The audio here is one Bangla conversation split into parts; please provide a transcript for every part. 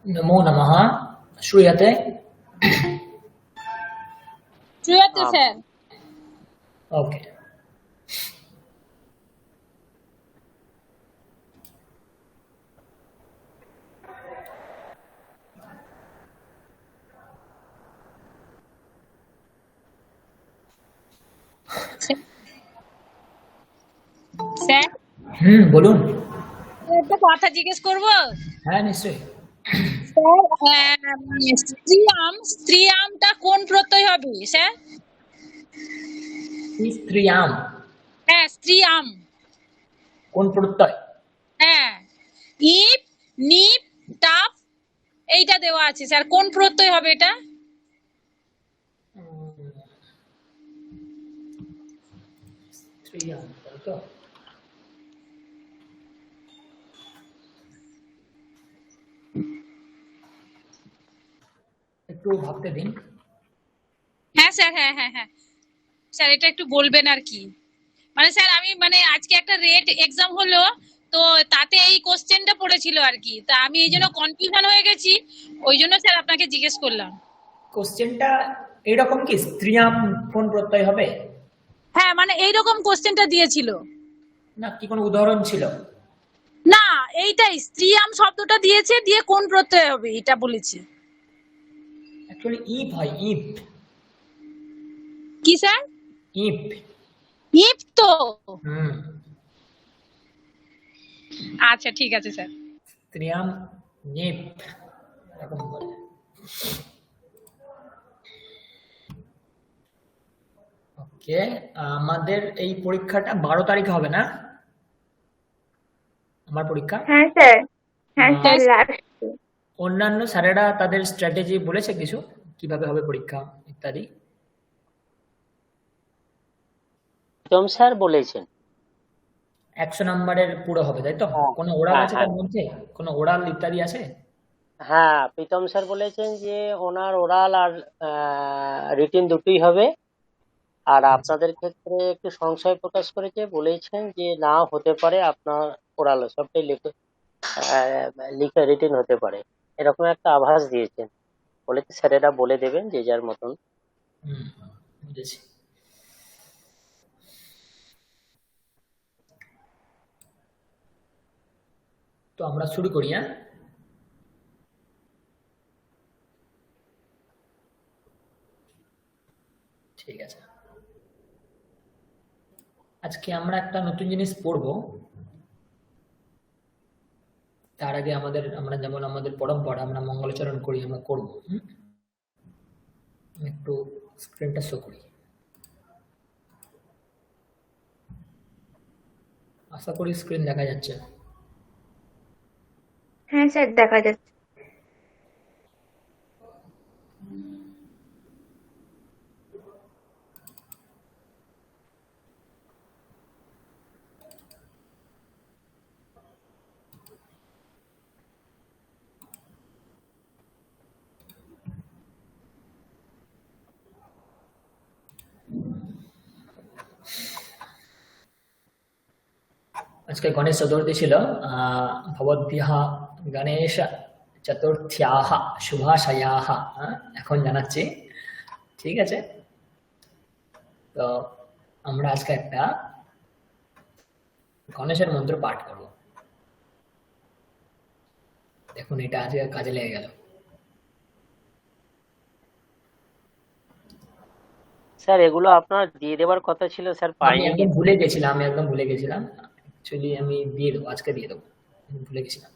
नमो नमः। श्रूयते? श्रूयते आम्। सर। ओके। স্যার বলুন। একটা কথা জিজ্ঞেস করব? হ্যাঁ, নিশ্চয়ই। স্যার স্ত্রীয়ামটা কোন প্রত্যয় হবে স্যার? স্ত্রীয়াম হ্যাঁ, স্ত্রীয়াম। কোন প্রত্যয়? হ্যাঁ, ইপ নিপ টাপ এইটা দেওয়া আছে স্যার, কোন প্রত্যয় হবে এটা? স্ত্রীয়াম, তাই তো? একটু ভাবতে দিন। হ্যাঁ স্যার, হ্যাঁ হ্যাঁ হ্যাঁ স্যার, এটা একটু বলবেন আর কি। মানে স্যার আমি আজকে একটা রেট এক্সাম হলো, তো তাতে এই কোশ্চেনটা পড়েছিল আর কি, তা আমি এই জন্য কনফিউশন হয়ে গেছি, ওই জন্য স্যার আপনাকে জিজ্ঞেস করলাম। কোশ্চেনটা এইরকম কি, স্ত্রীয়াম কোন প্রত্যয় হবে? হ্যাঁ, এইরকম কোশ্চেনটা দিয়েছিল। না কি কোনো উদাহরণ ছিল? না, এইটাই স্ত্রীয়াম শব্দটা দিয়েছে, দিয়ে কোন প্রত্যয় হবে এটা বলেছে। অ্যাকচুয়ালি ইপ হয়, ইপ। কি স্যার? ইপ। ইপ তো। হুম। আচ্ছা ঠিক আছে স্যার। স্ত্রীয়াম নিপ এরকম বলে। ওকে, আমাদের এই পরীক্ষাটা 12 তারিখে হবে না? আমার পরীক্ষা। হ্যাঁ স্যার, হ্যাঁ স্যার, হ্যাঁ, লাস্ট। অন্যান্য স্যারেরা তাদের স্ট্র্যাটেজি বলেছে কিছু, কিভাবে হবে পরীক্ষা ইত্যাদি? প্রীতম স্যার বলেছেন 100 নম্বরের পুরো হবে, তাই তো? হ্যাঁ কোনো ওরাল হ্যাঁ আছে হ্যাঁ তার মধ্যে? কোনো ওরাল ইত্যাদি আছে? হ্যাঁ, প্রীতম স্যার বলেছেন যে ওনার ওরাল আর রিটিন দুটোই হবে। আর আপনাদের ক্ষেত্রে একটু সংশয় প্রকাশ করেছে, বলেছেন যে না হতে পারে আপনার ওরাল সবটাই লিখে রিটিন হতে পারে, এরকম একটা আভাস দিয়েছেন। বলেছে স্যারেরা বলে দেবেন যে যার মতন। হুম, বুঝেছি। তো আমরা শুরু করি, হ্যাঁ? ঠিক আছে। আজকে আমরা একটা নতুন জিনিস পড়বো। তার আগে আমরা যেমন আমাদের পরম্পরা, আমরা মঙ্গলাচরণ করি, আমরা করবো। আমি একটু স্ক্রিনটা শো করি। আশা করি স্ক্রিন দেখা যাচ্ছে। হ্যাঁ স্যার, দেখা যাচ্ছে। আজকে গণেশ চতুর্থী ছিল। ভবদ্ভ্যः গণেশ চতুর্থ্যাः শুভাশয়াः। এখন জানাচ্ছি, ঠিক আছে? তো আমরা আজকে একটা গণেশের মন্ত্র পাঠ করব। দেখুন, এটা আজকে কাজে লেগে গেল। স্যার এগুলো আপনার দিয়ে দেওয়ার কথা ছিল, স্যার আমি পাইনি একদম কিন্তু। ভুলে গেছিলাম, অ্যাকচুয়ালি আমি দিয়ে দেবো, আজকে দিয়ে দেবো। আমি ভুলে গেছিলাম।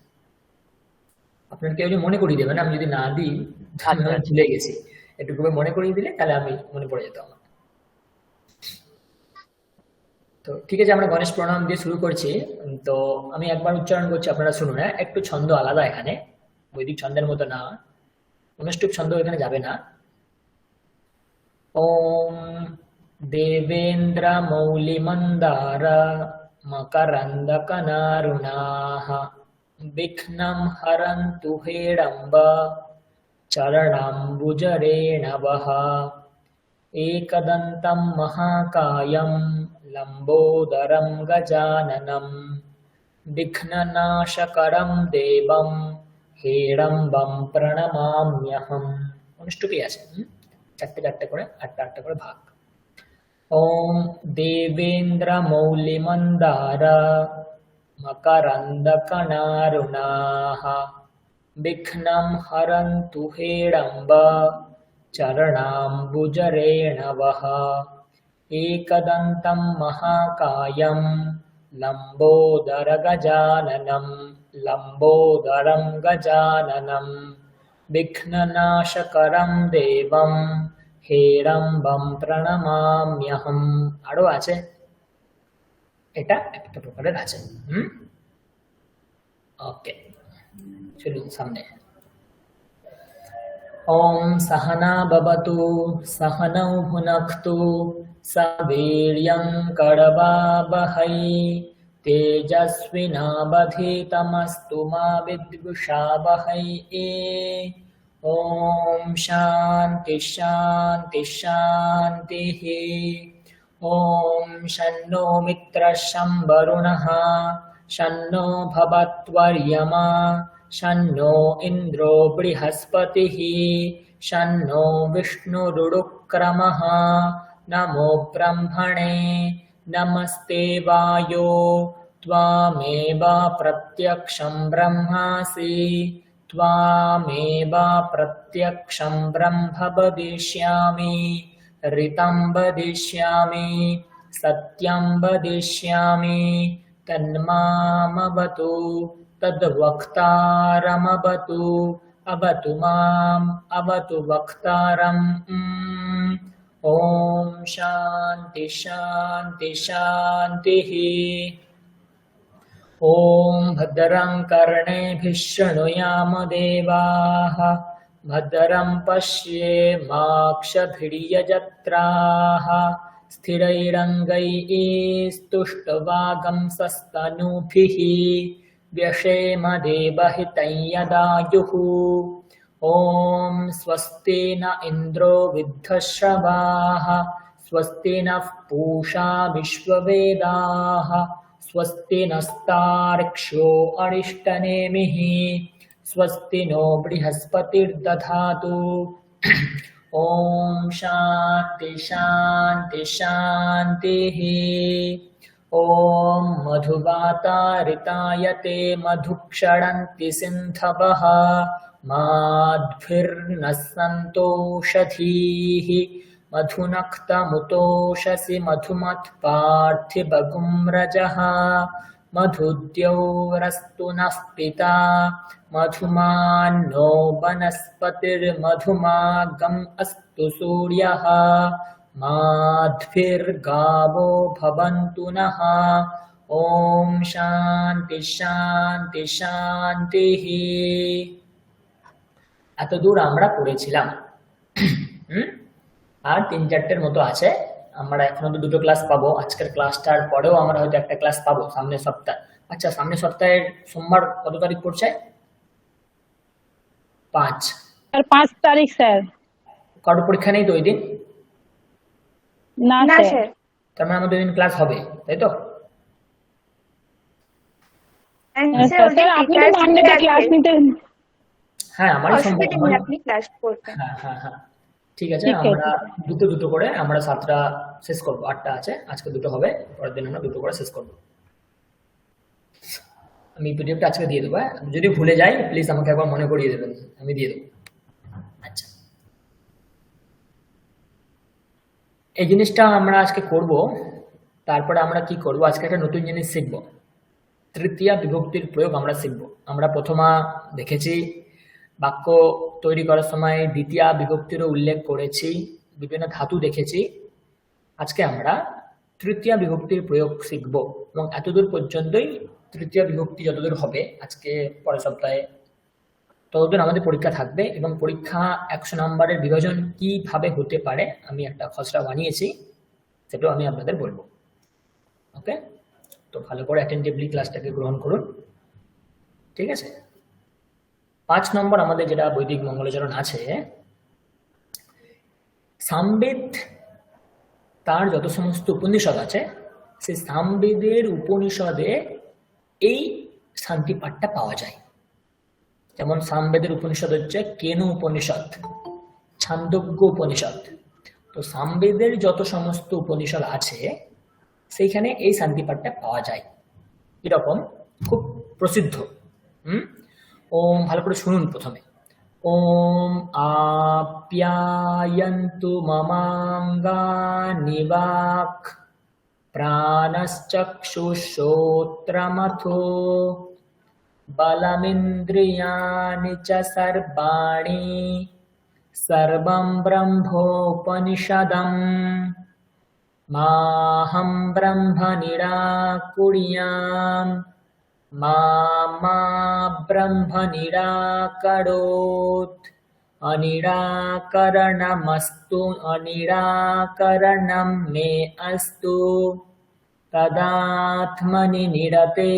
আপনার কেউ যদি মনে করিয়ে দেবেন, আমি যদি না দিই তাহলে আচ্ছা আমি ভুলে গেছি। একটু করে মনে করিয়ে দিলে তাহলে আমি মনে পড়ে যেত আমার। তো ঠিক আছে, আমরা গণেশ প্রণাম দিয়ে শুরু করছি। তো আমি একবার উচ্চারণ করছি, আপনারা শুনুন। হ্যাঁ, একটু ছন্দ আলাদা এখানে, বৈদিক ছন্দের মতো না, অনুষ্ঠুপ ছন্দ এখানে যাবে না। ওম দেবেন্দ্র মৌলিমন্দার মকরন্দকনারুণাः বিঘ্नं হরন্তু হেরম্ব চরণাম্বুজরেণবः एकदन्तं महाकायं लम्बोदरं गजाननं विघ्ननाशकरं देवं হেড়ম্বম প্রণমাম্যহম। অনুষ্টুপই আছে, চারটে চারটে করে, আটটা আটটা করে ভাগ। ওম দেবেন্দ্র মৌলিমন্দার মকরন্দকনারুণাঃ বিঘ্नं হরন্তু হেড়ম্ব চরণাম্বুজরেণবः। एकदन्तं महाकायं लम्बोदरं गजाननं विघ्ननाशकरं देवं হেড়ম্বম প্রণমাম্যহম। আরো আছে, এটা একটা প্রকারের আছে। ওকে, চলুন সামনে। ওম সহনা ভবতু সহনৌ ভুনক্তু সহ বীর্যং করবাবহৈ তেজস্বিনাবধীতমস্তু মা বিদ্বিষাবহৈ। ওম শান্তি শান্তি শান্তিঃ। ওম শন্নো মিত্রঃ শং বরুণঃ শন্নো ভবত্বর্য়মা শন্নো ইন্দ্রো বৃহস্পতিঃ শন্নো বিষ্ণুরুক্রমঃ। নমো ব্রহ্মণে নমস্তে বায়ো ত্বমেব প্রত্যক্ষং ব্রহ্মাসি ত্বমেব প্রত্যক্ষং ব্রহ্ম বদিষ্যামি ঋतं বদিষ্যামি সত্যং বদিষ্যামি তন্মামবতু তদ্বক্তারমবতু अवतु माम् अवतु वक्तारम्। ओम शांति शांति शांतिः। ओम भद्रं कर्णेभिः शृणुयाम देवाः भद्रं पश्येमाक्षभिर्यजत्राः स्थिरैरङ्गैस्तुष्टुवागंसस्तनूभिः व्यशेम देवहितं यदायुः। ओम स्वस्ति न इन्द्रो वृद्धश्रवाः स्वस्ति नः पूषा विश्ववेदाः स्वस्ति नस्तार्क्ष्यो अरिष्टनेमिः स्वस्ति नो बृहस्पतिर्दधातु। ओम शांति शांति शांतिः। ओम मधुवातारितायते मधुक्षरन्ति सिन्धवः माध्भिर्नस्सन्तोषधीः मधुनक्तमुतोषसि मधुमत्पार्थिवगुं रजः मधुद्यौरस्तु नः पिता मधुमान्नो वनस्पतिर्मधुमागम् अस्तु सूर्यः माध्भिर्गावो भवन्तु नः। ओम शांति शांति शांतिः। এত দূর আমরা পড়েছিলাম। আর ৩-৪টের মতো আছে, আমরা এখনো তো দুটো ক্লাস পাবো। আজকের ক্লাসটার পরেও আমরা হয়তো একটা ক্লাস পাবো সামনের সপ্তাহ। আচ্ছা, সামনের সপ্তাহের সোমবার কত তারিখ পড়ছে? 5 স্যার 5 তারিখ স্যার। কারো পরীক্ষা নেই তো ওই দিন? না না স্যার। স্যার। তার মানে আমাদের ওই দিন ক্লাস হবে, তাই তো? স্যার ওই দিন আপনি তো টিচার্স মানডেতে ক্লাস নিতে। হ্যাঁ, আমারই সম্ভব অসুবিধা হয়। নেই, আপনি ক্লাস করবেন। হ্যাঁ হ্যাঁ হ্যাঁ, ঠিক আছে। ঠিক আছে। আমরা দুটো দুটো করে আমরা 7টা শেষ করবো। 8টা আছে, আজকে দুটো হবে, পরের দিন আমরা দুটো করে শেষ করবো। আমি পিডিএফটা আজকে দিয়ে দেবো। যদি ভুলে যাই প্লিজ আমাকে একবার মনে করিয়ে দেবেন, আমি দিয়ে দেবো। আচ্ছা, এই জিনিসটা আমরা আজকে করব। তারপরে আমরা কি করব, আজকে একটা নতুন জিনিস শিখব। তৃতীয়া বিভক্তির প্রয়োগ আমরা শিখব। আমরা প্রথমা দেখেছি, বাক্য তৈরি করার সময় দ্বিতীয়া বিভক্তিরও উল্লেখ করেছি, বিভিন্ন ধাতু দেখেছি। আজকে আমরা তৃতীয়া বিভক্তির প্রয়োগ শিখব এবং এতদূর পর্যন্তই। তৃতীয় বিভক্তি যতদূর হবে আজকে, পরের সপ্তাহে, ততদিন আমাদের পরীক্ষা থাকবে এবং পরীক্ষা 100 নম্বরের বিভাজন কিভাবে হতে পারে আমি একটা খসড়া বানিয়েছি, সেটাও আমি আপনাদের বলবো। ওকে, তো ভালো করে অ্যাটেন্টিভলি ক্লাসটাকে গ্রহণ করুন, ঠিক আছে? 5 নম্বর আমাদের যেটা বৈদিক মঙ্গলাচরণ আছে, সামবেদ তার যত সমস্ত উপনিষদ আছে, সেই সামবেদের উপনিষদে এই শান্তি পাঠটা পাওয়া যায়। যেমন সামবেদের উপনিষদ হচ্ছে কেন উপনিষদ, ছান্দোগ্য উপনিষদ। তো সামবেদের যত সমস্ত উপনিষদ আছে সেইখানে এই শান্তি পাঠটা পাওয়া যায়। এরকম খুব প্রসিদ্ধ। ওম, ভালো করে শুনুন প্রথমে। ওম আপ্যায়ন্তু মমাঙ্গানি বাক প্রাণশ্চক্ষুশ্রোত্রমথো বলমিন্দ্রিয়াণি চ সর্বাণি সর্বং ব্রহ্মোপনিষদম মাহম ব্রহ্ম নিরাকুর্যাম মা ব্রহ্ম নিরাকরোৎ অনিরাকরণম মে অস্তু তদাত্মনি নিরতে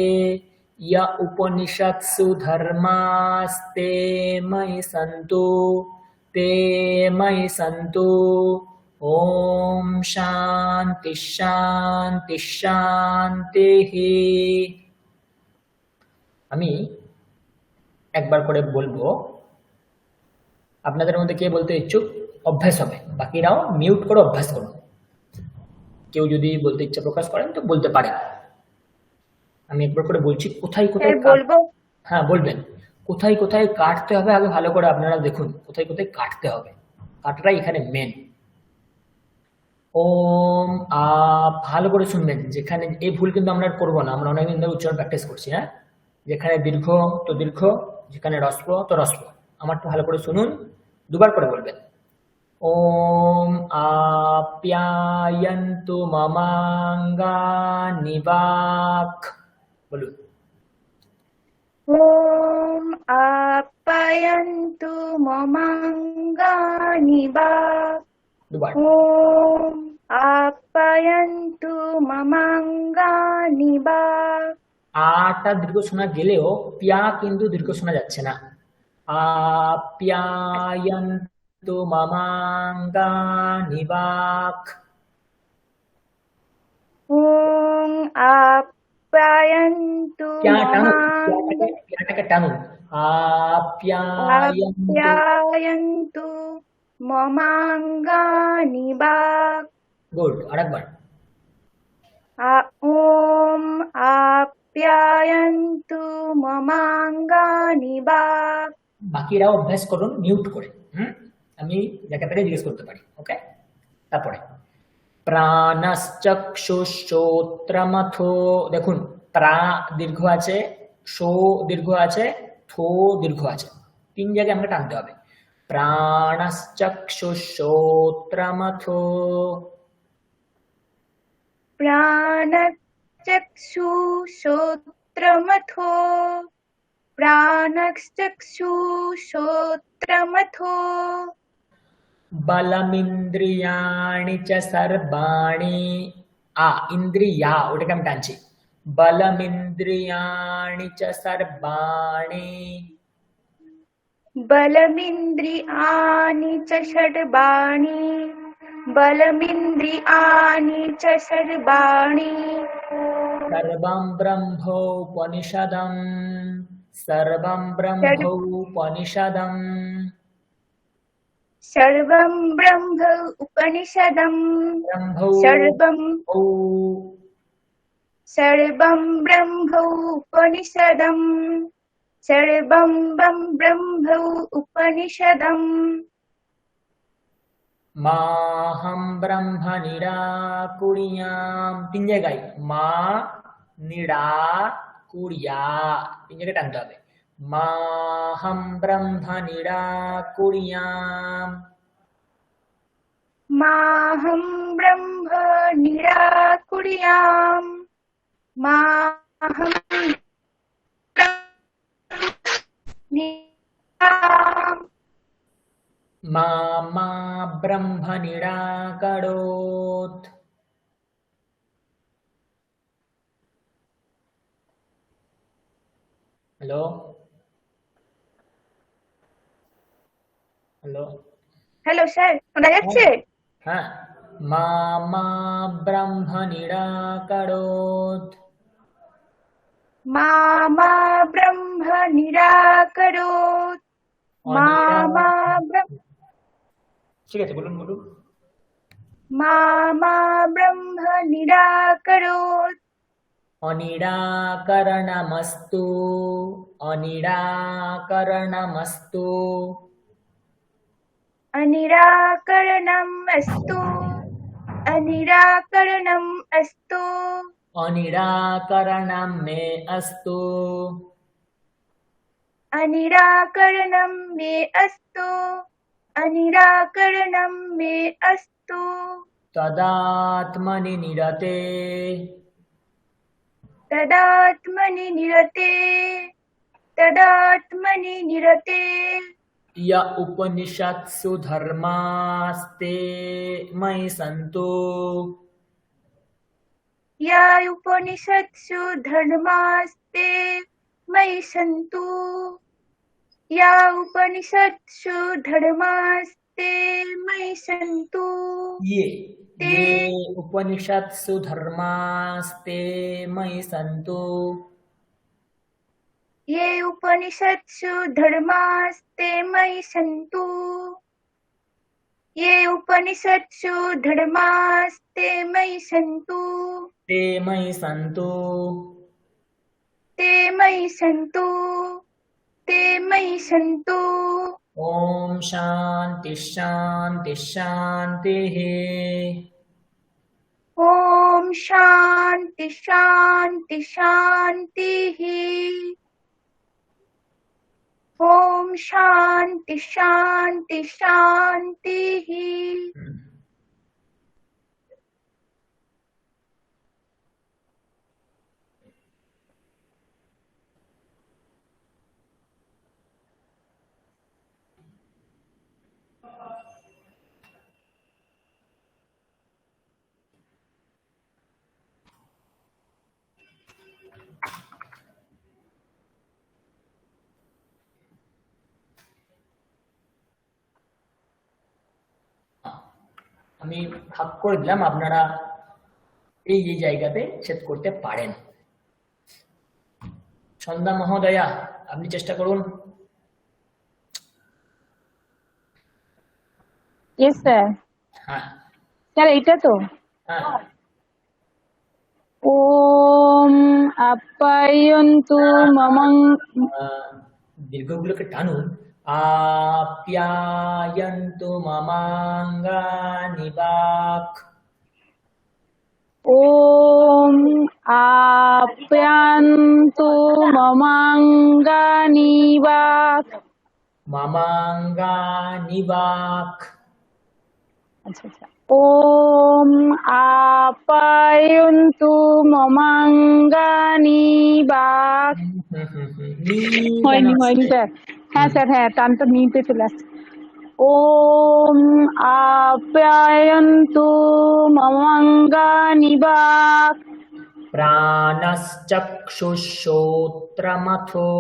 य उपनिषत्सु धर्मास्ते मयि सन्तु ओम शांति शांति शांतिः। আমি একবার করে বলবো, আপনাদের মধ্যে কে বলতে ইচ্ছুক অভ্যাস হবে, বাকিরাও মিউট করে অভ্যাস করুন। কেউ যদি বলতে ইচ্ছা প্রকাশ করেন তো বলতে পারেন। আমি একবার করে বলছি কোথায় কোথায় বলবো। হ্যাঁ বলবেন। কোথায় কোথায় কাটতে হবে আগে ভালো করে আপনারা দেখুন, কোথায় কোথায় কাটতে হবে, কাটাটাই এখানে মেন। ওম ভালো করে শুনবেন। যেখানে এই ভুল কিন্তু আমরা করবো না, আমরা অনেকদিন ধরে উচ্চারণ প্র্যাকটিস করছি। হ্যাঁ, যেখানে দীর্ঘ তো দীর্ঘ, যেখানে রস্ব তো রস্ব। আমারটা ভালো করে শুনুন, দুবার করে বলবেন। ওম আপ্যায়ন্তু মমাঙ্গানি বাক, বলুন। ওম আপ্যায়ন্তু মমাঙ্গানি বাক। দুবার। ওম আপ্যায়ন্তু মমাঙ্গানি বাক। আটা দীর্ঘ শোনা গেলেও পিয়া কিন্তু দীর্ঘ শোনা যাচ্ছে না। আপ্যায়ন্তু মমাঙ্গানি বাক। ওম আপ্যায়ন্তু পিয়াটাকে টানুন। আপ্যায়ন্তু মমাঙ্গানি বাক। গুড, আরেকবার। ওম আপ্যায়ন্তু মমাঙ্গানি বাক। বাকিরাও অভ্যাস করুন মিউট করে। আমি যাকে পেরে জিজ্ঞেস করতে পারি। ওকে, তারপরে প্রাণশ্চক্ষুশ্রোত্রমথো, দেখুন প্রা দীর্ঘ আছে, শো দীর্ঘ আছে, থো দীর্ঘ আছে, তিন জায়গায় আমাকে টানতে হবে। প্রাণশ্চক্ষুশ্রোত্রমথো, প্রাণশ্চক্ষুশ্রোত্রমথো, প্রাণশ্চক্ষুশ্রোত্রমথো বলমিন্দ্রিয়াণি চ সর্বাণি। ইন্দ্রিয়া, ওটাকে আমি টানছি। বলমিন্দ্রিয়াণি চ সর্বাণি। বলমিন্দ্রিয়াণি চ সর্বাণি। বলমিন্দ্রিয়াণি চ সর্বাণি। সর্বং ব্রহ্মোপনিষদম। সর্বং ব্রহ্মোপনিষদম। সর্বং ব্রহ্ম উপনিষদম। সর্বং ব্রহ্ম উপনিষদম। সর্বং ব্রহ্ম উপনিষদম। মাহম ব্রহ্ম নিরাকুর্যাম, তিন জায়গায় মা নিরাকুর্যা, তিন জায়গায় টানতে হবে। মাহম ব্রহ্ম নিরাকুর্যাম। মাহম ব্রহ্ম নিরাকুর্যাম। মাহম মা ব্রহ্ম নিরাকরোৎ। হ্যালো হ্যালো হ্যালো স্যার, শোনা যাচ্ছে? হ্যাঁ, মা ব্রহ্ম নিরাকরোৎ। मा मा ब्रह्म निराकरोत् मा मा ब्रह्म ঠিক আছে, বলুন বলুন। मा मा ब्रह्म निराकरोत् অনিরাকরণমস্তু, অনিরাকরণমস্তু। अनिराकरणम् अस्तु अनिराकरणम् अस्तु অনিরাকরণম মে অস্তু। अनिराकरणं मे अस्तु अनिराकरणं मे अस्तु তদাত্মনি নিরতে, तदात्मनि निरते तदात्मनि निरते य उपनिषत्सु ধর্মাস্তে ময়ি সন্তু। या उपनिषत्सु धर्मास्ते मयि सन्तु या उपनिषत्सु धर्मास्ते मयि सन्तु ये ते ये उपनिषत्सु धर्मास्ते मयि सन्तु। ये उपनिषत्सु धर्मास्ते मयि सन्तु ये उपनिषत्सु धर्मास्ते मयि सन्तु ते मयि सन्तु। ते मयि सन्तु ते मयि सन्तु ओम शांति शांति शांतिः। ॐ शान्ति शान्ति शान्तिः ॐ शान्ति शान्ति शान्तिः আমি ভাগ করে দিলাম, আপনারা এই যে জায়গাতে ছেদ করতে পারেন। সন্ধ্যা মহোদয়া, আপনি চেষ্টা করুন। Yes sir. হ্যাঁ স্যার এইটা তো হ্যাঁ, ওম আপ্যায়ন্তু মমং দীর্ঘগুলোকে টানুন। আপ্যায়ন্তু মমাঙ্গানি বাক। ওম আপ্যায়ন্তু মমাঙ্গানি বাক। মমাঙ্গানি বাক। আচ্ছা আচ্ছা। ওম আপ্যায়ন্তু মমাঙ্গানি বাক। হয়নি হয়নি স্যার। হ্যাঁ স্যার, হ্যাঁ টানটা নিতে চলে আসছে। ওম আপ্যায়ন্তু মমাঙ্গানি বাক। প্রাণশ্চক্ষুশ্রোত্রমথো,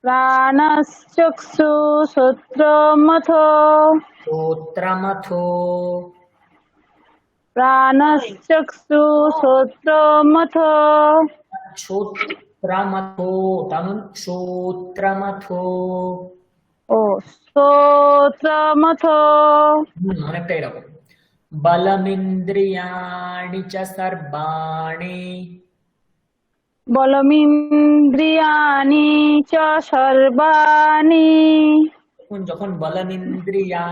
প্রাণশ্চক্ষু শ্রোত্রমথো। শ্রোত্রমথো, প্রাণশ্চক্ষু শ্রোত্রমথো। শ্রোত্রমথো টানুন। শ্রোত্রমথো। ও শ্রোত্রমথো। অনেকটা এরকম। বলমিন্দ্রিয়াণি চ সর্বাণি, বলমিন্দ্রিয়াণি চ সর্বাণি। যখন বলমিন্দ্রিয়া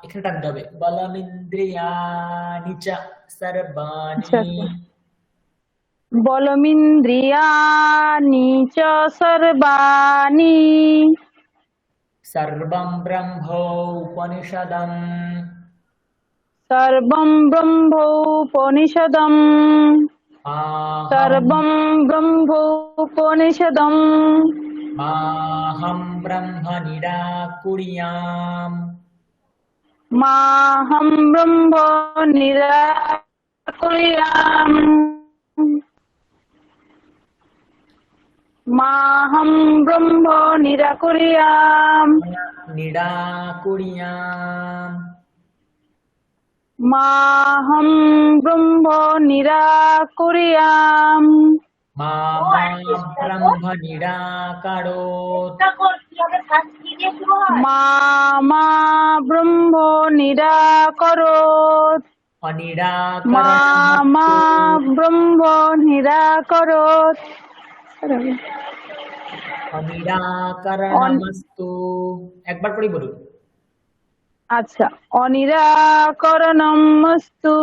এখানে টানতে হবে। বলমিন্দ্রিয়াণি চ সর্বাণি। আচ্ছা আচ্ছা। বলমিন্দ্রিয়াণি চ সর্বাণি। সর্বং ব্রহ্ম উপনিষদম, সর্বং ব্রহ্মোপনিষদম। আহম সর্বং ব্রহ্মোপনিষদম। মাহম ব্রহ্ম নিরাকুর্যাম। মাহম ব্রহ্ম নিরাকুর্যাম। মাহম ব্রহ্ম নিরাকুর্যাম। নিরাকুর্যাম। মাহম ব্রহ্ম নিরাকুর্যাম। মা মা ব্রহ্ম নিরাকারোৎ মা মা ব্রহ্ম নিরাকরোৎ মা মা অনিরাকরণমস্তু ব্রহ্ম নিরাকরোৎ। অনিরাকরণমস্তু। একবার করে বলুন। আচ্ছা, অনিরাকরণমস্তু।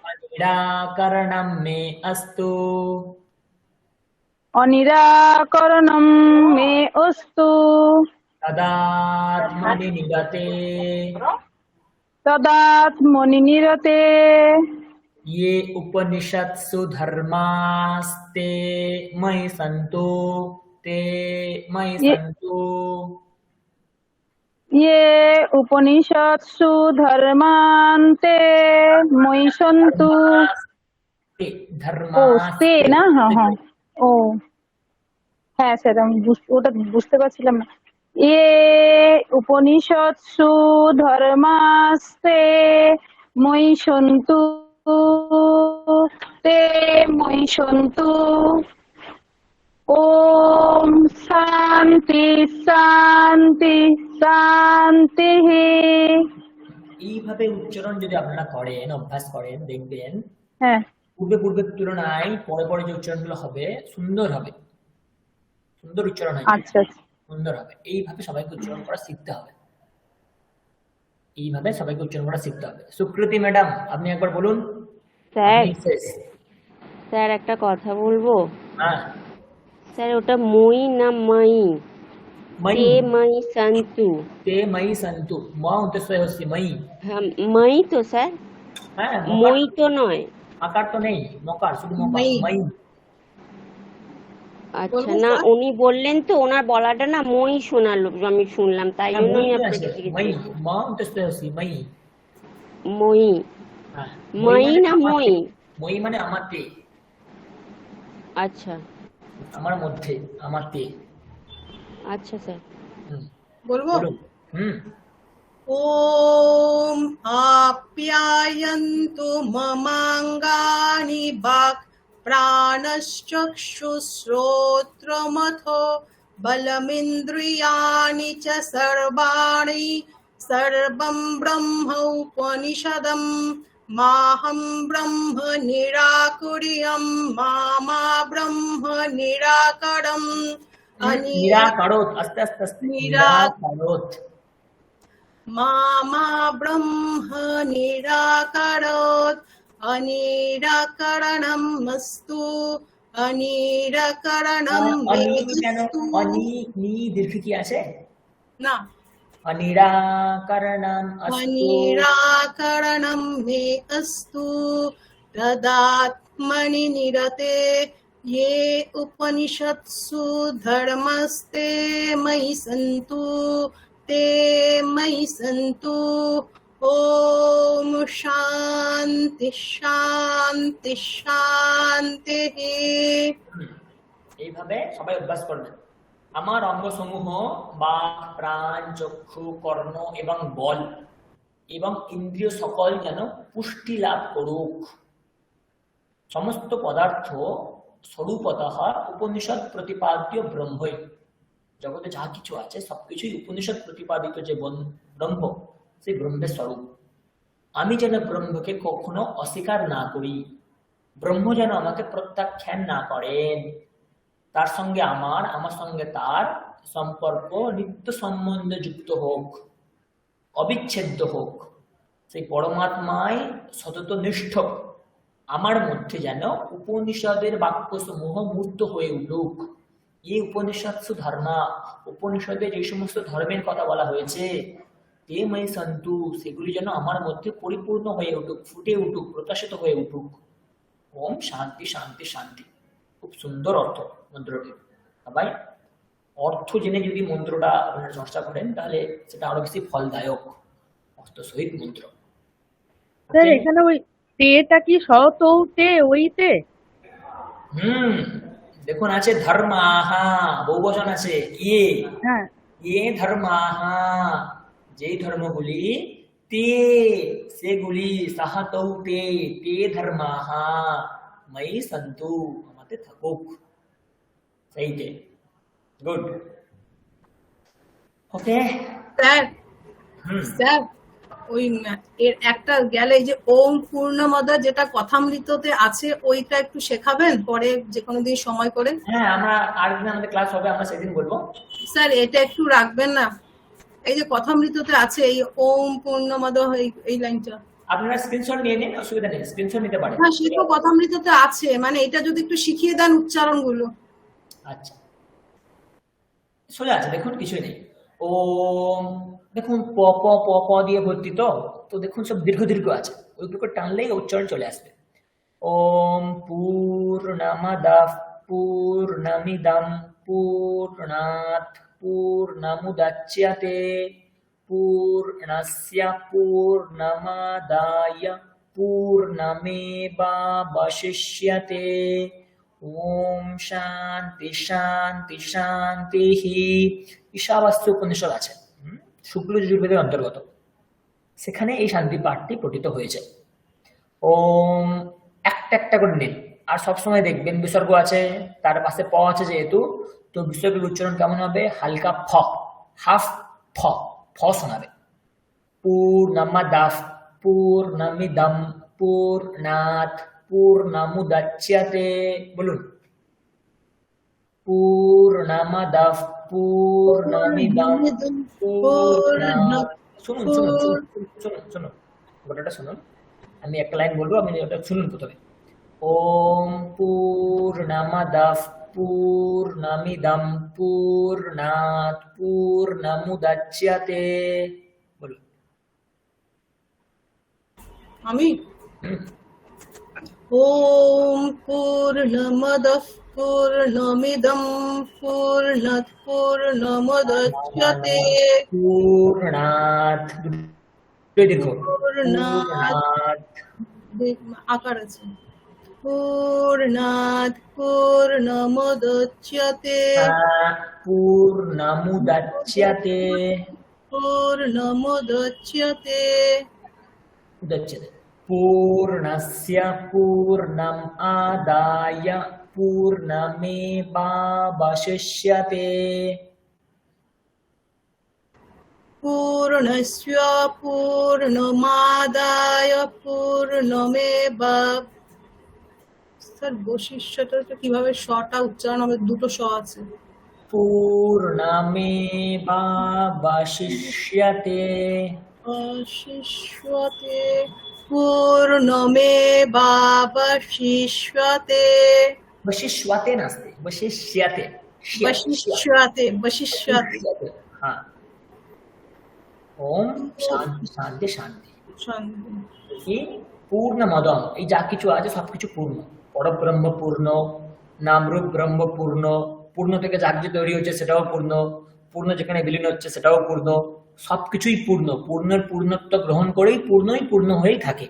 অনিরাকরণম মে অস্তু। অনিরাকরণম মে অস্তু। তদাত্মনি নিরতে তদাত্মনি নিরতে ये उपनिषत्सु धर्मास्ते मयि सन्तु ते मयि ये सन्तु। ये उपनिषत्सु धर्मान्ते मयि सन्तु। धर्मास्ते ও তে धर्मास्ते না, হ্যাঁ হ্যাঁ, ও হ্যাঁ স্যার, আমি ওটা বুঝতে পারছিলাম না। এ উপনিষৎসু ধর্মাস্তে ময়ি সন্তু তে ময়ি সন্তু। ওম শান্তি শান্তি শান্তি। এইভাবে উচ্চারণ যদি আপনারা করেন, অভ্যাস করেন, দেখবেন হ্যাঁ, পূর্বের তুলনায় পরে যে উচ্চারণগুলো হবে সুন্দর হবে, সুন্দর উচ্চারণ হয়, আচ্ছা আচ্ছা। সুন্দর হবে। এইভাবে সবাইকে উচ্চারণ করা শিখতে হবে, এইভাবে সবাইকে উচ্চারণ করা শিখতে হবে। সুকৃতি ম্যাডাম, আপনি একবার বলুন। স্যার আপনি শেষ। স্যার একটা কথা বলবো। হ্যাঁ, স্যার ওটা মই না মাই? मयि তে মাই সন্তু। ते मयि सन्तु। म उद्देश्य হচ্ছে मयि। হ্যাঁ, মাই তো স্যার, হ্যাঁ, মই তো নয়। আকার তো নেই, মকার, শুধু মকার, ময়ি। আচ্ছা, না উনি বললেন তো, ওনার বলাটা না মই শোনালো, আমি শুনলাম, তাই হ্যাঁ, জন্যই ময়ি আপনাকে আছে, জিজ্ঞেস ময়ি। করছি। ম উদ্দেশ্য হচ্ছে ময়ি। মই, হ্যাঁ, মাই মানে না আমাতে। মই? ময়ি মানে আমাতে, আচ্ছা আমার মধ্যে, আমাতে। আচ্ছা স্যার। হুম, বলবো? বলুন। হুম। ওম আপ্যায়ন্তু মমাঙ্গানি বাক প্রাণশ্চক্ষুশ্রোত্রমথো বলমিন্দ্রিয়াণি চ সর্বাণি সর্বং ব্রহ্ম উপনিষদম মাহম ব্রহ্ম নিরাকুর্যম মা মা ব্রহ্ম নিরাকরম নিরাকারোৎ, আস্তে আস্তে আস্তে, নিরাকারোৎ। মামা ব্রহ্ম নিরাকারোৎ অনিরাকরণম মস্তু অনিরাকরণম মে অনি কেন? অস্তু। অনি, নি দীর্ঘ কি আছে? না, অনিরাকরণম অস্তু। অনিরাকরণম মে অস্তু তদাত্মনি নিরতে ये उपनिषत्सु धर्मस्ते मयि सन्तु ते मयि सन्तु। ओम शांति शांति शांति। এইভাবে সবাই অভ্যাস করবেন। আমার অঙ্গসমূহ বাক, প্রাণ, চক্ষু, কর্ণ এবং বল এবং ইন্দ্রিয় সকল যেন পুষ্টি লাভ করুক। সমস্ত পদার্থ স্বরূপতঃ উপনিষদ প্রতিপাদ্য ব্রহ্মই। জগতে যা কিছু আছে সবকিছুই উপনিষদ প্রতিপাদিত যে ব্রহ্ম, সেই ব্রহ্মের স্বরূপ। আমি যেন ব্রহ্মকে কখনো অস্বীকার না করি, ব্রহ্ম যেন আমাকে প্রত্যাখ্যান না করেন। তার সঙ্গে আমার সঙ্গে তার সম্পর্ক নিত্য সম্বন্ধ যুক্ত হোক, অবিচ্ছেদ্য হোক। সেই পরমাত্মায় সতত নিষ্ঠ আমার মধ্যে যেন উপনিষদের বাক্যসমূহ মূর্ত হয়ে উঠুক। এই উপনিষৎসু ধর্মা, উপনিষদে যে সমস্ত ধর্মের কথা বলা হয়েছে, তে ময়ি সন্তু, সেগুলি যেন আমার মধ্যে পরিপূর্ণ হয়ে উঠুক, ফুটে উঠুক, প্রকাশিত হয়ে উঠুক। ওম শান্তি শান্তি শান্তি। খুব সুন্দর অর্থ মন্ত্রটি। সবাই অর্থ জেনে যদি মন্ত্রটা আপনারা চর্চা করেন তাহলে সেটা আরো বেশি ফলদায়ক, অর্থ সহিত মন্ত্র। স্যার এখানে ওই তেটা কি শত তে ওইতে? দেখুন আছে ধর্মাহা, বহুবচন আছে, ইয়ে হ্যাঁ, ইয়ে ধর্মাহা, যেই ধর্মগুলি তে, সেগুলি সাহাতৌ তে, তে ধর্মাহা, मयि सन्तु আমাতে থাকুক সেইটে গুড ওকে স্যার হুম স্যার ওই এর একটা গেলে এই যে ওম পূর্ণমদ যেটা কথামৃততে আছে ওইটা একটু শেখাবেন পরে যে কোনো দিন সময় করে। হ্যাঁ আমরা আরেকদিন আমাদের ক্লাস হবে আমরা সেদিন বলবো স্যার এটা একটু রাখবেন না, এই যে কথামৃততে আছে এই ওম পূর্ণমদ এই লাইনটা। আপনারা স্ক্রিনশট নিয়ে নিন অসুবিধা নেই স্ক্রিনশট নিতে পারেন হ্যাঁ সে তো কথামৃততে আছে, মানে এটা যদি একটু শিখিয়ে দেন উচ্চারণগুলো। আচ্ছা সোজা আছে দেখুন কিছুই নেই ওম দেখুন প প প প দিয়ে ভর্তি তো তো দেখুন সব দীর্ঘ দীর্ঘ আছে ওইগুলোকে টানলেই উচ্চারণ চলে আসবে ওম পূর্ণমদঃ পূর্ণমিদং পূর্ণাৎ পূর্ণমুদচ্যতে পূর্ণস্য পূর্ণমাদায় পূর্ণমেবাবশিষ্যতে ওম শান্তি শান্তি শান্তি ঈশাবাস্য উপনিষদ আছে শুক্ল যজুর্বেদের অন্তর্গত সেখানে এই শান্তি পাঠটি পঠিত হয়েছে ওম একটা একটা করে নিন আর সবসময় দেখবেন বিসর্গ আছে তার পাশে প আছে যেহেতু তো বিসর্গের উচ্চারণ কেমন হবে হালকা ফ হাফ ফ ফ শোনাবে পূর্ণমদঃ পূর্ণমিদং পূর্ণাৎ পূর্ণমুদচ্যতে বলুন পূর্ণমদঃ পূর্ণমিদং পূর্ণাৎ শুনুন শুনুন শুনুন শুনুন শুনুন গোটাটা শুনুন আমি একটা লাইন বলবো আপনি ওটা শুনুন প্রথমে ওম পূর্ণমদঃ পূর্ণমিদং পূর্ণাৎ পূর্ণমুদচ্যতে বলুন আমি ওম পূর্ণমদঃ পূর্ণমিদং পূর্ণাৎ পূর্ণমুদচ্যতে পূর্ণাৎ দীর্ঘ পূর্ণাৎ আকার আছে পূর্ণাৎ পূর্ণমুদচ্যতে পূর্ণমুদচ্যতে পূর্ণমুদচ্যতে উদচ্যতে পূর্ণস্য পূর্ণম আদায় পূর্ণমেবাবশিষ্যতে পূর্ণস্য পূর্ণমাদায় পূর্ণমেবা স্যার বশিষ্যটা কিভাবে শটা উচ্চারণ হবে, দুটো শ আছে। পূর্ণমেবাবশিষ্যতে অশিষ্যতে পূর্ণমেবাবশিষ্যতে বশিষ্যতে নাস্তি বশিষ্যতে বশিষ্যতে বশিষ্যতে হ্যাঁ ওম শান্তি শান্তি শান্তি শান্তি। এই পূর্ণমদম এই যা কিছু আছে সবকিছু পূর্ণ পরব্রহ্ম পূর্ণ নামরূপ ব্রহ্ম পূর্ণ পূর্ণ থেকে যা কিছু তৈরি হচ্ছে সেটাও পূর্ণ পূর্ণ যেখানে বিলীন হচ্ছে সেটাও পূর্ণ সবকিছুই পূর্ণ পূর্ণের পূর্ণত্ব গ্রহণ করেই পূর্ণই পূর্ণ হয়েই থাকে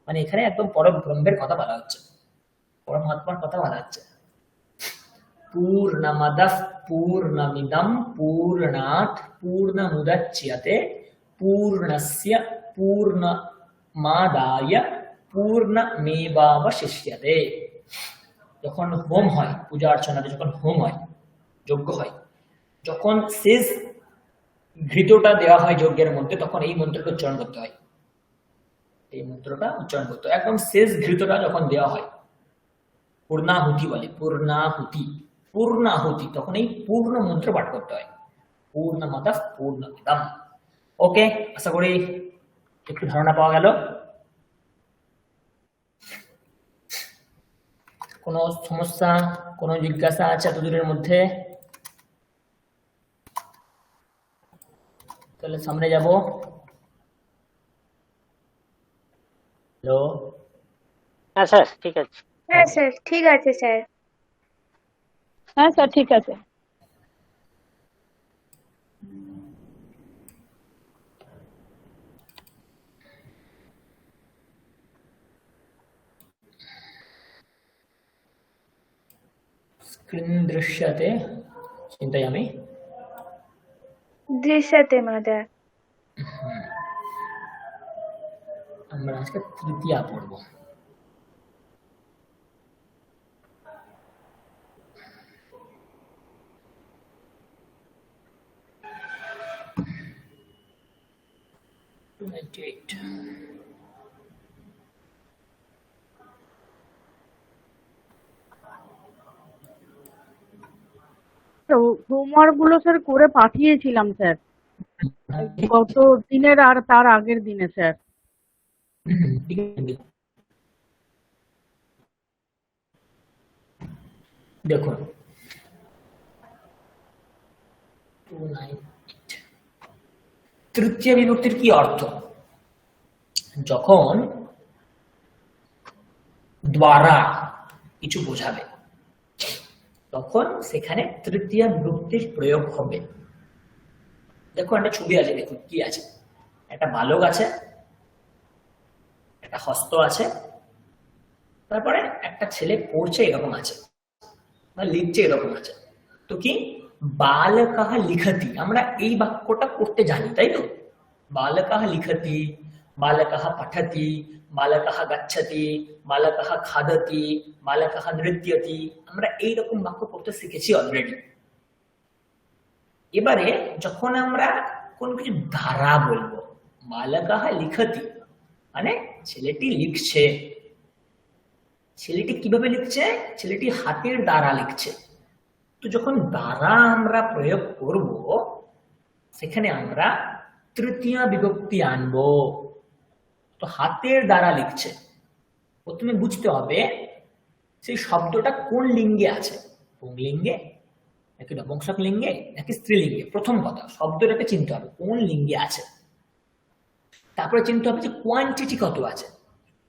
মানে এখানে একদম পরব্রহ্মের কথা বলা হচ্ছে পরমাত্মার কথা বলা হচ্ছে পূর্ণমদঃ পূর্ণমিদং পূর্ণাৎ পূর্ণমুদচ্যতে পূর্ণস্য পূর্ণমাদায় পূর্ণমেবাবশিষ্যতে যখন হোম হয় পূজা অর্চনাতে যখন হোম হয় যজ্ঞ হয় যখন শেষ ঘৃতটা দেওয়া হয় যজ্ঞের মধ্যে তখন এই মন্ত্রটা উচ্চারণ করতে হয় এই মন্ত্রটা উচ্চারণ করতে হয় একদম শেষ ঘৃতটা যখন দেওয়া হয় পূর্ণাহুতি বলে পূর্ণাহুতি পূর্ণাহুতি তখন এই পূর্ণ মন্ত্র পাঠ করতে হয় পূর্ণমদঃ পূর্ণমিদং ওকে আশা করি একটু ধারণা পাওয়া গেল কোনো সমস্যা কোনো জিজ্ঞাসা আছে এতদূরের মধ্যে তাহলে সামনে যাব হ্যালো হ্যাঁ স্যার ঠিক আছে হ্যাঁ স্যার ঠিক আছে স্যার। হ্যাঁ স্যার ঠিক আছে। स्क्रीन दृश्यते चिन्तयामि दृश्यते महोदय। আমরা আজকে তৃতীয়া পড়ব 198. হোমওয়ার্ক গুলো স্যার করে পাঠিয়েছিলাম স্যার, গত দিনের আর তার আগের দিনে স্যার। ঠিক আছে, দেখুন 298 তৃতীয় বিভক্তির কি অর্থ? যখন দ্বারা কিছু বোঝাবে তখন সেখানে তৃতীয় বিভক্তির প্রয়োগ হবে। দেখুন একটা ছবি আছে, দেখুন কি আছে, একটা বালক আছে, একটা হস্ত আছে, তারপরে একটা ছেলে পড়ছে এরকম আছে বা লিখছে এরকম আছে। তো কি বালকাহ লিখতি, আমরা এই বাক্যটা করতে জানি তাই তো, বালকাহ লিখতি, বালকাহ পঠতি, বালকাহ গচ্ছতি, বালকাহ খাদতি, বালকাহ নৃত্যতি, আমরা এইরকম বাক্য করতে শিখেছি অলরেডি। এবারে যখন আমরা কোন কিছু ধারা বলবো, বালকাহ লিখতি মানে ছেলেটি লিখছে, ছেলেটি কিভাবে লিখছে, ছেলেটি হাতের দ্বারা লিখছে। তো যখন দ্বারা আমরা প্রয়োগ করব সেখানে আমরা তৃতীয় বিভক্তি আনবো। তো হাতের দ্বারা লিখছে, প্রথমে বুঝতে হবে সেই শব্দটা কোন লিঙ্গে আছে, পুংলিঙ্গে নাকি নপুংসক লিঙ্গে নাকি স্ত্রীলিঙ্গে। প্রথম কথা শব্দটাকে চিনতে হবে কোন লিঙ্গে আছে, তারপরে চিনতে হবে যে কোয়ান্টিটি কত আছে,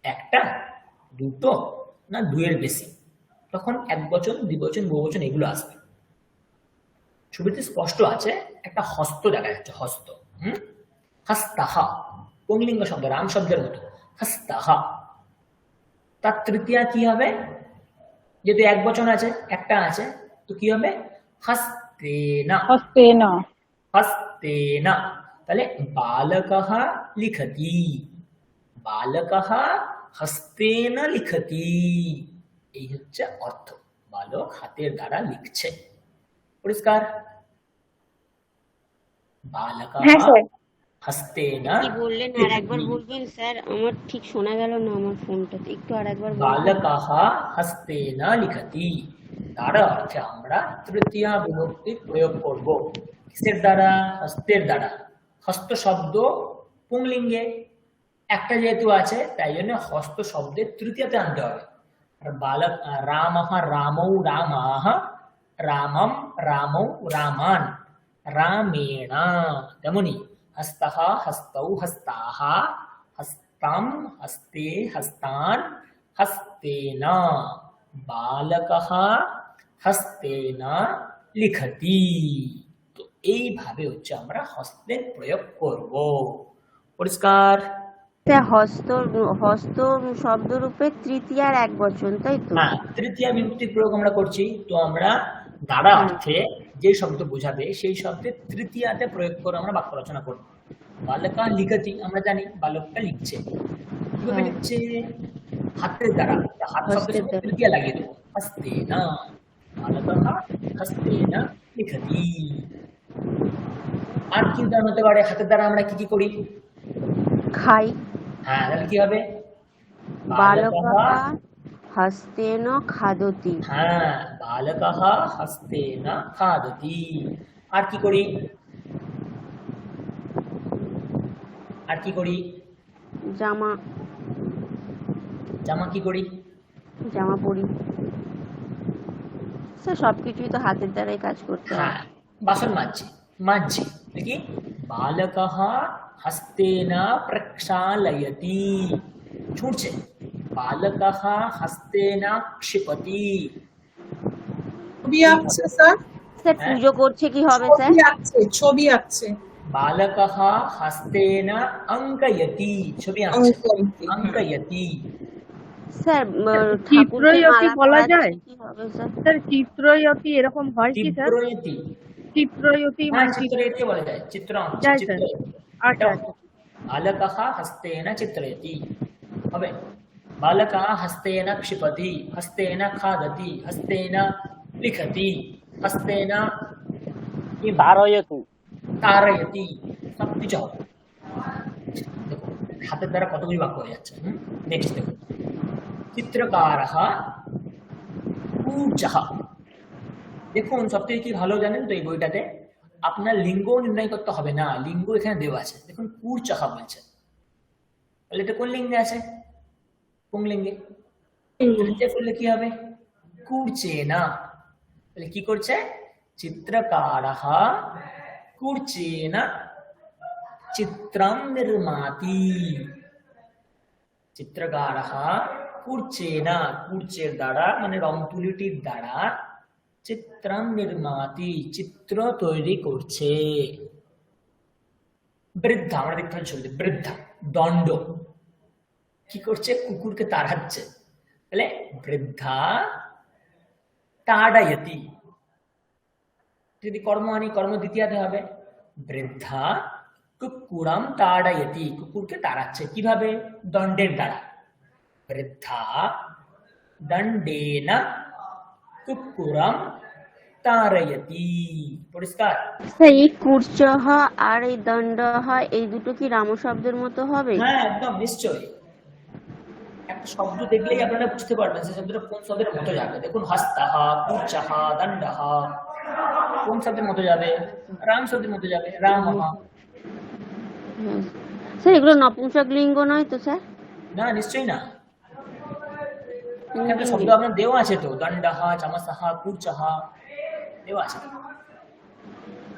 একটা দুটো না দুইয়ের বেশি, তখন এক বচন দ্বিবচন বহুবচন এগুলো আসবে। ছবিতে স্পষ্ট আছে একটা হস্ত দেখা যাচ্ছে, হস্ত, হস্তাহা পুংলিঙ্গ শব্দ, রাম শব্দের মতো হস্তাহা। তার তৃতীয়া কি হবে, যেহেতু এক বচন আছে একটা আছে তো কি হবে হস্তেনা, হস্তেনা, হস্তেনা। তাহলে বালকः লিখতি, বালকः হস্তেনা লিখতি, এই হচ্ছে অর্থ, বালক হাতের দ্বারা লিখছে। পরিষ্কার? বালকः হস্তেনা কি বললেন আর একবার বলবেন স্যার, আমার ঠিক শোনা গেল না আমার ফোনটাতে, একটু আর একবার বলবেন। বালকः হস্তেনা লিখতি দ্বারা অর্থে আমরা তৃতীয় বিভক্তি প্রয়োগ করব। কিসের দ্বারা? হস্তের দ্বারা। হস্ত শব্দ পুংলিঙ্গে একটা যেহেতু আছে তাই জন্য হস্ত শব্দের তৃতীয়তে আনতে হবে। আর বালক রামঃ রামৌ রামাঃ, রামম রামৌ রামান, রামেণ, তেমনি হস্তঃ হস্তৌ হস্তাঃ, হস্তাম হস্তে হস্তান, হস্তেন, বালকः হস্তেন লিখতি। তো এইভাবে হচ্ছে আমরা হস্তের প্রয়োগ করব। পরিষ্কার? হস্ত হস্ত শব্দরূপে তৃতীয়ার এক বচন তাই তো? হ্যাঁ, তৃতীয় বিভক্তির প্রয়োগ আমরা করছি। তো আমরা দ্বারা অর্থে যে শব্দ বোঝাবে সেই শব্দের তৃতীয়াতে প্রয়োগ করে আমরা বাক্য রচনা করব। বালকা লিখতি, আমরা জানি বালকটা লিখছে, কিভাবে লিখছে? হাতের দ্বারা। হাত শব্দের সঙ্গে তৃতীয়া লাগিয়ে দেবো, হস্তেনা, বালকः হস্তেনা লিখতি। আর কি উদাহরণ হতে পারে? হাতের দ্বারা আমরা কি কি করি? খাই। হ্যাঁ, তাহলে কি হবে? বালকः হস্তেন খাদতি। হ্যাঁ, বালকः হস্তেন খাদতি। আর কি করি? আর কি করি? জামা। জামা কি করি? জামা পরি। স্যার সবকিছুই তো হাতের দ্বারাই কাজ করতে হয়। হ্যাঁ, বাসন মাজছি, মাজছি নাকি? বালকः হস্তেন প্রক্ষালয়তি, ছুঁড়ছে। বালকः হস্তেন ক্ষিপতি। ছবি আঁকছে স্যার, স্যার পুজো করছে কি হবে স্যার? ছবি আঁকছে, ছবি আঁকছে। বালকः হস্তেন অঙ্কয়তি, ছবি আঁকছে, অঙ্কয়তি। স্যার চিত্রয়তি বলা যায়? কি হবে স্যার? স্যার চিত্রয়তি এরকম হয় কি স্যার? চিত্রয়তি, চিত্রয়তি হ্যাঁ চিত্রয়তি বলা যায়, চিত্র যায় স্যার। চিত্রয়তি। আচ্ছা আচ্ছা, বালকः হস্তেন চিত্রয়তি হবে। বালকः হস্তেন ক্ষিপতি, হস্তেন খাদতি, হস্তেন লিখতি, হস্তেন ধারয়তু, তারয়তি, সব কিছু হবে। দেখো হাতের দ্বারা কতগুলি বাক্য হয়ে যাচ্ছে। নেক্সট দেখুন, চিত্রকারः কূর্চः। দেখুন সবথেকে কি ভালো জানেন তো, এই বইটাতে আপনার লিঙ্গ নির্ণয় করতে হবে না, লিঙ্গ এখানে দেওয়া আছে। দেখুন কূর্চः বলছে, তাহলে এটা কোন লিঙ্গে আছে? পুংলিঙ্গে। তৃতীয় করলে কি হবে? কূর্চেনা। তাহলে কি করছে? চিত্রকারः কূর্চেনা চিত্রম নির্মাতি। চিত্রকারः কূর্চেনা, কূর্চের দ্বারা মানে রং তুলিটির দ্বারা, চিত্রম নির্মাতি চিত্র তৈরি করছে। বৃদ্ধা, আমরা দেখতে পাচ্ছি ছবিতে, বৃদ্ধা দণ্ড কি করছে? কুকুরকে তাড়াচ্ছে। তাহলে বৃদ্ধা তাড়ায়তি। যদি কর্ম আনি, কর্ম দ্বিতীয়াতে হবে। বৃদ্ধা কুকুরম তাড়ায়তি, কুকুরকে তাড়াচ্ছে। কিভাবে? দণ্ডের দ্বারা। বৃদ্ধা দণ্ডেন কুকুরম তাড়ায়তি। পরিষ্কার? এই কূর্চহ আর এই দণ্ডহ এই দুটো কি রাম শব্দের মতো হবে? হ্যাঁ একদম নিশ্চয়ই। একটা শব্দ দেখলেই আপনারা বুঝতে পারবেন সে শব্দটা কোন শব্দের মতো যাবে। দেখুন হস্তঃ, কূর্চঃ, দণ্ডঃ কোন শব্দের মতো যাবে? রাম শব্দের মতো যাবে, রামঃ। স্যার এগুলো নপুংসক লিঙ্গ নয় তো স্যার? না নিশ্চয়ই না, এখানে শব্দ আপনার দেওয়া আছে তো, দণ্ডঃ, চামসঃ, কূর্চঃ দেওয়া আছে।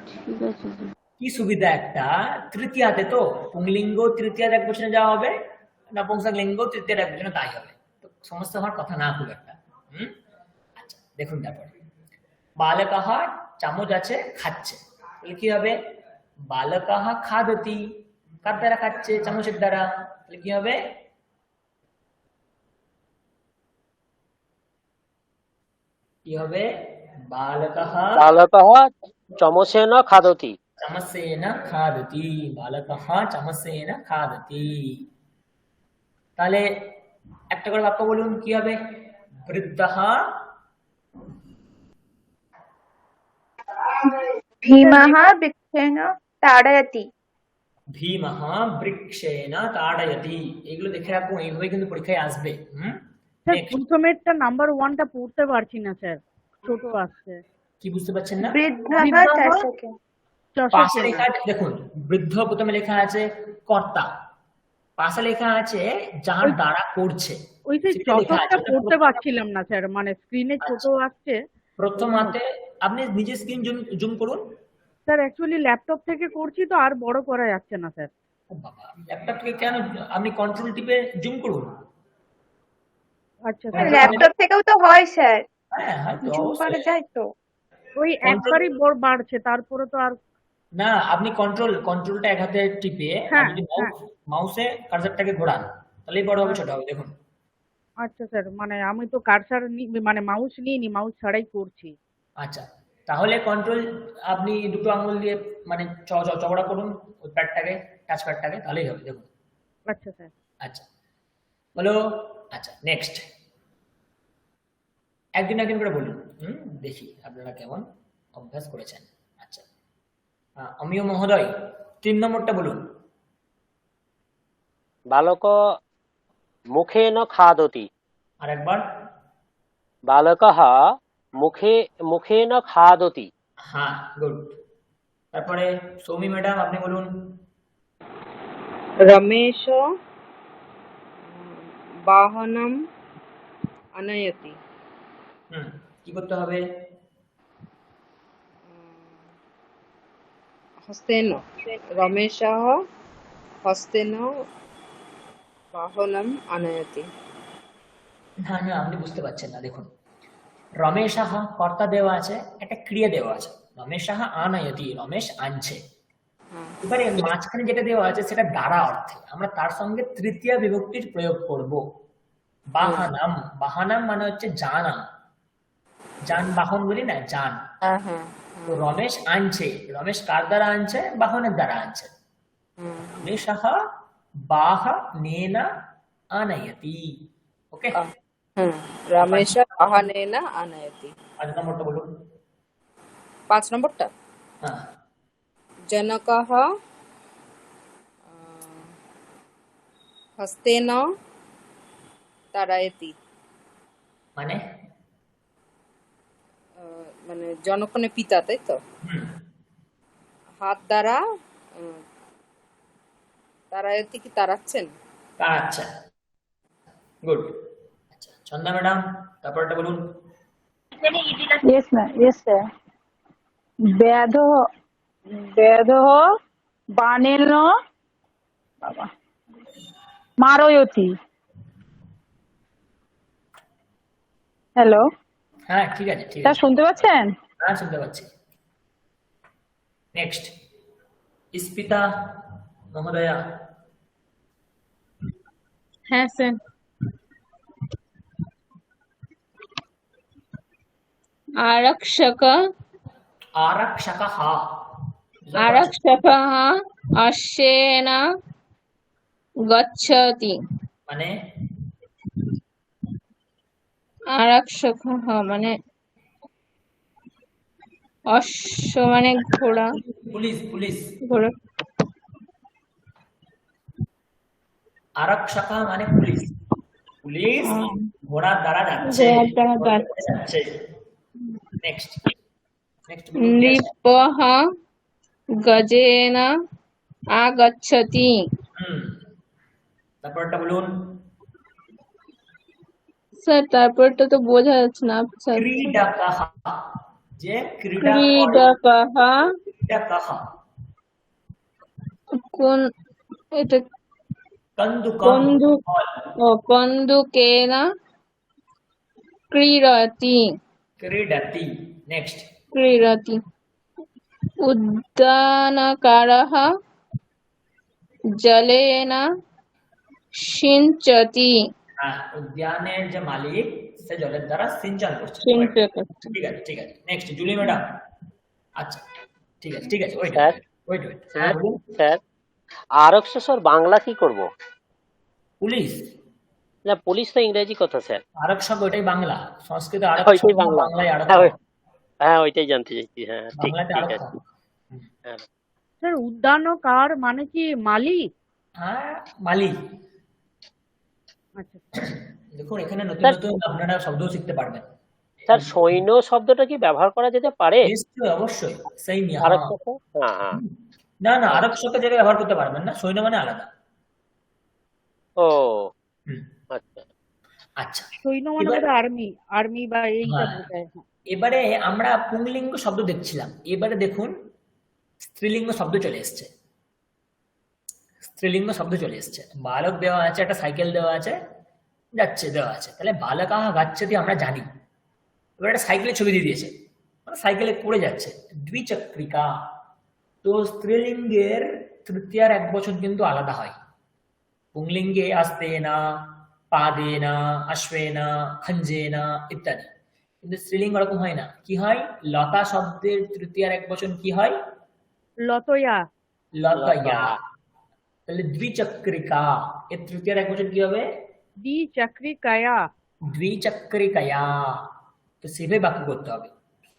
ঠিক আছে স্যার। কি সুবিধা একটা, তৃতীয়াতে তো পুংলিঙ্গ তৃতীয়ার এক বচনে যাওয়া হবে, নপুংসক লিঙ্গ তৃতীয়ার এক বচনে তাই হবে, তো সমস্যা হওয়ার কথা না খুব একটা। আচ্ছা দেখুন তারপরে, বালকः চামচ আছে খাচ্ছে, তাহলে কি হবে? বালকः খাদতি, কার দ্বারা খাচ্ছে? চামচের দ্বারা। তাহলে কি হবে? কি হবে? বালকः বালকः চমসেন খাদতি। চমসেন খাদতি, বালকः চমসেন খাদতি। তাহলে একটা করে বাক্য বলুন, কি হবে? বৃদ্ধः ভীমः বৃক্ষেণ তাড়য়তি। ভীমः বৃক্ষেণ তাড়য়তি। এগুলো দেখে রাখুন, এইভাবে কিন্তু পরীক্ষায় আসবে। স্যার Next, প্রথমেরটা নাম্বার 1টা পড়তে পারছি না স্যার, ছোট আসছে। কি বুঝতে পারছেন না? বৃদ্ধः চষকে। পাশে লেখা আছে, দেখুন বৃদ্ধ প্রথমে লেখা আছে কর্তা, পাশে লেখা আছে যার দ্বারা করছে। ওই সেই সেটা লেখা আছে, চটকটা ওটা পড়তে পারছিলাম না স্যার, মানে স্ক্রিনে ছোট আসছে। প্রথম হাতে আপনি নিজে স্ক্রিন জুম করুন। স্যার অ্যাকচুয়ালি ল্যাপটপ থেকে করছি তো আর বড় করা যাচ্ছে না স্যার। ও বাবা, ল্যাপটপ থেকে কেন? আপনি কন্ট্রোল টিপে জুম করুন। আচ্ছা স্যার, ল্যাপটপ থেকেও তো হয় স্যার, হ্যাঁ হয়তো জুম করা অবশ্যই। যায় তো। ওই একবারই বাড়ছে, তারপরে তো আর। না আপনি কন্ট্রোলটা এক হাতে টিপে হ্যাঁ, যদি মাউসে কার্সারটাকে ঘোরান তাহলেই বড় হবে ছোট হবে। দেখুন আচ্ছা স্যার, মানে আমি তো কার্সার মানে মাউস নিইনি, মাউস ছাড়াই করছি। আচ্ছা, তাহলে কন্ট্রোল আপনি দুটো আঙুল দিয়ে মানে চওড়া করুন ওই প্যাডটাকে, টাচ প্যাডটাকে, তাহলেই হবে। দেখুন আচ্ছা স্যার। আচ্ছা বলো। আচ্ছা নেক্সট, একদিন করে বলুন, দেখি আপনারা কেমন অভ্যাস করেছেন। আচ্ছা অমিয় মহোদয় 3 নম্বরটা বলুন। বালক মুখেন খাদতি। আর একবার। বালকः মুখেন খাদতি। হ্যাঁ গুড। তারপরে সৌমি ম্যাডাম আপনি বলুন। रमेश वाहनम आनयति। কি করতে হবে? हस्तेन रमेशः हस्तेन वाहनम आनयति। না না আপনি বুঝতে পারছেন না। দেখুন রমেশাহ কর্তা দেওয়া আছে, একটা ক্রিয়া দেওয়া আছে, রমেশাহ আনয়তি, রমেশ আনছে। এবারে মাঝখানে যেটা দেওয়া আছে সেটা দ্বারা অর্থে, আমরা তার সঙ্গে তৃতীয় বিভক্তির প্রয়োগ করব। বাহনম, বাহনম মানে হচ্ছে যানম, যানবাহন বলি না, যান। তো রমেশ আনছে, রমেশ কার দ্বারা আনছে? বাহনের দ্বারা আনছে। রমেশাহ বাহনেন আনয়তি। ওকে, रमेश वाहनेन आनयति। 5 নম্বরটা বলুন। 5 নম্বরটা হ্যাঁ जनकः হস্তেন তারায়তি। মানে মানে জনগণের পিতা, তাই তো? হুম, হাত দ্বারা তারায়তি কি তাড়াচ্ছেন? আচ্ছা, গুড। আচ্ছা, চন্দা ম্যাডাম, তারপরটা বলুন। Yes ma'am, yes sir. ব্যাধ ব্যাধ বানেন বাবা মারয়তি। হ্যালো হ্যাঁ, ঠিক আছে, ঠিক স্যার, আছে। শুনতে পাচ্ছেন? হ্যাঁ, শুনতে পাচ্ছি। নেক্সট, ইস্পিতা মহোদয়া। হ্যাঁ স্যার। आरक्षक आरक्षकः। आरक्षकः अश्वेन गच्छति। মানে आरक्षकः মানে অশ্ব মানে ঘোড়া, পুলিশ, পুলিশ। ঘোড়া। আরক্ষক মানে পুলিশ। পুলিশ ঘোড়ার দ্বারা যাচ্ছে। ঘোড়ার দ্বারা যাচ্ছে। নেক্সট, নেক্সট বলুন। নৃপः গজেন আগচ্ছতি। হুম, তারপরটা বলুন। স্যার তারপরটা তো বোঝা যাচ্ছে না, স্যার। ক্রীডকः, যে ক্রীড়া করে। ক্রীডকः ক্রীডকः। কোন এটা? কন্দুকম। কন্দুক, ও কন্দুকেন ক্রীড়তি। ক্রীডতি। নেক্সট, ক্রীড়তি। উদ্যানকারः জলেন সিঞ্চতি। হ্যাঁ, উদ্যানের যে মালিক সে জলের দ্বারা সিঞ্চন করছে। সিঞ্চতি। ঠিক আছে, ঠিক আছে। Next, Julie madam. আচ্ছা, ঠিক আছে, ঠিক আছে। Wait, sir wait, wait. হ্যাঁ, বলুন। স্যার আরক্ষক স্যার বাংলা কি করব? পুলিশ। না, পুলিশ তো ইংরেজি কথা স্যার। আরক্ষক ওইটাই বাংলা, সংস্কৃতে আরক্ষক, ওইটাই বাংলা। বাংলায় হ্যাঁ আরক্ষক। হ্যাঁ, ওইটাই জানতে চাইছি। হ্যাঁ, ঠিক বাংলাতে ঠিক আরক্ষক। আছে। হ্যাঁ স্যার উদ্যানকার মানে কি মালিক? হ্যাঁ, মালিক। আচ্ছা দেখুন, এখানে নতুন স্যার, নতুন আপনারা শব্দ শিখতে পারবেন। স্যার সৈন্য শব্দটা কি ব্যবহার করা যেতে পারে নিশ্চয়ই, অবশ্যই। সেই নিয়ে, হ্যাঁ। আরক্ষক? হ্যাঁ হ্যাঁ। না, না, আরক্ষকের জায়গায় ব্যবহার করতে পারবেন না, সৈন্য মানে আলাদা। ও হুম, আচ্ছা। আচ্ছা। সৈন্য মানে এবার, বোধহয় আর্মি, আর্মি বা এইটা হ্যাঁ, বোঝায়। হ্যাঁ। এবারে আমরা পুংলিঙ্গ শব্দ দেখছিলাম, এবারে দেখুন স্ত্রীলিঙ্গ শব্দ চলে এসছে। স্ত্রীলিঙ্গ শব্দ চলে এসছে। বালক দেওয়া আছে, একটা সাইকেল দেওয়া আছে, যাচ্ছে দেওয়া আছে, তাহলে বালকাহ গাচ্ছতি আমরা জানি। এবার একটা সাইকেলের ছবি দিয়ে দিয়েছে, মানে সাইকেলে করে যাচ্ছে। দ্বিচক্রিকা। তো স্ত্রীলিঙ্গের তৃতীয়ার এক বচন কিন্তু আলাদা হয়। পুংলিঙ্গে আস্তেনা, পাদেনা, অশ্বেনা, খঞ্জেনা ইত্যাদি। কিন্তু স্ত্রীলিঙ্গ ওরকম হয় না। কি হয়? লতা শব্দের তৃতীয়ার এক বচন কি হয়? লতয়া। লতয়া। তাহলে দ্বিচক্রিকা এর তৃতীয়ার এক বচন কি হবে? দ্বিচক্রিকায়া। দ্বিচক্রিকয়া। তো সেভাবে বাক্য করতে হবে।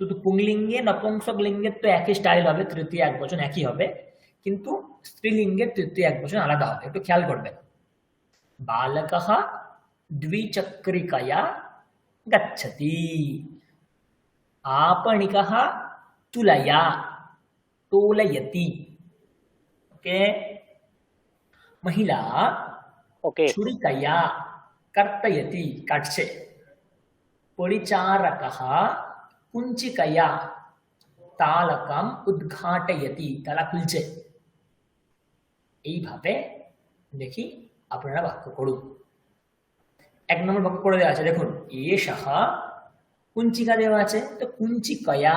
শুধু পুংলিঙ্গে নপুংসক লিঙ্গের তো একই স্টাইল হবে, তৃতীয় এক বচন একই হবে, কিন্তু স্ত্রীলিঙ্গের তৃতীয় এক বচন আলাদা হবে, একটু খেয়াল করবেন। বালকः দ্বিচক্রিকয়া গচ্ছতি। आपणिकः तुलया तोलयति। ओके। महिला ওকে। छुरिकया कर्तयति, काटছে। परिचारकः कुञ्चिकया तालकम उद्घाटयति, তালা খুলছে। এইভাবে দেখি আপনারা বাক্য করুন। এক নম্বর বাক্য করে দেওয়া আছে, দেখুন। এষः কুঞ্চিকা দেওয়া আছে, তো কুঞ্চিকয়া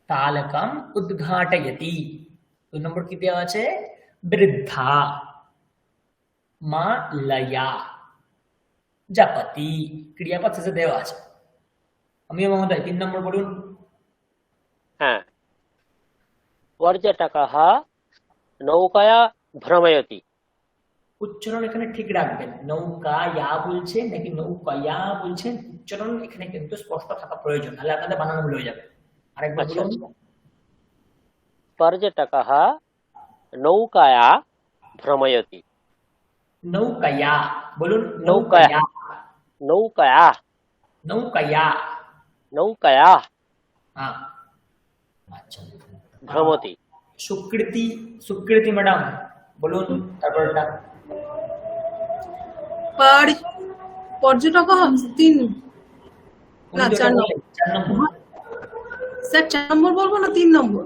তালকম উদ্ঘাটয়তি। 2 নম্বর কি দেওয়া আছে? বৃদ্ধা মালয়া জপতি, ক্রিয়াপদ শেষে দেওয়া আছে। অমিয় মহোদয় 3 নম্বর বলুন। হ্যাঁ, পর্যটকः নৌকায়া ভ্রময়তি। উচ্চারণ এখানে ঠিক রাখবেন। নৌকায়া বলছেন নাকি নৌকায়া বলছেন, উচ্চারণ এখানে কিন্তু স্পষ্ট থাকা প্রয়োজন, নাহলে আপনাদের বানানো ভুল হয়ে যাবে। আরেকবার আচ্ছা বলুন। আচ্ছা। পর্যটকः নৌকায়া ভ্রময়তি। নৌকায়া বলুন, নৌকায়া। নৌকায়া, নৌকায়া নৌকায়া। নৌকায়া হ্যাঁ, আচ্ছা। ভ্রমতি। সুকৃতি, সুকৃতি ম্যাডাম বলুন তারপরটা। পর্যটক তিন উনি না যেটা 4 বললেন, 4 নম্বর। নম্বর স্যার 4 নম্বর বলবো না 3 নম্বর?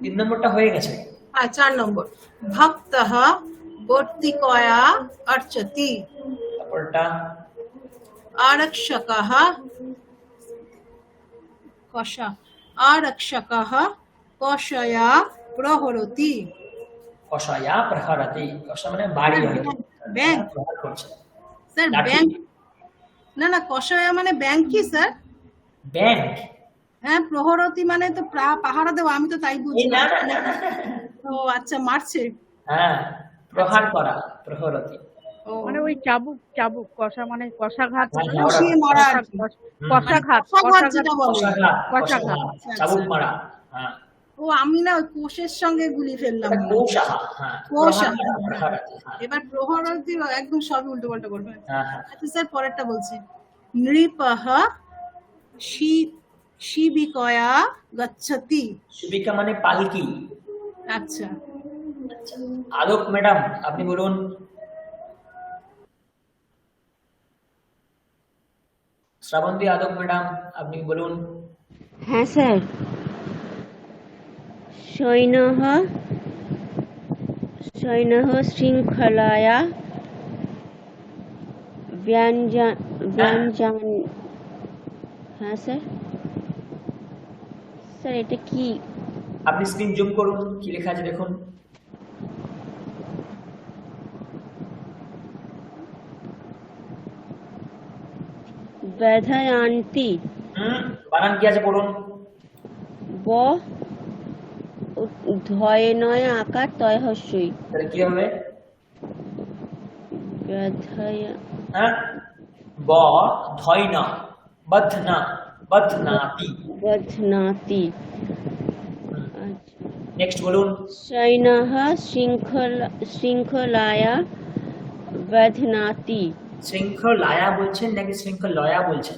3 নম্বরটা হয়ে গেছে। হ্যাঁ 4 নম্বর ভক্তঃ বর্তিকয়া অর্চতি তারপরটা आरक्षकः कषा आरक्षकः कषया प्रहरति কষায়া প্রহরতি। কষা মানে বাড়ি হয়, ব্যাংক প্রহার করছে। স্যার লাঠি। ব্যাংক না না কষায়া মানে ব্যাংক কি স্যার? ব্যাংক। হ্যাঁ প্রহরতি মানে তো পাহারা দেওয়া, আমি তো তাই এই না বুঝলাম। না না না। ও আচ্ছা মারছে। হ্যাঁ, প্রহার করা, প্রহরতি। ও মানে ওই চাবুক চাবুক কষা মানে কষাঘাত হ্যাঁ, বলে না? কষিয়ে মারা আর কি। কষাঘাত কষাঘাত কষাঘাত যেটা বলে। কষাঘাত, কষাঘাত। কষাঘাত, চাবুক মারা। হ্যাঁ, ও আমি না ওই কোষের সঙ্গে গুলি ফেললাম। এটা কৌশাহা। হ্যাঁ, কৌশাহা। প্রহার করা, প্রহরতি। হ্যাঁ, এবার প্রহরতি একদম সবই উল্টো পাল্টা করবে। হ্যাঁ, হ্যাঁ। আচ্ছা স্যার পরেরটা বলছি নৃপঃ শিবিকয়া গচ্ছতি। শিবিকা মানে পালকি। আচ্ছা আলোক ম্যাডাম আপনি বলুন। শ্রাবন্তী আলোক ম্যাডাম আপনি বলুন। হ্যাঁ স্যার। সৈন্যঃ সৈন্যঃ শৃঙ্খলায়া ব্যঞ্জন। হ্যাঁ স্যার। স্যার এটা কি? আপনি স্ক্রিন জুম করুন, কি লেখা আছে দেখুন। ব্যথয়ান্তি। বানান কি আছে পড়ুন। ব ধয় নয় আকার তয় হস্যই। তাহলে কি হবে? ব্যথয়া হ্যাঁ, ব ধয় না, বধনা, বধনাতি। বধ্নাতি। আচ্ছা। নেক্সট বলুন। সৈন্যঃ শৃঙ্খলায়া বধ্নাতি। শৃঙ্খলায়া বলছেন নাকি শৃঙ্খলয়া বলছেন?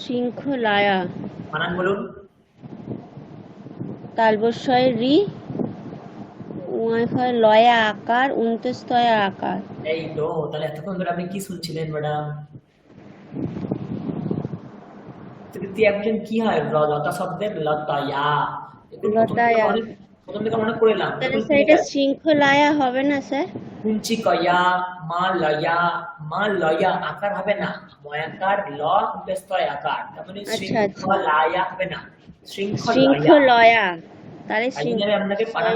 শৃঙ্খলায়া। বানান বলুন। তালবস্বয় রি লয়া আকার উন্তস্তয়া আকার। এই তো, তাহলে এতক্ষণ ধরে আপনি কি শুনছিলেন ম্যাডাম? তৃতীয় একজন কি হয়? লতা শব্দের লতায়া। লতায়া। প্রথম থেকে মনে করে এলাম। তাহলে স্যার এটা শৃঙ্খলায়া হবে না স্যার? কুঞ্চি কয়া, মা লয়া, মা লয়া আকার হবে না, ময়াকার ল ব্যস্তয় আকার, তার মানে আচ্ছা, শৃঙ্খলায়া হবে না, শৃঙ্খলয়া। শৃঙ্খলয়া। তাহলে তাই জন্য আমি আপনাকে বানান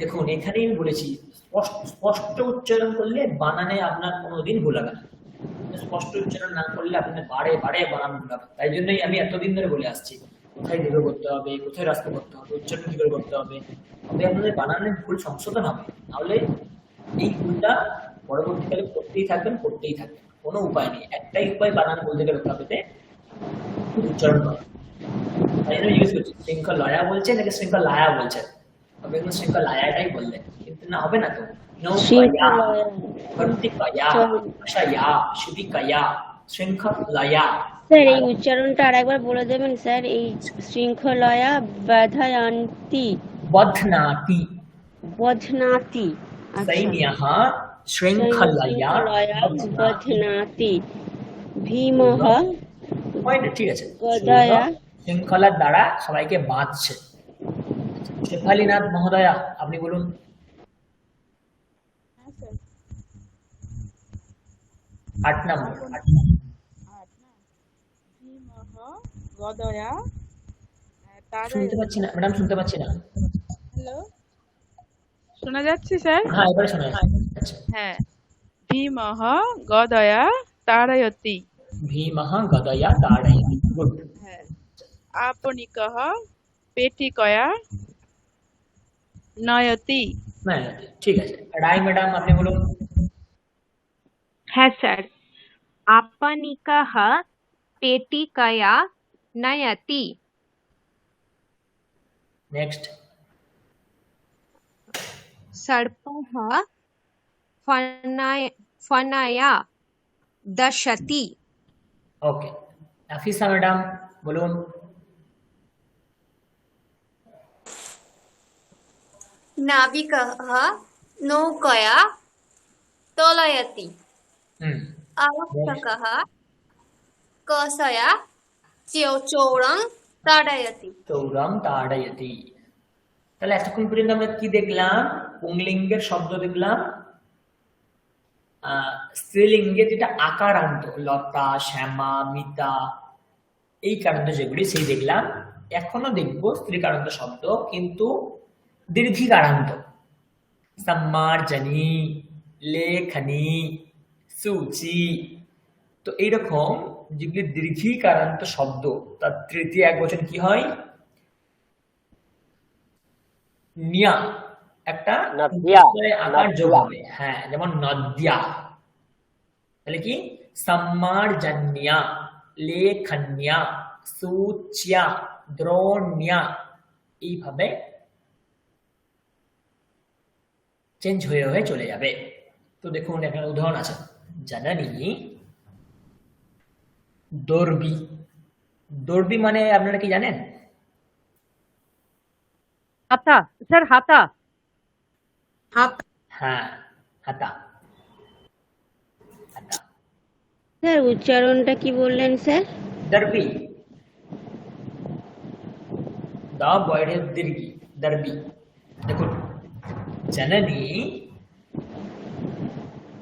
দেখুন, এখানেই আমি বলেছি স্পষ্ট উচ্চারণ করলে বানানে আপনার কোনোদিন ভুল হবে না। স্পষ্ট উচ্চারণ না করলে আপনার বারে বারে বানান ভুল হবে। তাই জন্যই আমি এতদিন ধরে বলে আসছি কোথায় দীর্ঘ করতে হবে, কোথায় রাস্তা করতে হবে, উচ্চারণ কি করে করতে হবে। তবে আপনাদের বানানের ভুল সংশোধন হবে, নাহলে এই ভুলটা পরবর্তীকালে করতেই থাকবেন, কোনো উপায় নেই। একটাই উপায় বানান ভুল থেকে রক্ষা পেতে, উচ্চারণ করা। তাই জন্য ইউজ করছি। শৃঙ্খলয়া বলছে নাকি শৃঙ্খলায়া বলছেন? তবে কিন্তু শৃঙ্খলায়াটাই বললেন, কিন্তু না হবে না তো। নৌকায়া, ভর্তিকায়া, কষায়া, শিবিকায়া, শৃঙ্খলয়া। স্যার এই উচ্চারণটা আরেকবার বলে দেবেন স্যার? এই শৃঙ্খলয়া ব্যথয়ান্তি বধ্নাতি। বধ্নাতি। সৈন্যঃ শৃঙ্খলয়া বধ্নাতি। ভীমঃ পয়েন্ট ঠিক আছে। গদায়া শৃঙ্খলার দ্বারা সবাইকে বাঁধছে। শেফালীনাথ মহোদয়া আপনি বলুন। আট নম্বর। গদয়া শুনতে পাচ্ছি না ম্যাডাম, শুনতে পাচ্ছি না। হ্যালো, শোনা যাচ্ছে স্যার? হ্যাঁ, এবারে শোনা যাচ্ছে। হ্যাঁ। ভীমঃ গদয়া তাড়য়তি। ভীমঃ গদয়া তাড়য়তি। গুড। হ্যাঁ। আপনিকঃ পেটিকয়া নয়তি। হ্যাঁ, ঠিক আছে। রায় ম্যাডাম আপনি বলুন। হ্যাঁ স্যার। আপনিকঃ পেটিকয়া নয়তি। নেক্সট। सर्पः ফনায়া দশতি। ওকে, নাফিসা ম্যাডাম বলুন। नाविकः नौकया तोलयति হুম, आरक्षकः कषया चौरं ताडयति চৌরাম তাড়ায়তি। তাহলে এতক্ষণ পর্যন্ত আমরা কি দেখলাম? পুংলিঙ্গের শব্দ দেখলাম, স্ত্রীলিঙ্গে যেটা আকারান্ত, লতা, শ্যামা, মিতা, এই কারান্ত যেগুলি সেই দেখলাম। এখনো দেখবো স্ত্রীকারান্ত শব্দ, কিন্তু দীর্ঘিকারান্ত। সম্মার্জনী, লেখনী, সূচি। তো এইরকম যেগুলি দীর্ঘিকারান্ত শব্দ, তার তৃতীয় একবচন কি হয়? নিয়া, একটা নদ্যা, আকার যোগ নদ্যা। হবে। হ্যাঁ, যেমন নদ্যা। তাহলে কি? সম্মার্জন্যা, লেখন্যা, সূচ্যা, দ্রোণ্যা, এইভাবে চেঞ্জ হয়ে হয়ে চলে যাবে। তো দেখুন এখানে উদাহরণ আছে। জননী দর্বি। দর্বি মানে আপনারা কি জানেন? হাতা স্যার, হাতা। হাত হ্যাঁ, হাতা। হাতা, স্যার উচ্চারণটা কি বললেন স্যার? দর্বি। দা বয়ের দীর্ঘি, দর্বি। দেখুন, জননী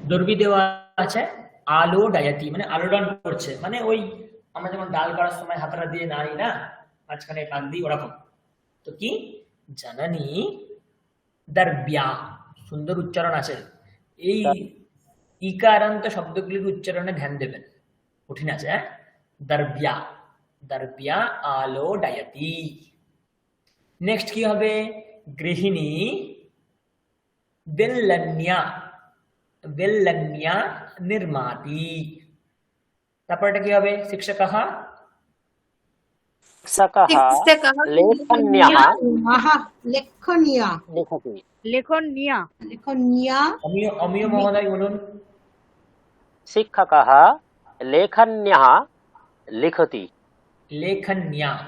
দর্বি দেওয়া আছে, আলো ডায়াতি মানে আলোড়ন করছে, মানে ওই আমরা যেমন ডাল করার সময় হাতটা দিয়ে নাড়ি না, মাঝখানে কান দিই, ওরকম। তো কি? জননী দর্ব্যা। সুন্দর উচ্চারণ আছে। এই ইকারান্ত শব্দগুলির উচ্চারণে ধ্যান দেবেন, কঠিন আছে। হ্যাঁ, দর্ব্যা, দর্ব্যা আলো ডায়াতি। নেক্সট কি হবে? গৃহিণী বেল্লন্যা, বেল্লন্যা নির্মাতি। তারপরটা কি হবে? শিক্ষকः শিক্ষকः शिक्षकः লেখন্যः লেখনীয়া লিখতি। লেখন নিয়া। লেখনীয়া অমিয়, অমিয় মহোদয় বলুন। শিক্ষকः লেখন্যः লিখতি। লেখন্যা।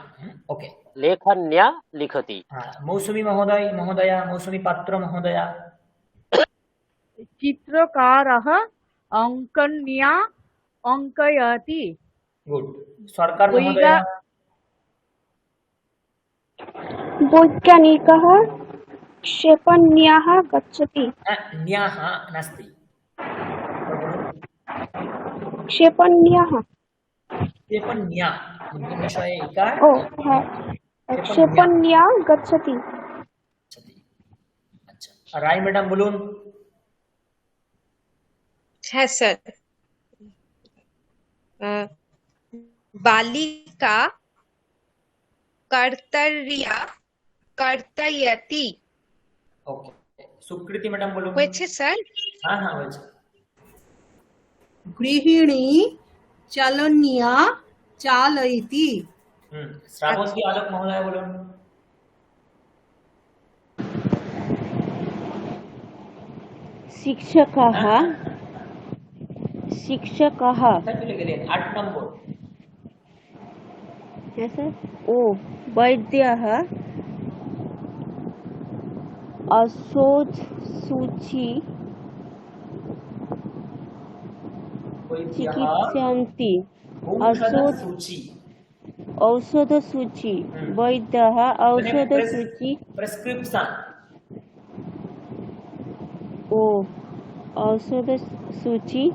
ওকে। লেখন্যা লিখতি। হ্যাঁ, মৌসুমী মহোদয়, মহোদয়া, মৌসুমী পাত্র মহোদয়া। চিত্রকারः অঙ্কন্যা অঙ্কয়তি। গুড। সরকার বৈগা- মহোদয়া। বৈজ্ঞানিকः क्षेपण्याः गच्छति। न्याः नास्ति। क्षेपण्याः। क्षेपण्या विषये इकार ও হ্যাঁ, क्षेपण्या गच्छति। আচ্ছা, রায় ম্যাডাম বলুন। হ্যাঁ স্যার। বালিকা কর্তরিয়া কর্তয়তি। ওকে, সুকৃতি ম্যাডাম বলুন। হয়েছে স্যার? হ্যাঁ হ্যাঁ হয়েছে। গৃহিণী চালনিয়া চালয়তি শ্রাবন্তী আলোক মহোদয় বলুন। শিক্ষকः শিক্ষকः কোথায় চলে গেলেন? 8 নম্বর। হ্যাঁ স্যার। ও বৈদ্যः औषध सूची चिकित्सन्ति। औषधसूची। औषध सूची वैद्यः औषध सूची प्रेस्क्रिप्शन। ओ औषध सूची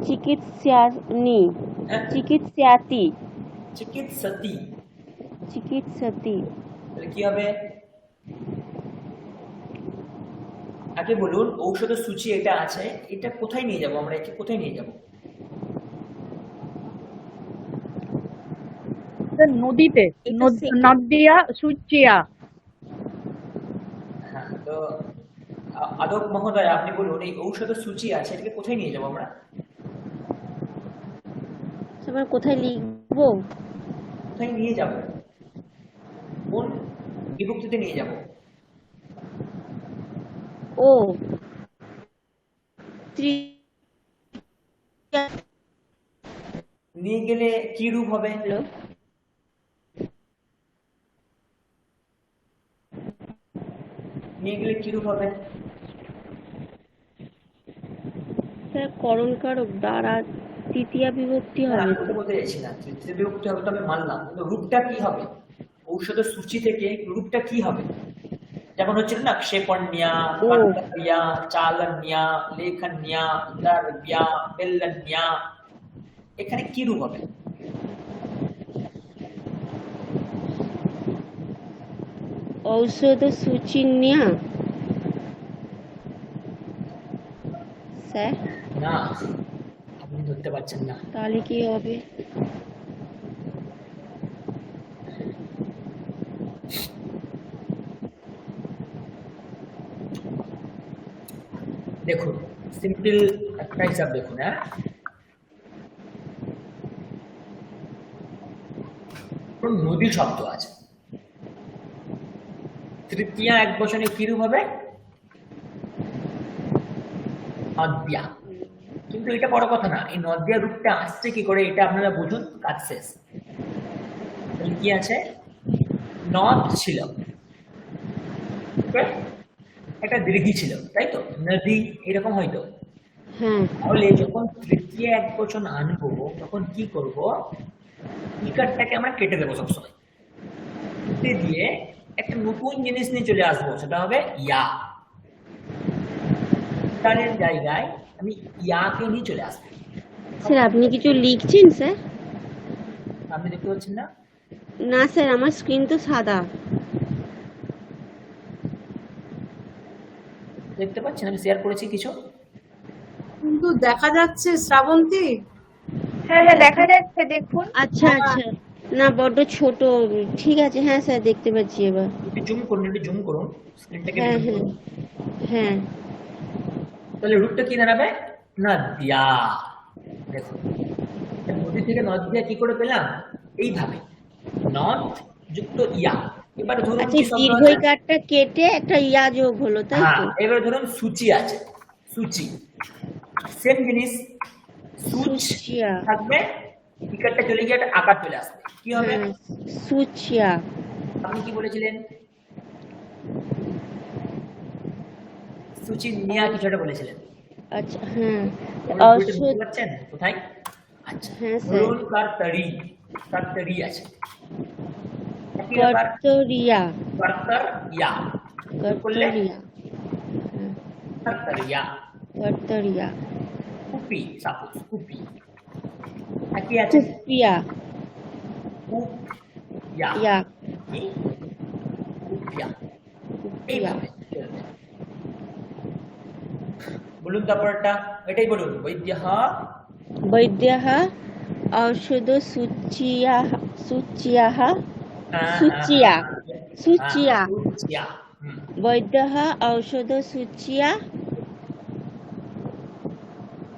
चिकित्सानि चिकित्साति চিকিৎসতি। চিকিৎসতি। তাহলে কি হবে? আগে বলুন, ঔষধ সূচি এটা আছে, এটা কোথায় নিয়ে যাব আমরা? একে কোথায় নিয়ে যাব? নদীতে। নদিয়া সুচিয়া। হ্যাঁ, তো আলোক মহোদয় আপনি বলুন, এই ঔষধ সূচি আছে, এটাকে কোথায় নিয়ে যাব আমরা? আমরা কোথায় লিখবো? কোথায় নিয়ে যাব? কোন বিভক্তিতে নিয়ে যাব? ও তৃতীয়া নিয়ে গেলে কি রূপ হবে? হলো নিয়ে গেলে কি রূপ হবে? স্যার করণকারক দ্বারা তৃতীয়া বিভক্তি না, হবে আমি ওটা বলতে চাইছি না, তৃতীয় বিভক্তি হবে তো আমি মানলাম, কিন্তু রূপটা কি হবে? ঔষধের সূচি থেকে রূপটা কি হবে? যেমন হচ্ছিল না, ক্ষেপণ্যা, ও কর্তব্যা, চালন্যা, লেখন্যা, দ্রব্যা, বেলন্যা, এখানে কি রূপ হবে? ঔষধ সুচিন্যা স্যার, না, আপনি ধরতে পারছেন না। তাহলে কি হবে? দেখুন, সিম্পল একটা হিসাব দেখুন। হ্যাঁ, নদী শব্দ আছে, তৃতীয়া এক বচনে কি রূপ হবে? নদ্যা। কিন্তু এটা বড় কথা না, এই নদ্যা রূপটা আসছে কি করে এটা আপনারা বুঝুন, কাজ শেষ। কি আছে? নদ ছিল, একটা দীর্ঘি ছিল, তাই তো? নদী এরকম হয়তো। হ্যাঁ তাহলে যখন তৃতীয় এক বচন আনবো তখন কি করব? ইকারটাকে আমরা কেটে দেবো সবসময়, কেটে দিয়ে একটা নতুন জিনিস নিয়ে চলে আসবো, সেটা হবে ইয়া। ইকারের জায়গায় আমি ইয়াকে নিয়ে চলে আসবো। স্যার, আপনি কিছু লিখছেন স্যার? আপনি দেখতে পাচ্ছেন না? না স্যার, আমার স্ক্রিন তো সাদা। দেখতে পাচ্ছেন আমি শেয়ার করেছি কিছু? কিন্তু দেখা যাচ্ছে শ্রাবন্তী। হ্যাঁ হ্যাঁ দেখা যাচ্ছে, দেখুন। আচ্ছা আচ্ছা, না বড্ড ছোট। ঠিক আছে, হ্যাঁ স্যার দেখতে পাচ্ছি এবার। একটু জুম করুন, একটু জুম করুন স্ক্রিনটাকে। হ্যাঁ হ্যাঁ হ্যাঁ। তাহলে রূপটা কি দাঁড়াবে? নদ্যা। দেখুন, নদী থেকে নদ্যা কি করে পেলাম? এইভাবে, নদ যুক্ত ইয়া। এবার ধরুন আচ্ছা, কি শব্দ দীর্ঘ আছে? ইকারটা কেটে একটা ইয়া যোগ হলো, তাই হ্যাঁ, তো? এবার ধরুন সূচি আছে, সূচি সেম জিনিস, সুচ সুচিয়া। থাকবে, ইকারটা চলে গিয়ে একটা আকার চলে আসবে, কি হবে? হ্যাঁ, সুচিয়া। আপনি কি বলেছিলেন? সূচি নিয়া কিছু একটা বলেছিলেন। আচ্ছা হ্যাঁ। বইটা বুঝতে অশ্বত। পারছেন কোথায়? আচ্ছা, হ্যাঁ স্যার। ধরুন কার্তারি, কার্তারি আছে, একই ব্যাপার, কর্তরিয়া। কার্তার ইয়া করলে কর্তরিয়া। হ্যাঁ, কার্তারিয়া। কর্তরিয়া। কুপি, সাপোজ কুপি, একই আছে, কুপিয়া। কুপ ইয়া, ইয়া। কি? কুপিয়া। কুপিয়া। এইভাবে চলবে। বলুন তারপরটা, এটাই বলুন। বৈদ্যঃ বৈদ্যः ঔষধ সুচিয়াः সুচিয়াः সুচিয়া সুচিয়া। সুচিয়া। বৈদ্যः ঔষধ সুচিয়া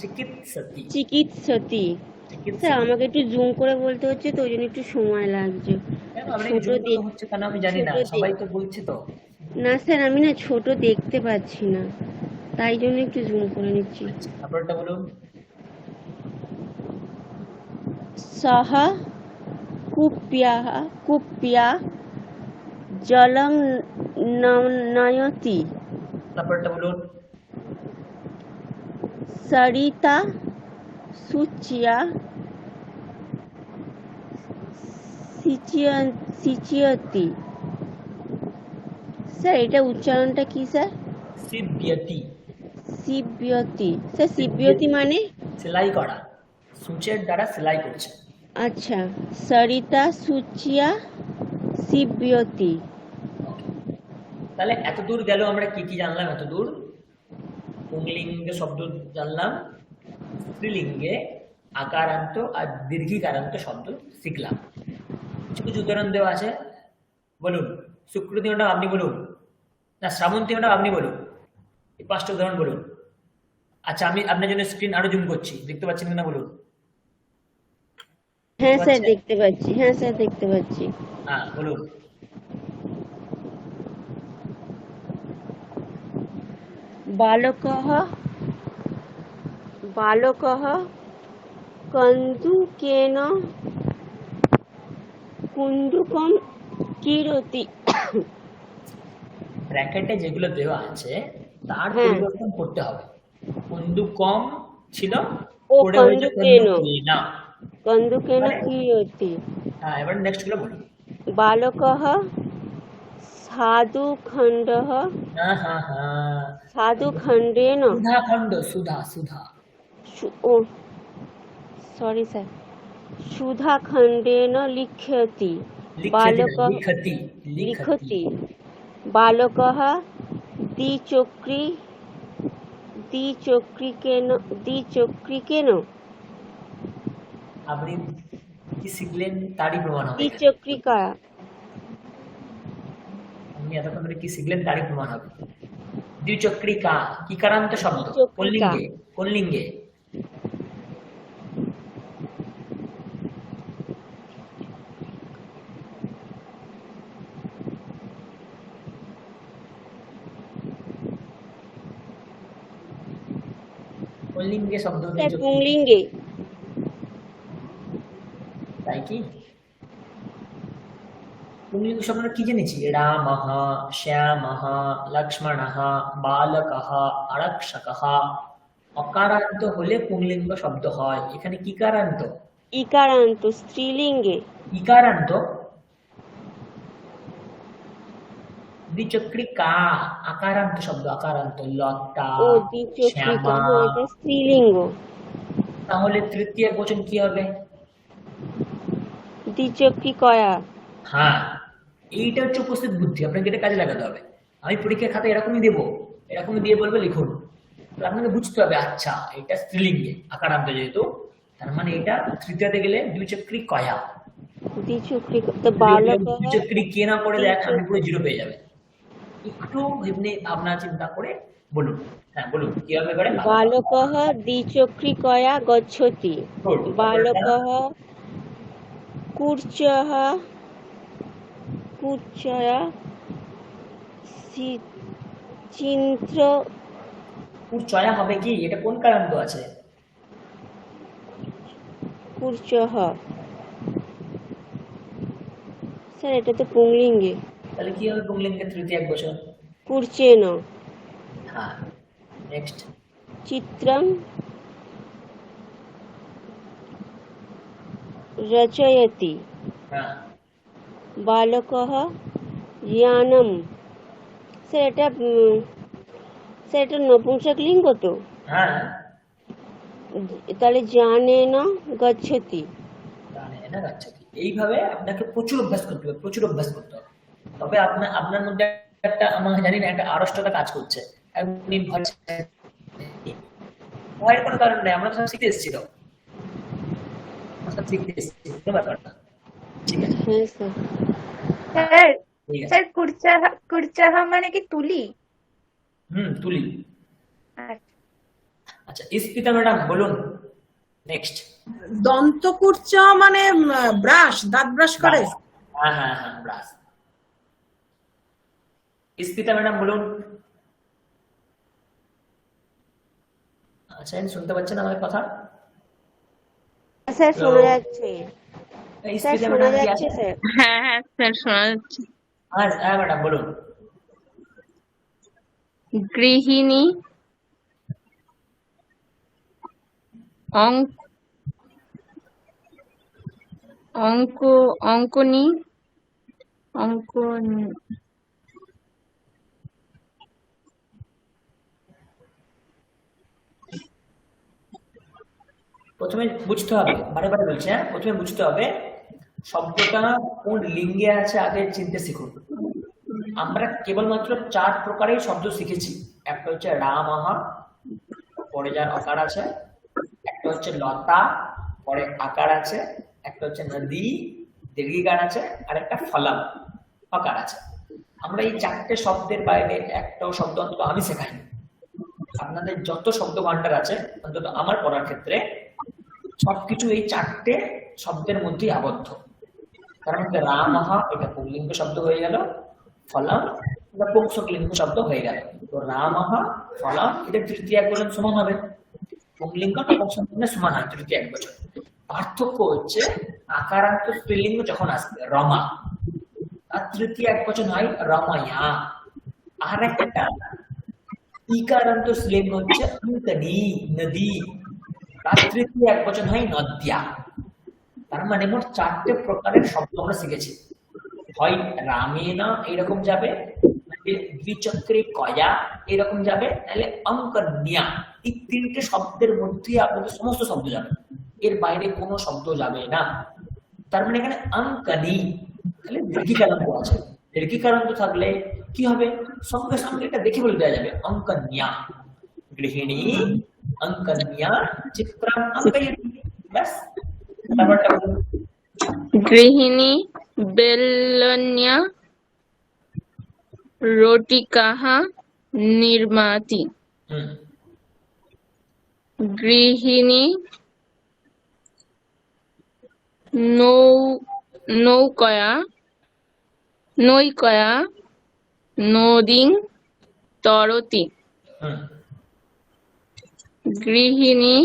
চিকিৎসতি। চিকিৎসতি। স্যার, আমাকে একটু জুম করে বলতে হচ্ছে তো, ওই জন্য একটু সময় লাগছে। কেন আপনাকে জুম করতে হচ্ছে কেন আমি জানি না, সবাই তো বলছে তো। না স্যার, আমি না ছোট দেখতে পাচ্ছি না, তাই জন্য একটু জুম করে নিচ্ছি। তারপরটা বলুন। সহ কুপ্যাः কুপ্যা জলং নয়তি। তারপরটা বলুন। সরিতা সুচিয়া সিচিয়তি। স্যার, এটা উচ্চারণটা কি স্যার? সিব্যতি। সিব্যতি। স্যার, সিব্যতি মানে? সেলাই করা, সূচের দ্বারা সেলাই করছে। আচ্ছা, সরিতা সুচিয়া সিব্যতি। তাহলে এতদূর গেল আমরা কি কি জানলাম? এতদূর পুংলিঙ্গে শব্দ জানলাম, স্ত্রীলিঙ্গে আকারান্ত আর দীর্ঘিকারান্ত শব্দ শিখলাম। কিছু কিছু উদাহরণ দেওয়া আছে, বলুন। সুকৃতি ম্যাডাম আপনি বলুন, না শ্রাবন্তী ম্যাডাম আপনি বলুন, এই 5টা উদাহরণ বলুন। আচ্ছা, আমি আপনার জন্য স্ক্রিন আরো জুম করছি, দেখতে পাচ্ছেন কিনা বলুন। হ্যাঁ স্যার দেখতে পাচ্ছি, হ্যাঁ স্যার দেখতে পাচ্ছি। হ্যাঁ বলুন। বালকः बालकः कन्दुकेन कुन्दुकं किरोति। ব্র্যাকেটে যেগুলো দেওয়া আছে তার হ্যাঁ। পরিবর্তন করতে হবে। কন্দু কম ছিল, ও পড়ে হয়েছে কন্দুকেন না। कन्दुकेन মানে किरोति। হ্যাঁ, এবার নেক্সট গুলো বলুন। बालकः साधुखण्डः হ্যাঁ হ্যাঁ হ্যাঁ, साधुखण्डेन সুধাখণ্ড, সুধা সুধা ओ सॉरी सर सुधाखण्डेन लिख्यति। লিখতি बालकः লিখতি लिखति। बालकः द्विचक्रिकेन আপনি কি শিখলেন তারই প্রমাণ হবে। द्विचक्रिका আপনি এতক্ষণ ধরে কি শিখলেন তারই প্রমাণ হবে। দ্বিচক্রিকা কি কারান্ত শব্দ, দ্বিচক্রিকা। কোন লিঙ্গে? কোন লিঙ্গে? কোন লিঙ্গে শব্দ? सर पुंलिंगे তাই কি? পুংলিঙ্গ শব্দটা কি জেনেছি? রামঃ, শ্যামঃ, লক্ষ্মণঃ, বালকঃ, আরক্ষকঃ। অকারান্ত হলে পুংলিঙ্গ শব্দ হয়। এখানে কি কারান্ত? इकारान्त स्त्रीलिंगे ইকারান্ত। দ্বিচক্রিকা আকারান্ত শব্দ, আকারান্ত। লতা, ও দ্বিচক্রিকা শ্যামা। এটা স্ত্রীলিঙ্গ। তাহলে তৃতীয় বচন কি হবে? দ্বিচক্রিকয়া। হ্যাঁ, এইটা হচ্ছে উপস্থিত বুদ্ধি। আপনাকে এটা কাজে লাগাতে হবে। আমি পরীক্ষার খাতা এরকমই দেবো, এরকমই দিয়ে বলবে লিখুন। তো আপনাকে বুঝতে হবে, আচ্ছা এটা স্ত্রীলিঙ্গে আকারান্ত যেহেতু, তার মানে এটা তৃতীয়তে গেলে দ্বিচক্রিকয়া। দ্বিচক্রিকা তো বালকः দ্বিচক্রিকে না করে দেখ, আপনি পুরো জিরো পেয়ে যাবেন। একটু ভাবনা চিন্তা করে বলুন। হ্যাঁ বলুন, কি হবে এবারে? বালকः দ্বিচক্রিকয়া গচ্ছতি। Good. বালকः কুর্চয়া চিন্ত্র চয়া হবে কি? এটা কোন কারান্ত আছে? কুর্চহ। স্যার এটা তো পুংলিঙ্গে। তাহলে কি হবে পুংলিঙ্গের তৃতীয় এক বছর? কুর্চেন। হ্যাঁ, নেক্সট। চিত্রং রচয়তি। হ্যাঁ, বালকः জ্ঞানম। স্যার এটা নপুংসক লিঙ্গ তো? হ্যাঁ, তাহলে জ্ঞানেন গচ্ছতি। জানেন না গাচ্ছাতি। এইভাবে আপনাকে প্রচুর অভ্যাস করতে হবে, প্রচুর অভ্যাস করতে হবে। তবে আপনার মধ্যে একটা, আমার জানি না, একটা আড়ষ্টতা কাজ করছে। আপনি ভয়ের কোনো কারণ নেই, আমরা সব শিখতে এসেছি তো, আমরা সব শিখতে এসেছি, কোনো ব্যাপার না। ঠিক আছে, হ্যাঁ স্যার। স্যার ঠিক আছে। স্যার কুরচাহা মানে কি তুলি? তুলি। আচ্ছা। আচ্ছা, ইস্পিতা ম্যাডাম বলুন নেক্সট। দন্তকুর্চ মানে ব্রাশ, দাঁত ব্রাশ করে। হ্যাঁ হ্যাঁ হ্যাঁ, ব্রাশ। ইস্পিতা ম্যাডাম বলুন। আচ্ছা, শুনতে পাচ্ছেন আমার কথা? স্যার শোনা যাচ্ছে। স্যার ইস্পিতা শোনা ম্যাডাম কি যাচ্ছে আছে? স্যার। হ্যাঁ হ্যাঁ স্যার শোনা যাচ্ছে। হ্যাঁ ম্যাডাম বলুন। গৃহিণী অঙ্কনী প্রথমে বুঝতে হবে, বারে বারে বলছি, হ্যাঁ, প্রথমে বুঝতে হবে শব্দটা কোন লিঙ্গে আছে, আগে চিনতে শিখুন। আমরা কেবলমাত্র 4 প্রকারের শব্দ শিখেছি। একটা হচ্ছে রামঃ, পরে যার আকার আছে। একটা হচ্ছে লতা, পরে আকার আছে। একটা হচ্ছে নদী, দীর্ঘিকার আছে। আর একটা ফলম, আকার আছে। আমরা এই 4টে শব্দের বাইরে একটাও শব্দ অন্তত আমি শেখাইনি। আপনাদের যত শব্দ ভান্ডার আছে, অন্তত আমার পড়ার ক্ষেত্রে সবকিছু এই 4টে শব্দের মধ্যেই আবদ্ধ। তার মধ্যে রামঃ এটা পুংলিঙ্গ শব্দ হয়ে গেল, ফলম এটা পুংসক লিঙ্গ শব্দ হয়ে গেল। তো রামঃ ফলম এটা তৃতীয় এক বচন সমান হবে। পুংলিঙ্গ নপুংসকলিঙ্গ সমান হয়, তৃতীয় একবচন। পার্থক্য হচ্ছে আকারান্ত স্ত্রীলিঙ্গ যখন আসবে রমা, আর তৃতীয় একবচন হয় রময়া। আর একটা ইকারান্ত স্ত্রীলিঙ্গ হচ্ছে অঙ্কনি, নদী, তার তৃতীয় একবচন হয় নদ্যা। তার মানে মোট 4টে প্রকারের শব্দ আমরা শিখেছি। হয় রামেনা এরকম যাবে, দ্বিচক্রে কয়া এরকম যাবে, তাহলে অঙ্কন্যা। এই 3টে শব্দের মধ্যে আপনাদের সমস্ত শব্দ যাবে, এর বাইরে কোনো শব্দ যাবে না। তার মানে এখানে অঙ্কনি, তাহলে দীর্ঘিকারান্ত আছে। দীর্ঘিকারান্ত থাকলে কি হবে, সঙ্গে সঙ্গে এটা দেখে বলে দেওয়া যাবে অঙ্কন্যা, গৃহিণী অঙ্কন্যা চিত্রাং অঙ্কয়তি, ব্যাস। তারপরটা বলুন। গৃহিণী বেলন্যা রোটিকাः নির্মাতি। গৃহিণী নৌকয়া নদীং তরতি। গৃহিণী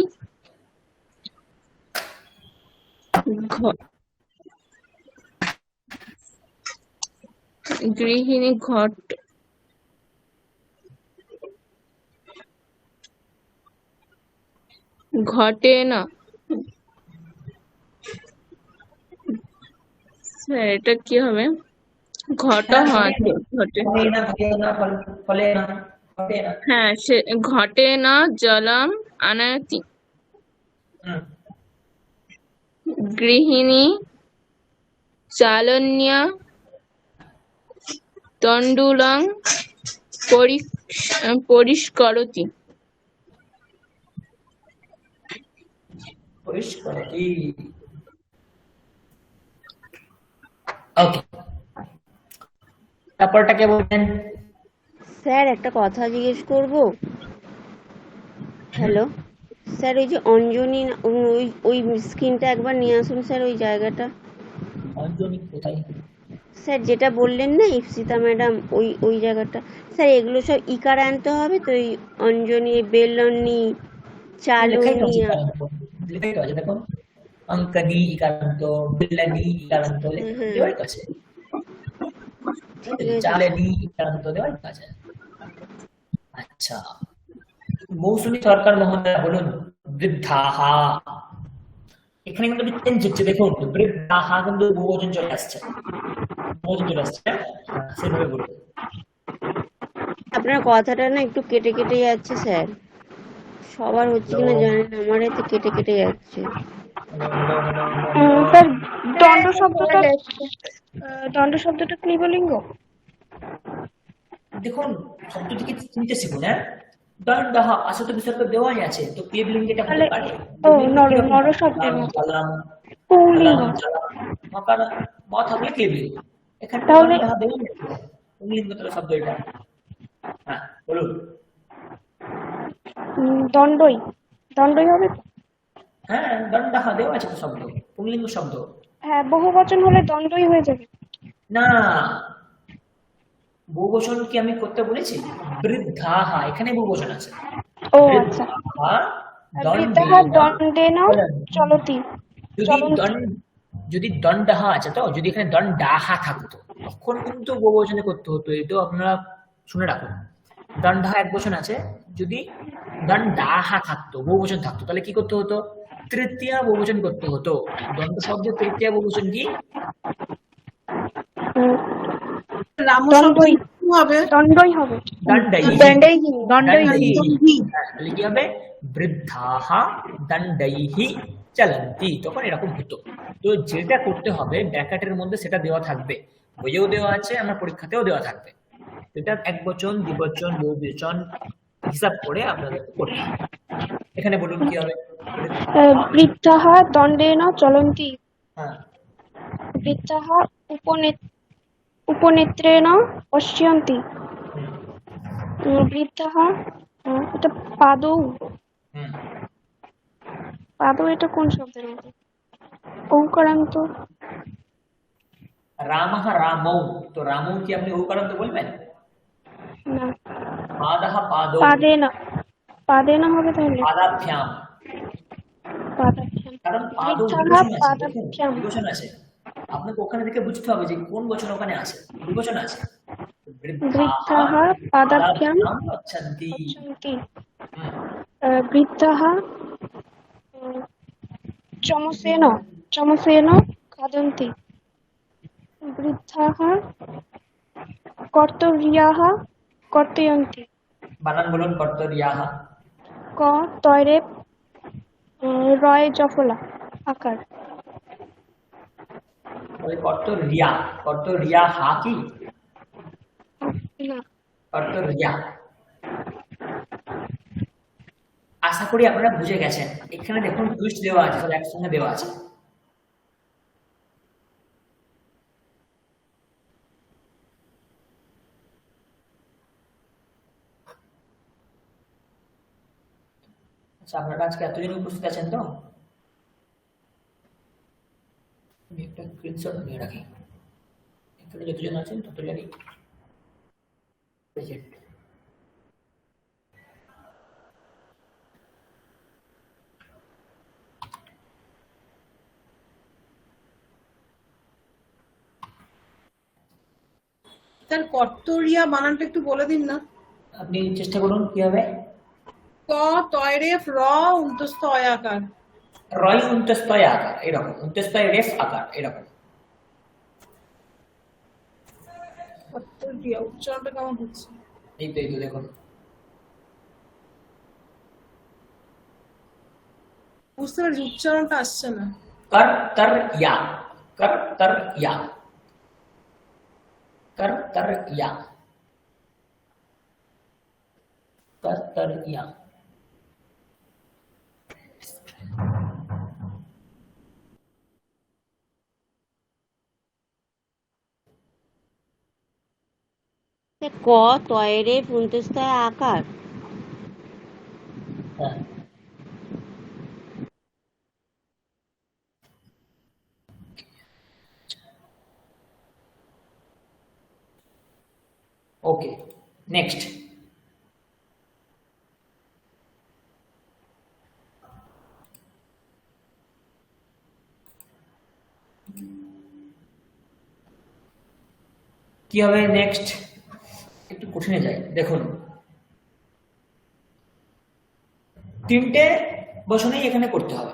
ঘটেন, স্যার এটা কি হবে? ঘটা হাতে ঘটে, হ্যাঁ সে ঘটে না জলম আনয়তি। গৃহিণী চালন্যা তণ্ডুলং পরিষ্করতি। ওকে, তারপরটা কে বলবেন? স্যার একটা কথা জিজ্ঞেস করব। হ্যালো স্যার, ওই যে অঞ্জনী ওই স্ক্রিনটা একবার নিয়ে আসুন স্যার, ওই জায়গাটা। অঞ্জনী কোথায়? স্যার যেটা বললেন না ইপসিতা ম্যাডাম, ওই জায়গাটা স্যার, এগুলো সব ইকার আনতে হবে তো? ওই অঞ্জনী, বেলনি, চালনি, লেখাই তো আছে দেখো, অঙ্কনি ইকারান্ত, বিল্লানি ইকারান্ত দেওয়াই আছে, চালেনি ইকারান্ত দেওয়াই আছে। আচ্ছা, মৌসুমী সরকার মহোদয় বলুন বৃদ্ধাহা। এখানে কিন্তু চেঞ্জ হচ্ছে, দেখুন বৃদ্ধাহা কিন্তু বহুবচন চলে আসছে, সেভাবে বলুন। আপনার কথাটা না একটু কেটে কেটে যাচ্ছে স্যার, সবার হচ্ছে কিনা জানি না, আমার এতে কেটে কেটে যাচ্ছে। স্যার দণ্ড শব্দটা ক্লিবলিঙ্গ। দেখুন শব্দ থেকে চিনতে শিখুন। হ্যাঁ, দণ্ডহ আসলে বিসর্গ দেওয়াই আছে, তো ক্লিবলিঙ্গ এটা হতে পারে। ও নর শব্দ, পুংলিঙ্গ। মকার ম থাকলে ক্লিবলিঙ্গ, এখানে তাহলে পুংলিঙ্গ তাহলে শব্দ এটা। হ্যাঁ বলুন। দণ্ডই হবে। হ্যাঁ, দণ্ডহ দেওয়া আছে তো শব্দ, পুংলিঙ্গ শব্দ। হ্যাঁ, বহুবচন হলে দণ্ডই হয়ে যাবে। না, বহুবচন কি আমি করতে বলেছি? বৃদ্ধাহা, এখানে বহুবচন আছে। ও আচ্ছা, বৃদ্ধাহা দণ্ডেন চলতি। যদি দণ্ডাহা আছে, তো যদি এখানে দণ্ডাহা থাকতো তখন কিন্তু বহুবচনে করতে হতো, এটাও আপনারা শুনে রাখুন। দণ্ডাহা একবচন আছে, যদি দণ্ডাহা থাকতো, বহুবচন থাকতো, তাহলে কি করতে হতো? তৃতীয়া বহুবচন করতে হতো। দণ্ড শব্দের তৃতীয়া বহুবচন কি? দণ্ডই হবে। তাহলে কি হবে? বৃদ্ধাহা দণ্ডৈহি চলন্তি, তখন এরকম হতো। তো যেটা করতে হবে ব্র্যাকেটের মধ্যে সেটা দেওয়া থাকবে, বইয়েও দেওয়া আছে, আমার পরীক্ষাতেও দেওয়া থাকবে। এটা একবচন, দ্বিবচন, বহুবচন হিসাব করে আপনাদের করতে হবে। এখানে বলুন কি হবে? বৃদ্ধাহা দণ্ডেন চলন্তি। হ্যাঁ, বৃদ্ধাহা উপনেত্রেণ পশ্যন্তি। বৃদ্ধাহা এটা পাদৌ। এটা কোন শব্দের মধ্যে? ঔকারান্ত। রামঃ রামৌ, তো রামৌ কি আপনি ঔকারান্ত বলবেন? না, পাদঃ পাদৌ, পাদেন হবে তাহলে। পাদাভ্যাম, পাদাভ্যাম কারণ পাদও বৃদ্ধः বিবচন আছে, দেখুন পাদাভ্যাম বিবচন আছে। আপনাকে ওখানে থেকে বুঝতে হবে যে কোন বচন ওখানে আছে, বিবচন আছে। বৃদ্ধাः বৃদ্ধः পাদাভ্যাম পাদাভ্যাম গচ্ছন্তি। গচ্ছन्ति হুম, বৃদ্ধः চমসেন চমসেন খাদन्ति বৃদ্ধাः কর্তব্যাः কর্তয়न्ति বানান বলুন, কর্তরিয়াः। ক তয়রেপ রয় জফলা আকার তাহলে কর্তরিয়া, কর্তরিয়াः কি? না কর্তরিয়া। আশা করি আপনারা বুঝে গেছেন। এখানে দেখুন টুইস্ট দেওয়া আছে, সব একসঙ্গে দেওয়া আছে। আচ্ছা, আপনারা আজকে এতজন উপস্থিত আছেন তো? আমি একটা স্ক্রিনশট নিয়ে রাখি। এখানে যতজন আছেন ততজনই প্রেজেন্ট। স্যার কর্তরিয়া বানানটা একটু বলে দিন না। আপনি চেষ্টা করুন কি হবে। ক তয়রেফ র উন্তস্থ অয়াকার। রয় উন্তস্তয় আকার এরকম, উন্তস্তয় রেফ আকার এরকম। কর্তরিয়া উচ্চারণটা কেমন হচ্ছে? এই তো দেখুন, বুঝতে পারছি উচ্চারণটা আসছে না। कर्तर्या, कर्तर्या, कर्तर्या, कर्तर्या। ক তয়রে পুন্তস্থায় আকার হ্যাঁ, ওকে, নেক্সট। কি হবে নেক্সট? একটু কঠিনে যাই, দেখুন তিনটে বচনেই এখানে করতে হবে।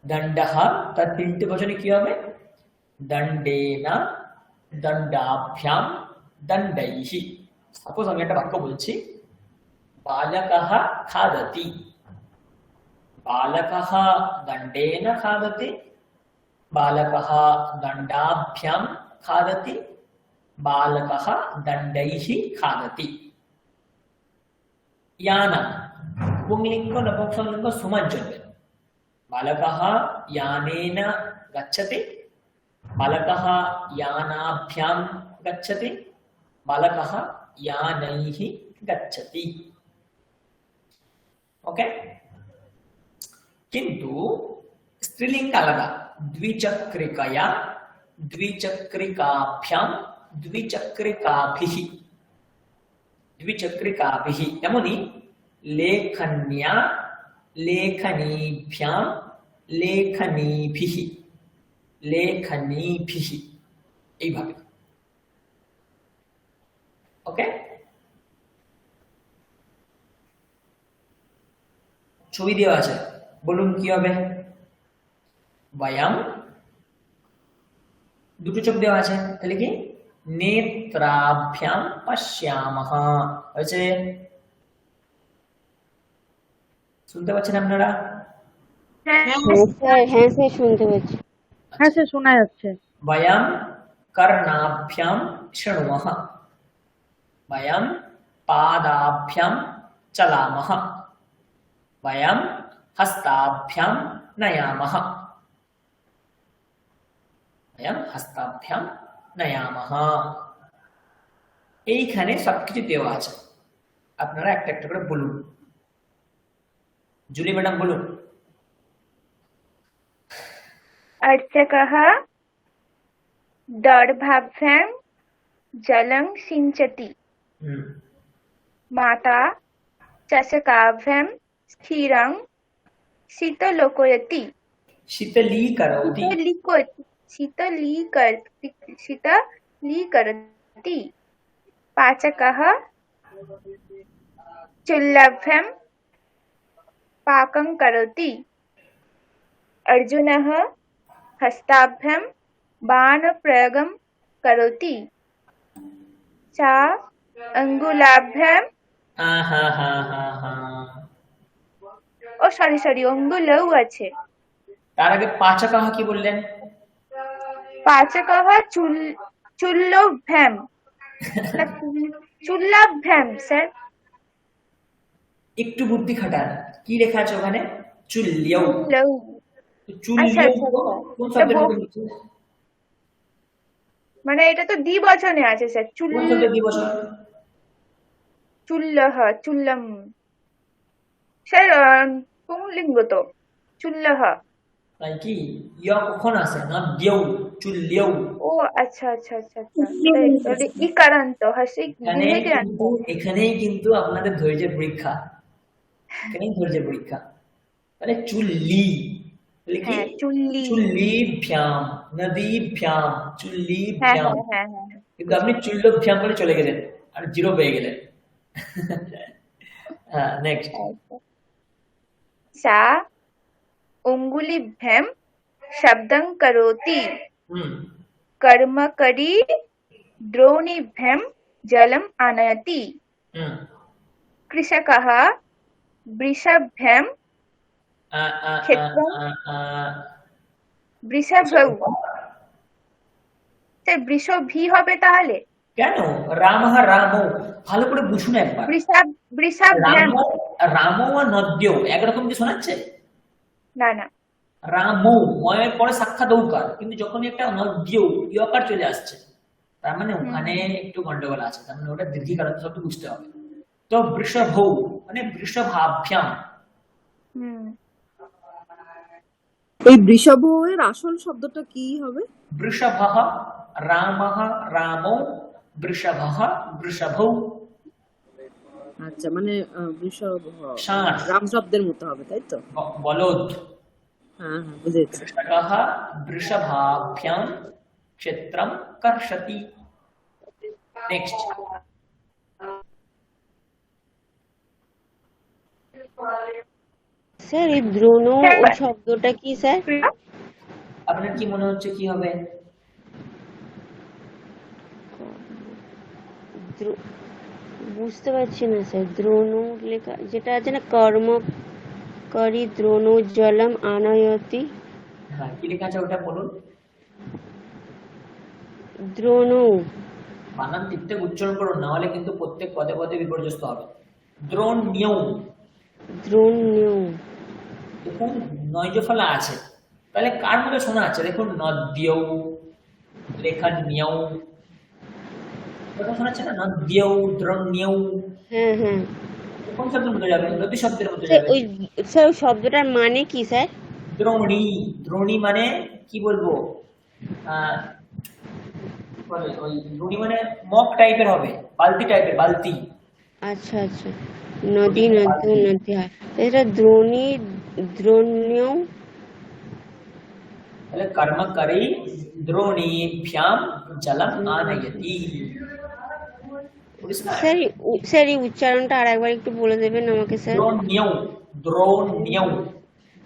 দণ্ডः, তার তিনটে বচনে কি হবে? দণ্ডেনা, দণ্ডাভ্যাম, দণ্ডैः। সাপোজ আমি একটা বাক্য বলছি, বালকः খাদতি, বালকः দণ্ডেন খাদতি, बालकः दण्डाभ्यां खादति, बालकः दण्डैः खादति। यानं पुंलिङ्ग नपुंसकलिङ्ग सुमञ्जन्य। बालकः यानेन गच्छति, बालकः यानाभ्यां गच्छति, बालकः यानैः गच्छति। ओके, किन्तु स्त्रीलिंग आलादा, द्विचक्रिकया, द्विचक्रिकाभ्यां, द्विचक्रिकाभिः, द्विचक्रिकाभिः। তেমনি लेखन्या, लेखनीभ्यां, लेखनीभिः, लेखनीभिः এইভাবে। ওকে, ছবি দেওয়া আছে, বলুন কি হবে। বয়াম, দুটো চোখ দেওয়া আছে, তাহলে কি নেত্রাভ্যাম পশ্যামহ হয়েছে। শুনতে পাচ্ছেন আপনারা? হ্যাঁ স্যার শুনতে পাচ্ছি। হ্যাঁ স্যার শোনা যাচ্ছে। বয়াম কর্ণাভ্যাম শৃণুমহ, বয়াম পাদাভ্যাম চলামহ, বয়াম হস্তাভ্যাম নয়ামহ, বয়াম হস্তাভ্যাম নয়ামহ। এইখানে সবকিছু দেওয়া আছে, আপনারা একটা একটা করে বলুন। জুলি ম্যাডাম বলুন। अर्चकः दर्भाभ्यां जलं सिञ्चति, माता चषकाभ्यां स्थिरं शीतलोकयति शीतलीकरोति शीतलीकरति पाचकः चुल्ल्याभ्यां पाकं करोति अर्जुनः हस्ताभ्यां बाणप्रयोगं करोति सा अङ्गुलाभ्यां ও সরি অঙ্গুলও আছে তার আগে পাচকহ কি বললেন? পাচকः চুল্লভ্যাম না চুল্লাভ্যাম স্যার একটু বুদ্ধি খাটান, কি লেখা আছে ওখানে? চুল্লিয়ৌ। লৌ তো চুল্লিয়ৌ কোন শব্দের মধ্যে হচ্ছে? মানে এটা তো দ্বিবচনে আছে স্যার কোন শব্দের দ্বিবচন? চুল্লহ চুল্লম স্যার পুংলিঙ্গ তো চুল্লহ। তাই কি ইয়া কখন আসে? না দিয়ৌ, চুল্লিয়ৌ। ও আচ্ছা তাহলে ইকারান্ত হাসি এখানেই কিন্তু আপনাদের ধৈর্যের পরীক্ষা, এখানেই ধৈর্যের পরীক্ষা। তাহলে চুল্লি, তাহলে কি? হ্যাঁ চুল্লি চুল্লিভ্যাম, নদীভ্যাম, চুল্লিভ্যাম। হ্যাঁ কিন্তু আপনি চুল্লভ্যাম বলে চলে গেলেন আর জিরো পেয়ে গেলেন। হ্যাঁ, নেক্সট। सा उंगुलिभ्यां शब्दं करोति कर्मकरी द्रोणीभ्यां जलम् आनयति कृषकः वृषभ्यां क्षेत्रं বৃষভৌ স্যার বৃষভি হবে তাহলে? কেন? রামঃ রামৌ, ভালো করে বুঝুন একবার। বৃষভ্যাম রামৌ আর নদ্যৌ একরকম কি শোনাচ্ছে? না রামৌ ময়ের পরে সাক্ষাৎ ঔকার, কিন্তু যখনই একটা নদ্যৌ ইয়কার চলে আসছে তার মানে ওখানে একটু গন্ডগোল আছে, তার মানে ওটা দীর্ঘিকারান্ত শব্দ বুঝতে হবে। তো বৃষভৌ মানে বৃষভাভ্যাম। এই বৃষভ এর আসল শব্দটা কি হবে? বৃষভঃ রামঃ রামৌ বৃষভঃ বৃষভৌ। আচ্ছা, মানে বৃষভ ষাঁড়, রাম শব্দের মতো হবে, তাই তো? বলদ। হ্যাঁ বুঝেছি। कृषकः वृषभाभ्यां क्षेत्रं कर्षति। नेक्स्ट। স্যার এই দ্রোণ ওই শব্দটা কি স্যার? আপনার কি মনে হচ্ছে কি হবে? বুঝতে পারছি না স্যার। দ্রোণ লেখা যেটা আছে না, কর্মকারী দ্রোণ জলম আনয়তি। হ্যাঁ, কি লেখা আছে ওটা বলুন। দ্রোণ বানান ঠিকঠাক উচ্চারণ করুন, না হলে কিন্তু প্রত্যেক পদে পদে বিপর্যস্ত হবে। দ্রোণ্যৌ, দ্রোণ্যৌ। দেখুন নয়জ ফলা আছে, তাহলে কার মধ্যে শোনা আছে? দেখুন নদ্যৌ, লেখন্যৌ, কথা শোনাচ্ছে না? নদ্যৌ, দ্রোণ্যৌ। হ্যাঁ কোন শব্দের মধ্যে যাবে? নদী শব্দের মধ্যে যাবে। ওই স্যার ওই শব্দটার মানে কি স্যার? দ্রোণী, দ্রোণী মানে কি বলবো, ওই দ্রোণী মানে মগ টাইপের হবে, বালতি টাইপের, বালতি। আচ্ছা নদী এটা দ্রোণী দ্রোণ্যৌ। তাহলে কর্মকারী দ্রোণীভ্যাম জলম আনয়তি। স্যার এই উচ্চারণটা আর একবার একটু বলে দেবেন আমাকে স্যার? দ্রোণ্যৌ, দ্রোণ্যৌ,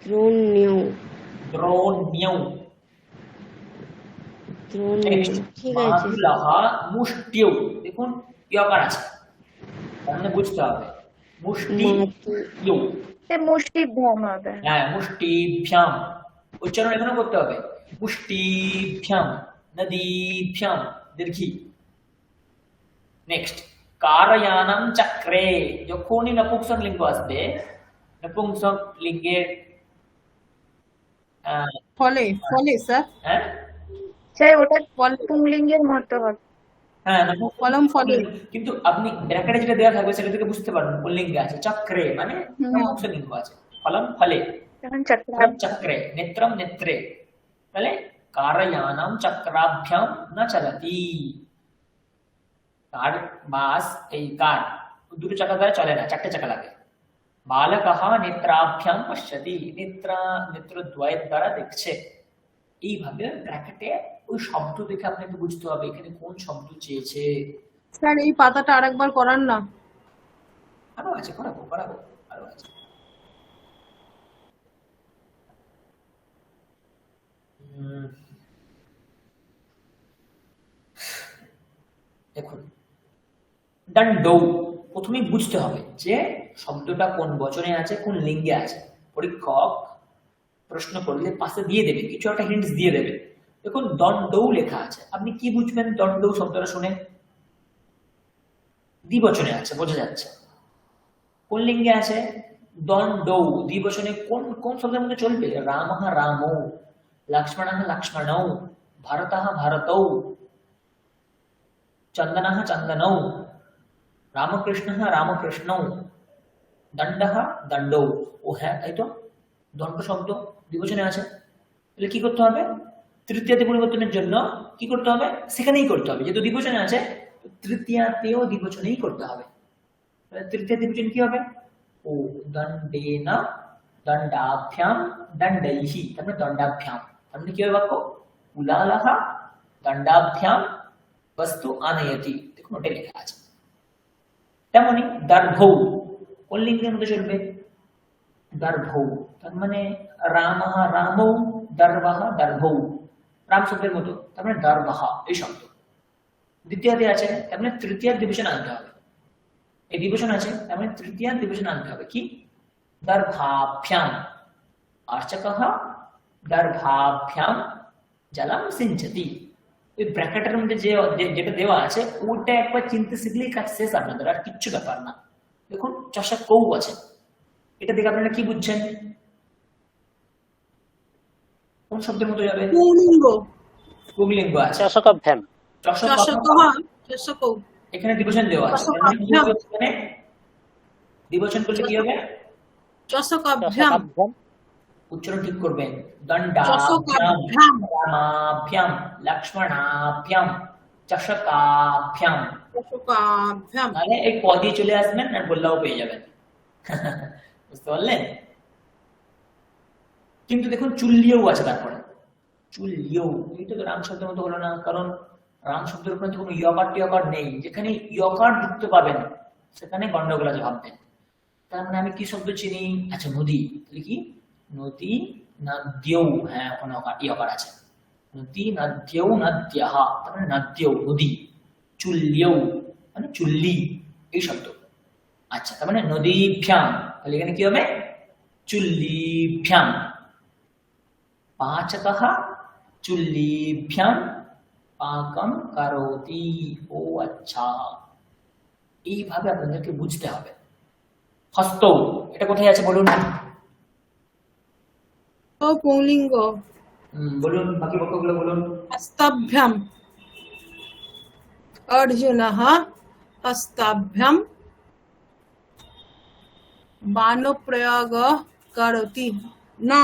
দ্রোণ্যৌ, দ্রোণ্যৌ। ঠিক আছে। মাতুলহ মুষ্টিয়ৌ, দেখুন ইয়কার আছে, তার মানে বুঝতে হবে মুষ্টিয়ৌ। মুষ্টিভ্যাম হবে। হ্যাঁ, মুষ্টিভ্যাম উচ্চারণ এখানে করতে হবে। মুষ্টিভ্যাম, নদীভ্যাম, দীর্ঘি। নেক্সট। কারয়ানম চক্রে, যখনই নপুংসক লিঙ্গ আসবে, নপুংসক লিঙ্গের ফলে স্যার। হ্যাঁ স্যার ওটা পুংলিঙ্গের মতো হবে। হ্যাঁ, কলম ফলে। কিন্তু আপনি ব্র্যাকেটে যেটা দেওয়া থাকবে সেটা থেকে বুঝতে পারবেন পুল্লিঙ্গে আছে। চক্রে মানে নপুংসকলিঙ্গ আছে, ফলম ফলে, চক্রে, নেত্রম নেত্রে। তাহলে কারয়ানম চক্রাভ্যাম না চলতি। কার বাস, এই কার দুটো চাকা দ্বারা চলে না, চারটে চাকা লাগে। বালকः নেত্রাভ্যাম পশ্যতি, নেত্রদ্বয়ের দ্বারা দেখছে। এইভাবে ব্র্যাকেটে ওই শব্দ দেখে আপনাকে বুঝতে হবে এখানে কোন শব্দ চেয়েছে। স্যার এই পাতাটা আরেকবার করান না। আরো আছে, করাবো আরো আছে। দেখুন দণ্ডৌ, প্রথমেই বুঝতে হবে যে শব্দটা কোন বচনে আছে, কোন লিঙ্গে আছে। পরীক্ষক প্রশ্ন করলে পাশে দিয়ে দেবে, কিছু একটা হিন্টস দিয়ে দেবে। দেখুন দণ্ডৌ লেখা আছে, আপনি কি বুঝবেন দণ্ডৌ শব্দটা শুনে? দ্বিবচনে আছে, বোঝা যাচ্ছে। কোন লিঙ্গে আছে? দণ্ডৌ। দ্বিবচনে কোন কোন শব্দের মধ্যে চলবে? রামঃ রামৌ, লক্ষ্মণঃ লক্ষ্মণৌ, ভারতঃ ভারতৌ, চন্দনঃ চন্দনৌ, রামকৃষ্ণঃ রামকৃষ্ণৌ, দণ্ডঃ দণ্ডৌ। ও হ্যাঁ, তাই তো, দণ্ড শব্দ দ্বিবচনে আছে। তাহলে কি করতে হবে? তৃতীয়াতে পরিবর্তনের জন্য কি করতে হবে? সেখানেই করতে হবে, যেহেতু দ্বিবচনে আছে তৃতীয়াতেও দ্বিবচনেই করতে হবে। তৃতীয় দ্বিবচন কি হবে? ও দণ্ডেন দণ্ডাভ্যাম দণ্ডৈহি, তারপরে দণ্ডাভ্যাম, তারপরে কি হবে বাক্য? কুলালঃ দণ্ডাভ্যাম বস্তু আনয়তি। দেখুন ওটা লেখা আছে। তেমনি দর্ভৌ, কোন লিঙ্গের মধ্যে চলবে? দর্ভৌ, তার মানে রামঃ রামৌ, দর্ভঃ দর্ভৌ, রাম শব্দের মতো, তার মানে দর্ভঃ এই শব্দ দ্বিতীয়াতে আছে, তার মানে তৃতীয় দ্বিবচন আনতে হবে। এই দ্বিবচন আছে, তার মানে তৃতীয় দ্বিবচন আনতে হবে। কি? দর্ভাভ্যাম, আর্চকঃ দর্ভাভ্যাম জলম সিঞ্চতি। ওই ব্র্যাকেটের মধ্যে যেটা দেওয়া আছে ওটা একবার চিনতে শিখলেই কাজ শেষ আপনাদের, আর কিচ্ছু ব্যাপার না। দেখুন চষকৌ আছে, এটা দেখে আপনারা কি বুঝছেন? কোন শব্দের মতো যাবে? পুংলিঙ্গ। পুংলিঙ্গ আছে। চষকাভ্যাম। চষকৌ। এখানে দ্বিবচন দেওয়া আছে, এখানে দ্বিবচন করলে কি হবে? চষকাভ্যাম। উচ্চারণ ঠিক করবেন। দণ্ডাভ্যাম, রামাভ্যাম, লক্ষ্মণাভ্যাম, চষকাভ্যাম। মানে এই পদে চলে আসবেন আর বললেও পেয়ে যাবেন। বুঝতে পারলেন? কিন্তু দেখুন চুল্লিও আছে, তারপরে চুল্লিও, এটা তো রাম শব্দের মতো হলো না, কারণ রাম শব্দের উপরে কোনো ইয়কার টিয়কার নেই। যেখানে ইয়কার যুক্ত পাবেন সেখানে গন্ডগোল আছে ভাববেন। তার মানে আমি কি শব্দ চিনি? আচ্ছা নদী, তাহলে কি? নদী নদ্যৌ, হ্যাঁ ওখানে ইয়কার আছে। নদী নদ্যৌ নদ্যাঃ, তার মানে নদ্যৌ নদী। চুল্লিও মানে চুল্লি এই শব্দ। আচ্ছা, তার মানে নদীভ্যাম, তাহলে এখানে কি হবে? চুল্লিভ্যাম। পাচকঃ চুল্লিভ্যাম পাকম কারোতি। ও আচ্ছা, এইভাবে আপনাদেরকে বুঝতে হবে। হস্ত, এটা কোথায় আছে বলুন? পুংলিঙ্গ। বলুন, বাকি বাক্যগুলো বলুন। হস্তাভ্যাম, অর্জুনঃ হস্তাভ্যাম বাণপ্রয়োগ করতি। না,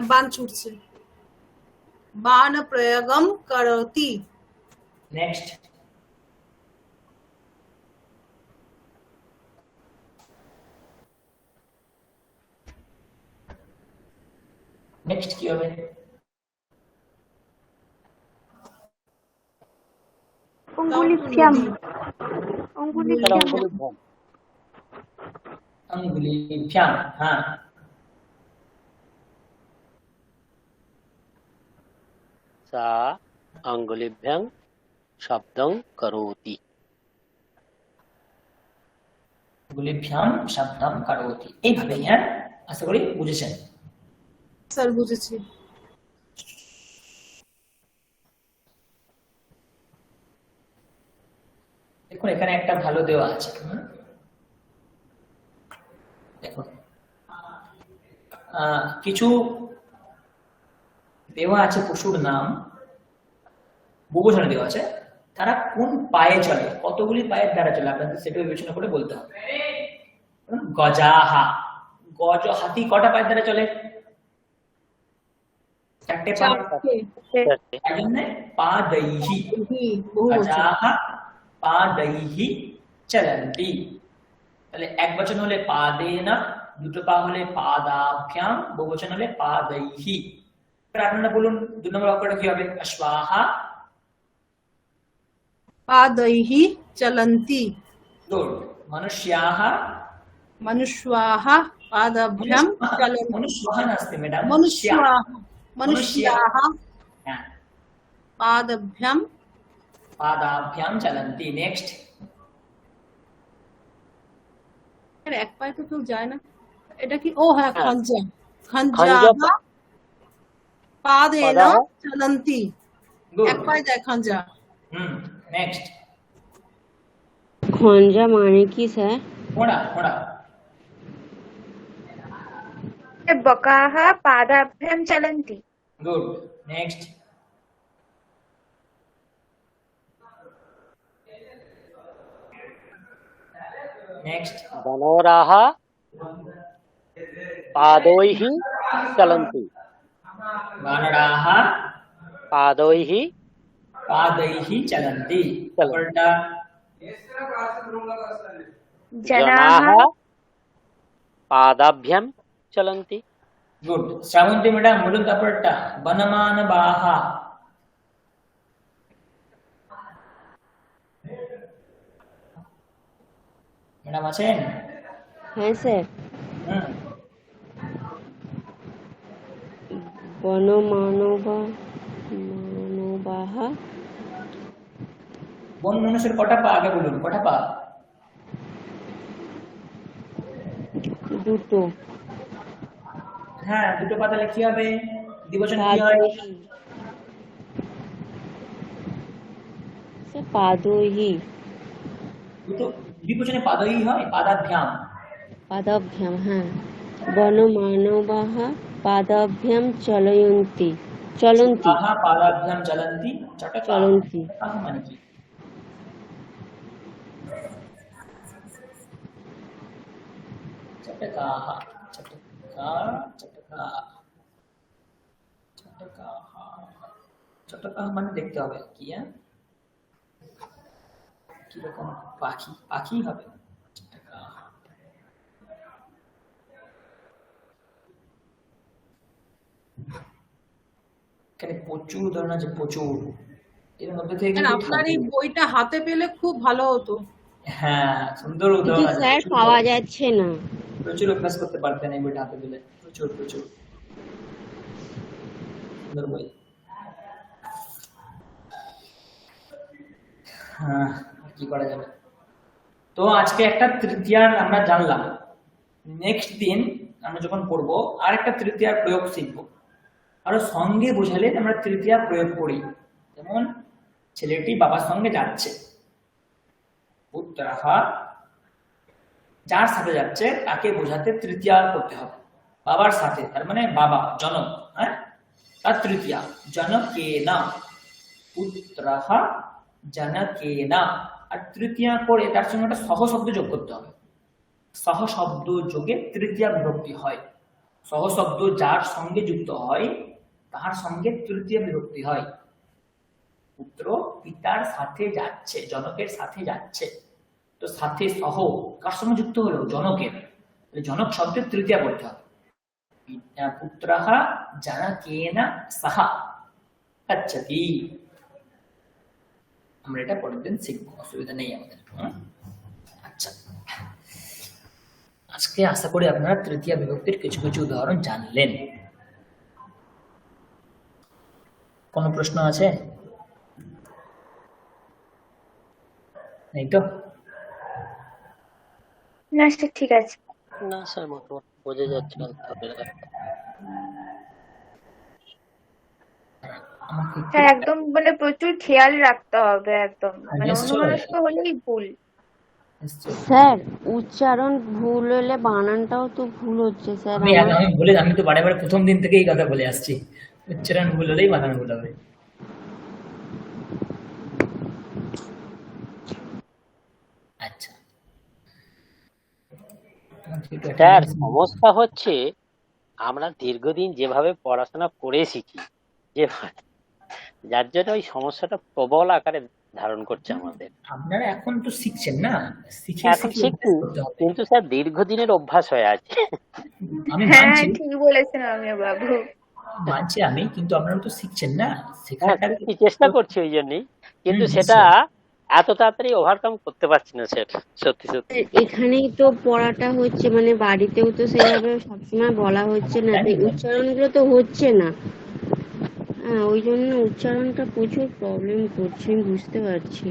বাণ ছুটছে। বাণ প্রয়োগম করতি। নেক্সট, নেক্সট কি হবে? অঙ্গুলিভ্যাম। অঙ্গুলিভ্যাম, হ্যাঁ। সা অঙ্গুলিভ্যাং শব্দং করোতি। অঙ্গুলিভ্যাম শব্দং করোতি, এইভাবে। হ্যাঁ, আশা করি বুঝেছেন। স্যার বুঝেছি। দেখুন এখানে একটা ভালো দেওয়া আছে। দেখুন কিছু দেওয়া আছে পশুর নাম, বহুবচনে দেওয়া আছে। তারা কোন পায়ে চলে, কতগুলি পায়ের দ্বারা চলে, আপনাদের সেটা বিবেচনা করে বলতে হবে। গজাহা, গজ, হাতি কটা পায়ের দ্বারা চলে? চারটে পায়ে। তার জন্য পাদৈহি, গজাহা পাদৈহি চলন্তি। তাহলে এক বচন হলে পাদেনা, দুটো পা হলে পাদাভ্যাম, বহুবচন হলে পাदैহি। এবার আপনারা বলুন 2 নম্বর অক্ষরটা কি হবে? অশ্বাহা। पादैहि चलन्ति गुड। मनुष्याः। मनुष्याः पादाभ्यां चलन्ति मनुष्याः नास्ति मैडम, मनुष्याः हाँ, पादाभ्यां पादाभ्यां चलन्ति। नेक्स्ट। আরে এক পায়ে তো কেউ যায় না, এটা কি? ও হ্যাঁ, হ্যাঁ। খঞ্জা। খঞ্জা খঞ্জাহা পাদেনা পাদাহ চলন্তি, गुड। এক পায়ে যায় খঞ্জা। नेक्स्ट। খঞ্জা মানে কি স্যার? घोड़ा, घोड़ा। बकाः पादाभ्यां चलन्ति। गुड। नेक्स्ट। नेक्स्ट। बनोराः पादैः चलन्ति। वानराः पादैः पादैः चलन्ति। पलटा। जनाः पादाभ्यां चलन्ति। गुड। श्रावंती मैडम बोलুন তারপরটা। বনমানবাহ। ম্যাডাম আছেন? হ্যাঁ স্যার। হুম। বনমানবাহ। বন মানুষের কটা পা আগে বলুন, কটা পা? দুটো। হ্যাঁ, দুটো পা। তাহলে কি হবে? দ্বিবচন কি হয়? স্যার পাদৈহি। দুটো দ্বিবচনে পাদই হয়, পাদাভ্যাম। পাদাভ্যাম, হ্যাঁ। বনমানবাহ পাদাভ্যাম চলয়ন্তি। চলন্তি। আহা পাদাভ্যাম চলন্তি। চটকা। চলন্তি। আহা মানে কি? চটকাহ, চটকা, চটকা, চটকাহ। চটকাহ মানে দেখতে হবে কি, হ্যাঁ, কিরকম পাখি, পাখি হবে। চটকাহ। এখানে প্রচুর উদাহরণ আছে, প্রচুর। এর মধ্যে থেকে আর আপনার এই বইটা হাতে পেলে খুব ভালো হতো। হ্যাঁ, সুন্দর কিন্তু উদাহরণ আছে। স্যার পাওয়া যাচ্ছে না। প্রচুর অভ্যাস করতে পারতেন এই বইটা হাতে পেলে। প্রচুর প্রচুর সুন্দর বই। হ্যাঁ, কি করা যাবে। তো আজকে একটা তৃতীয়ার আমরা জানলাম। নেক্সট দিন আমরা যখন পড়বো আর একটা তৃতীয়ার প্রয়োগ শিখবো। আরো সঙ্গে বোঝালে আমরা তৃতীয়া প্রয়োগ করি। যেমন ছেলেটি বাবার সঙ্গে যাচ্ছে, পুত্রাহা, যার সাথে যাচ্ছে তাকে বোঝাতে তৃতীয়া করতে হবে। বাবার সাথে, তার মানে বাবা, জনক, হ্যাঁ, তার তৃতীয়া। জনকেনা, পুত্রাহা জনকেনা। আর তৃতীয়া করে তার সঙ্গে একটা সহ শব্দ যোগ করতে হবে। সহ শব্দ যোগে তৃতীয়া বিভক্তি হয়। সহ শব্দ যার সঙ্গে যুক্ত হয় তার সঙ্গে তৃতীয় বিভক্তি হয়। পুত্র পিতার সাথে যাচ্ছে, জনকের সাথে যাচ্ছে। তো সাথে সহ কার সঙ্গে যুক্ত হলো? জনকের। জনক শব্দের তৃতীয়া করতে হবে। পুত্রাহা জনকেনা সাহা গচ্ছতি। আমরা এটা পরের দিন শিখবো, অসুবিধা নেই আমাদের। আচ্ছা, আজকে আশা করি আপনারা তৃতীয় বিভক্তির কিছু কিছু উদাহরণ জানলেন। কোনো প্রশ্ন আছে? নেই তো? না স্যার, ঠিক আছে। না স্যার, মোটামুটি বোঝা যাচ্ছে। স্যার একদম মানে প্রচুর খেয়াল রাখতে হবে, একদম মানে নিশ্চয়ই। অন্যমনস্ক হলেই ভুল। স্যার উচ্চারণ ভুল হলে বানানটাও তো ভুল হচ্ছে স্যার। আমি তো বারে বারে প্রথম দিন থেকে এই কথা বলে আসছি, উচ্চারণ ভুল হলেই বানান ভুল হবে। আচ্ছা স্যার, সমস্যা হচ্ছে আমরা দীর্ঘদিন যেভাবে পড়াশোনা করে এসেছি, যেভাবে, যার জন্য ওই সমস্যাটা প্রবল আকারে ধারণ করছে আমাদের। আপনারা এখন তো শিখছেন না, শিখে এখন শিখে শিখছি, অভ্যাস করতে হবে। কিন্তু স্যার দীর্ঘদিনের অভ্যাস হয়ে আছে। আমি হ্যাঁ মানছি, ঠিক বলেছেন অমিয় বাবু। মানছি আমি, কিন্তু আপনারা তো শিখছেন না, হ্যাঁ শেখাটা শিখছি, চেষ্টা করছি ওই জন্যই, কিন্তু সেটা নিশ্চয়ই। এত তাড়াতাড়ি ওভারকাম করতে পারছি না স্যার, সত্যি সত্যি। এখানেই তো পড়াটা হচ্ছে, মানে বাড়িতেও তো সেভাবে সবসময় বলা হচ্ছে না, জানি, তাই জানি। উচ্চারণগুলো তো হচ্ছে না। হ্যাঁ, ওই জন্য উচ্চারণটা প্রচুর প্রবলেম করছে, আমি বুঝতে পারছি।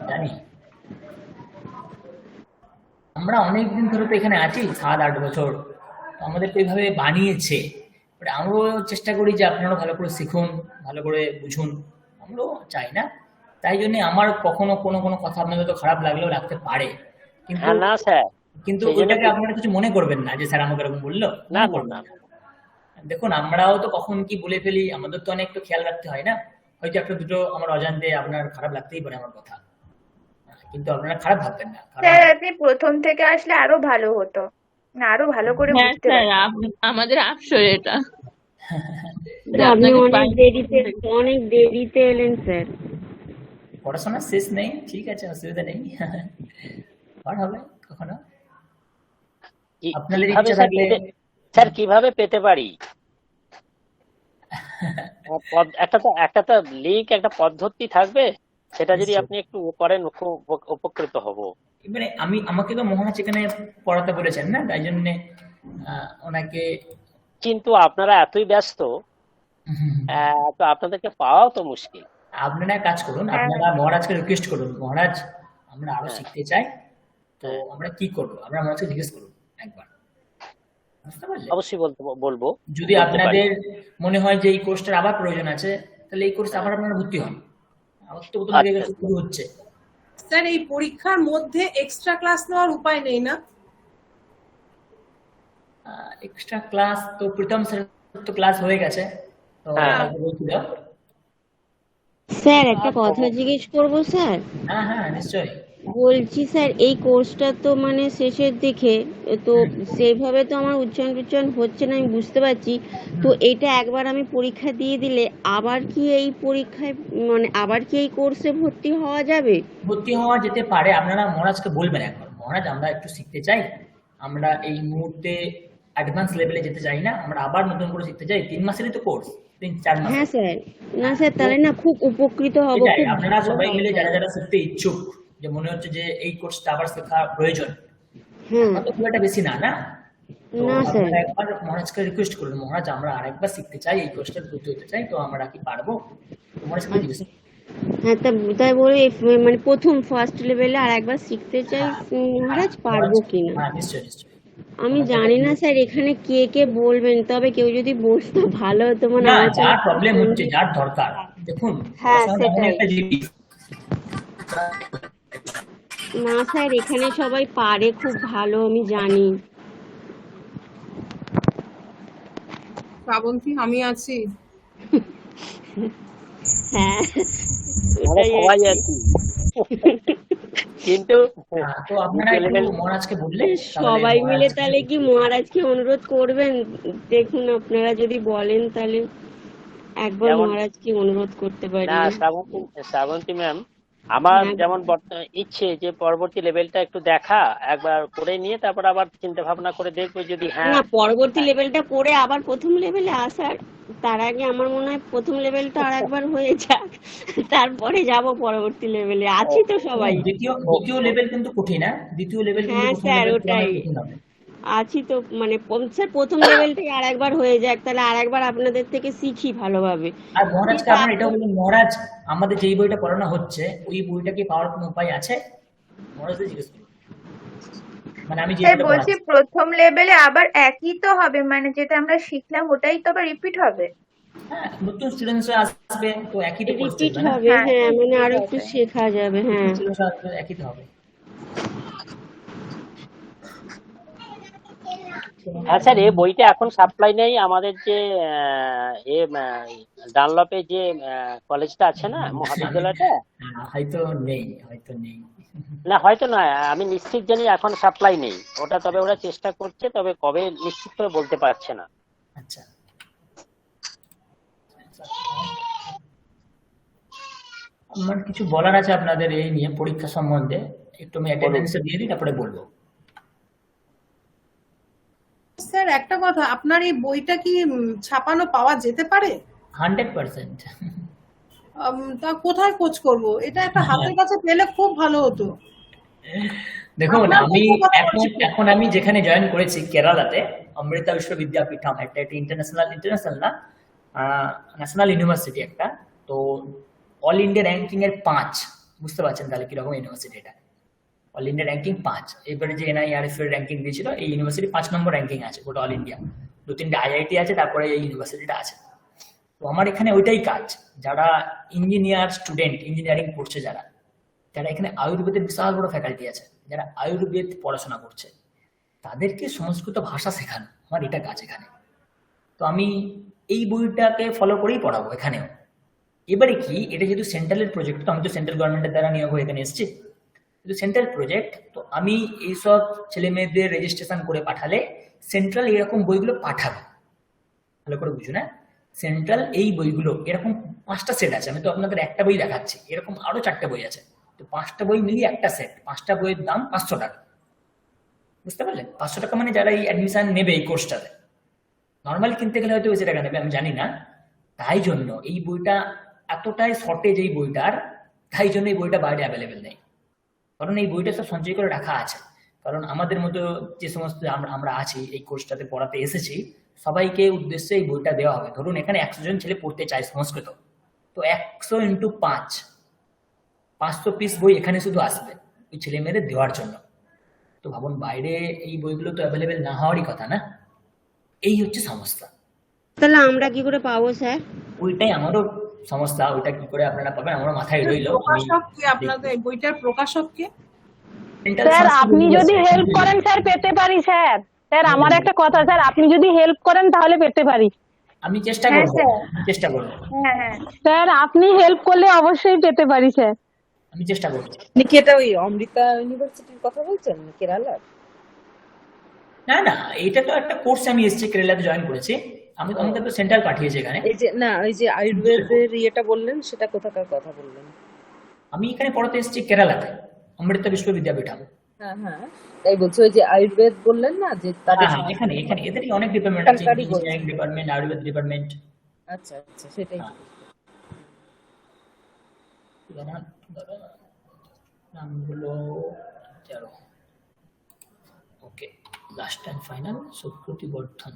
জানি। আমরা অনেকদিন ধরে তো এখানে আছি, 7-8 বছর, তো আমাদের তো এইভাবে বানিয়েছে। বাট আমরাও চেষ্টা করি যে আপনারাও ভালো করে শিখুন, ভালো করে বুঝুন, আমরাও চাই না। তাই জন্য আমার কখনো কোনো কোনো কথা আপনাদের তো খারাপ লাগলেও লাগতে পারে, কিন্তু হ্যাঁ না স্যার, কিন্তু সেই জন্য ওইটাকে আপনারা কিছু মনে করবেন না যে স্যার আমাকে এরকম বললো, না মনে না করবেন না না। দেখুন আমরাও তো কখন কি বলে ফেলি, আমাদের তো অনেক একটু খেয়াল রাখতে হয় না। হয়তো একটা দুটো আমার অজান্তে আপনার খারাপ লাগতেই পারে আমার কথা, কিন্তু আপনারা খারাপ ভাববেন না, কারণ স্যার আপনি প্রথম থেকে আসলে আরো ভালো হতো, না আরো ভালো করে বুঝতে পারতাম। আমাদের আফসোস এটা। আপনি অনেক দেরিতে এলেন স্যার। পড়াশোনা শেষ নেই, ঠিক আছে, অসুবিধা নেই। আর হবে কখনো আপনাদের কিভাবে ইচ্ছা স্যার থাকলে। স্যার কিভাবে পেতে পারি? একটা তো লিঙ্ক, একটা পদ্ধতি থাকবে, সেটা যদি আপনি একটু করেন খুব উপকৃত হব। এবারে আমাকে তো মহারাজ এখানে পড়াতে বলেছেন না, তাই জন্য ওনাকে। কিন্তু আপনারা এতই ব্যস্ত, তো আপনাদেরকে পাওয়াও তো মুশকিল। আপনারা এক কাজ করুন, আপনারা মহারাজকে রিকোয়েস্ট করুন, মহারাজ আমরা আরো শিখতে চাই, তো আমরা কি করবো, আমরা মহারাজকে জিজ্ঞেস করুন একবার, বুঝতে পারলেন? অবশ্যই বলবো। যদি আপনাদের মনে হয় যে এই কোর্সটার আবার প্রয়োজন আছে, তাহলে এই কোর্সে আবার আপনারা ভর্তি হন। আমার তো প্রথম থেকে শুরু হচ্ছে। স্যার এই পরীক্ষার মধ্যে এক্সট্রা ক্লাস নেওয়ার উপায় নেই না? এক্সট্রা ক্লাস তো প্রীতম স্যার তো ক্লাস হয়ে গেছে, তো কালকে বলছিল। স্যার একটা কথা জিজ্ঞেস করবো স্যার? হ্যাঁ হ্যাঁ নিশ্চয়ই। বলছি স্যার এই কোর্সটা তো মানে শেষের দিকে, তো সেইভাবে তো আমার উচ্চারণ হচ্ছে না, আমি বুঝতে পারছি। তো এটা একবার আমি পরীক্ষা দিয়ে দিলে আবার কি এই পরীক্ষায়, মানে আবার কি এই কোর্সে ভর্তি হওয়া যাবে? ভর্তি হওয়া যেতে পারে, আপনারা মহারাজকে বলবেন একবার, মহারাজ আমরা একটু শিখতে চাই, আমরা এই মুহূর্তে অ্যাডভান্স লেভেলে যেতে চাই না, আমরা আবার নতুন করে শিখতে চাই। 3 মাসেরই তো কোর্স, 3-4 মাস। হ্যাঁ স্যার, না স্যার তাহলে না খুব উপকৃত হব, এটাই, খুব আপনারা ভালো সবাই হয় মিলে স্যার। যারা যারা শিখতে ইচ্ছুক, যে মনে হচ্ছে যে এই কোর্সটা আবার শেখা প্রয়োজন, হ্যাঁ তো খুব একটা বেশি না, তো না স্যার, আপনারা একবার মহারাজকে রিকোয়েস্ট করুন, মহারাজ আমরা আরেকবার শিখতে চাই, এই কোর্সটা ভর্তি হতে চাই, তো আমরা কি পারবো? তো মহারাজকে জিজ্ঞেস করুন। হ্যাঁ তাই বলে মানে প্রথম ফার্স্ট লেভেলে আর একবার শিখতে চাই, মহারাজ পারবো কিনা। হ্যাঁ নিশ্চয়ই নিশ্চয়ই। আমি জানি না স্যার এখানে কে কে বলবেন, তবে কেউ যদি বলতো ভালো হতো, মানে না, আমার যার প্রবলেম হচ্ছে, যার দরকার, দেখুন হ্যাঁ পড়াশোনা এমন সেটাই। একটা জিনিস। না স্যার এখানে সবাই পারে খুব ভালো, আমি জানি। শ্রাবন্তী আমি আছি। হ্যাঁ সবাই আছি, কিন্তু তো আপনারা একটু মহারাজকে বললে সবাই মিলে তাহলে কি মহারাজকে অনুরোধ করবেন? দেখুন আপনারা যদি বলেন তাহলে একবার মহারাজকে অনুরোধ করতে পারি। না শ্রাবন্তী ম্যাম, আমার যেমন ইচ্ছে যে পরবর্তী লেভেলটা একটু দেখা, একবার করে নিয়ে তারপর আবার চিন্তা ভাবনা করে দেখবো যদি না পরবর্তী লেভেলটা করে আবার প্রথম লেভেলে আসার তার আগে আমার মনে হয় প্রথম লেভেলটা আর একবার হয়ে যাক, তারপরে যাব পরবর্তী লেভেলে। আছি তো সবাই। দ্বিতীয় লেভেল কিন্তু কঠিন, না দ্বিতীয় লেভেল কিন্তু হ্যাঁ স্যার ওটাই, আছি তো, মানে স্যার প্রথম লেভেলটাই আর একবার হয়ে যাক, তাহলে আর একবার আপনাদের থেকে শিখি ভালোভাবে। আর মহারাজকে আপনারা এটা বলুন, মহারাজ আমাদের যেই বইটা পড়ানো হচ্ছে ওই বইটা কি পাওয়ার কোনো উপায় আছে? মহারাজকে জিজ্ঞেস করুন, মানে আমি যে বলছি প্রথম লেভেলে আবার একই তো হবে, মানে যেটা আমরা শিখলাম ওটাই তো আবার রিপিট হবে? হ্যাঁ নতুন স্টুডেন্টস আসবে, তো একই তো কোর্স রিপিট চলবে না? হবে, হ্যাঁ মানে আরো একটু শেখা যাবে। হ্যাঁ একই তো হবে। হ্যাঁ স্যার, এই বইটা এখন সাপ্লাই নেই, আমাদের যে ডানলপে যে কলেজটা আছে না, মহাবিদ্যালয়টা, হয়তো নেই না হয়তো নয়, আমি নিশ্চিত জানি এখন সাপ্লাই নেই ওটা, তবে ওরা চেষ্টা করছে, তবে কবে নিশ্চিত করে বলতে পারছে না। আচ্ছা আমার কিছু বলার আছে আপনাদের এই নিয়ে পরীক্ষা সম্বন্ধে, একটু আমি অ্যাটেন্ডেন্সটা দিয়ে দিই তারপরে বলবো। স্যার একটা কথা, আপনার এই বইটা কি ছাপানো পাওয়া যেতে পারে? 100%। তা কোথায় খোঁজ করব? এটা একটা হাতের কাছে পেলে খুব ভালো হতো। দেখুন, আপনার আমি কথা এখন বলছি। এখন আমি যেখানে জয়েন করেছি কেরালাতে, অমৃতা বিশ্ববিদ্যাপীঠম, একটা ইন্টারন্যাশনাল না, ন্যাশনাল ইউনিভার্সিটি একটা। তো অল ইন্ডিয়া র্যাঙ্কিং এর 5, বুঝতে পারছেন তাহলে কিরকম ইউনিভার্সিটি এটা। অল ইন্ডিয়া র্যাঙ্কিং 5, এবারে যে NIRF এর র্যাঙ্কিং দিয়েছিল, এই ইউনিভার্সিটি 5 নম্বর র্যাঙ্কিং আছে গোটা অল ইন্ডিয়া। 2-3টে IIT আছে, তারপরে এই ইউনিভার্সিটিটা আছে। তো আমার এখানে ওইটাই কাজ, যারা ইঞ্জিনিয়ার স্টুডেন্ট, ইঞ্জিনিয়ারিং পড়ছে যারা এখানে আয়ুর্বেদের বিশাল বড় ফ্যাকাল্টি আছে, যারা আয়ুর্বেদ পড়াশোনা করছে, তাদেরকে সংস্কৃত ভাষা শেখানো আমার এটা কাজ এখানে। তো আমি এই বইটাকে ফলো করেই পড়াবো এখানেও। এবারে কি, এটা যেহেতু সেন্ট্রালের প্রজেক্ট, তো আমি তো সেন্ট্রাল গভর্নমেন্টের দ্বারা নিয়োগ হয়ে এখানে এসেছি, কিন্তু সেন্ট্রাল প্রজেক্ট, তো আমি এইসব ছেলে মেয়েদের রেজিস্ট্রেশন করে পাঠালে সেন্ট্রাল এরকম বইগুলো পাঠাবে। ভালো করে বুঝুন, হ্যাঁ, সেন্ট্রাল এই বইগুলো এরকম 5টা সেট আছে। আমি তো আপনাদের একটা বই দেখাচ্ছি, এরকম আরো 4টে বই আছে। তো 5টা বই মিলিয়ে একটা সেট, 5টা বইয়ের দাম 500 টাকা। বুঝতে পারলেন? 500 টাকা মানে যারা এই অ্যাডমিশন নেবে এই কোর্সটাতে, নর্মালি কিনতে গেলে হয়তো বেশি টাকা নেবে, আমি জানি না। তাই জন্য এই বইটা এতটাই শর্টেজ এই বইটার, তাই জন্য এই বইটা বাইরে অ্যাভেলেবেল নেই। কারণ এই বইটা সব সঞ্চয় করে রাখা আছে। কারণ আমাদের মতো যে সমস্ত আমরা আছি এই কোর্সটাতে পড়াতে এসেছি, সবাইকে উদ্দেশ্যে এই বইটা দেওয়া হবে। ধরুন এখানে 100 জন ছেলে পড়তে চায় সংস্কৃত, তো 100 × 5, 500 পিস বই এখানে শুধু আসবে ওই ছেলে মেয়েদের দেওয়ার জন্য। তো ভাবুন, বাইরে এই বইগুলো তো অ্যাভেলেবেল না হওয়ারই কথা না। এই হচ্ছে সমস্যা। তাহলে আমরা কি করে পাবো স্যার? ওইটাই আমারও সমস্যা, ওইটা কি করে আপনারা পাবেন আমারও মাথায় রইলো। প্রকাশক কে আপনাদের, এই বইটার প্রকাশক কে? স্যার আপনি যদি হেল্প করেন স্যার পেতে পারি স্যার। স্যার আমার একটা কথা স্যার, আপনি যদি হেল্প করেন তাহলে পেতে পারি। আমি চেষ্টা হ্যাঁ করবো, স্যার। আমি চেষ্টা করবো, হ্যাঁ হ্যাঁ স্যার আপনি হেল্প করলে অবশ্যই পেতে পারি স্যার। আমি চেষ্টা করবো। আপনি কি এটা ওই অমৃতা ইউনিভার্সিটির কথা বলছেন কেরালার? না না, এটা তো একটা কোর্স, আমি এসেছি কেরালাতে জয়েন করেছি। আমাকে তো সেন্ট্রাল পাঠিয়েছে এখানে। এই যে না, ওই যে আয়ুর্বেদের ইয়েটা বললেন, সেটা কোথাকার কথা বললেন? আমি এখানে পড়াতে এসেছি কেরালাতে, অমৃতা বিশ্ববিদ্যাপীঠম। হ্যাঁ হ্যাঁ, তাই বলছি। ওই যে আয়ুর্বেদ বললেন না, যে তাদের হ্যাঁ, এখানে এদেরই অনেক ডিপার্টমেন্ট আছে, সরকারি বলছি। Engineering department, Ayurveda department. আচ্ছা আচ্ছা, সেটাই। নামগুলো চলো, ওকে, লাস্ট অ্যান্ড ফাইনাল সুপ্রতি বর্ধন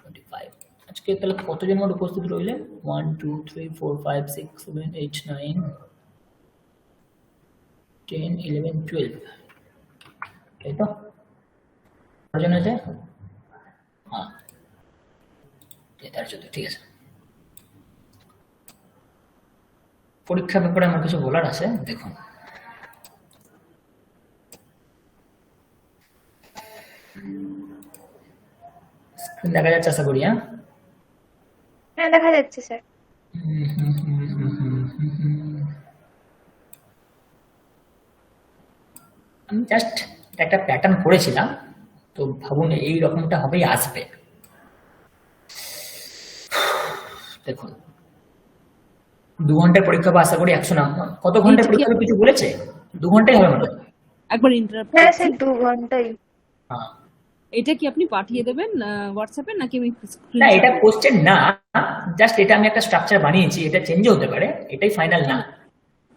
25। আজকে তাহলে কতজন মোট উপস্থিত রইলেন? 1 2 3 4 5 6 7 8 9 10 11 12, তাই তো? কতজন আছে? হ্যাঁ, 13 ঠিক আছে। পরীক্ষার ব্যাপারে আমার কিছু বলার আছে, দেখুন। স্ক্রিন দেখা যাচ্ছে আশা করি, হ্যাঁ? হ্যাঁ দেখা যাচ্ছে স্যার। আমি জাস্ট একটা প্যাটার্ন করেছিলাম, তো ভাবুন এই রকমটা হবেই আসবে। দেখুন 2 ঘন্টার পরীক্ষা, বা আশা করি 100 নাম্বার। কত ঘন্টার পরীক্ষা হবে কিছু বলেছে? 2 ঘন্টাই হবে মনে হয়। একবার ইন্টারাপ্ট হ্যাঁ করছি। স্যার 2 ঘন্টাই। হ্যাঁ, এটা কি আপনি পাঠিয়ে দেবেন হোয়াটসঅ্যাপে, নাকি আমি না এটা কোশ্চেন না, জাস্ট এটা আমি একটা স্ট্রাকচার বানিয়েছি, এটা চেঞ্জও হতে পারে, এটাই ফাইনাল না।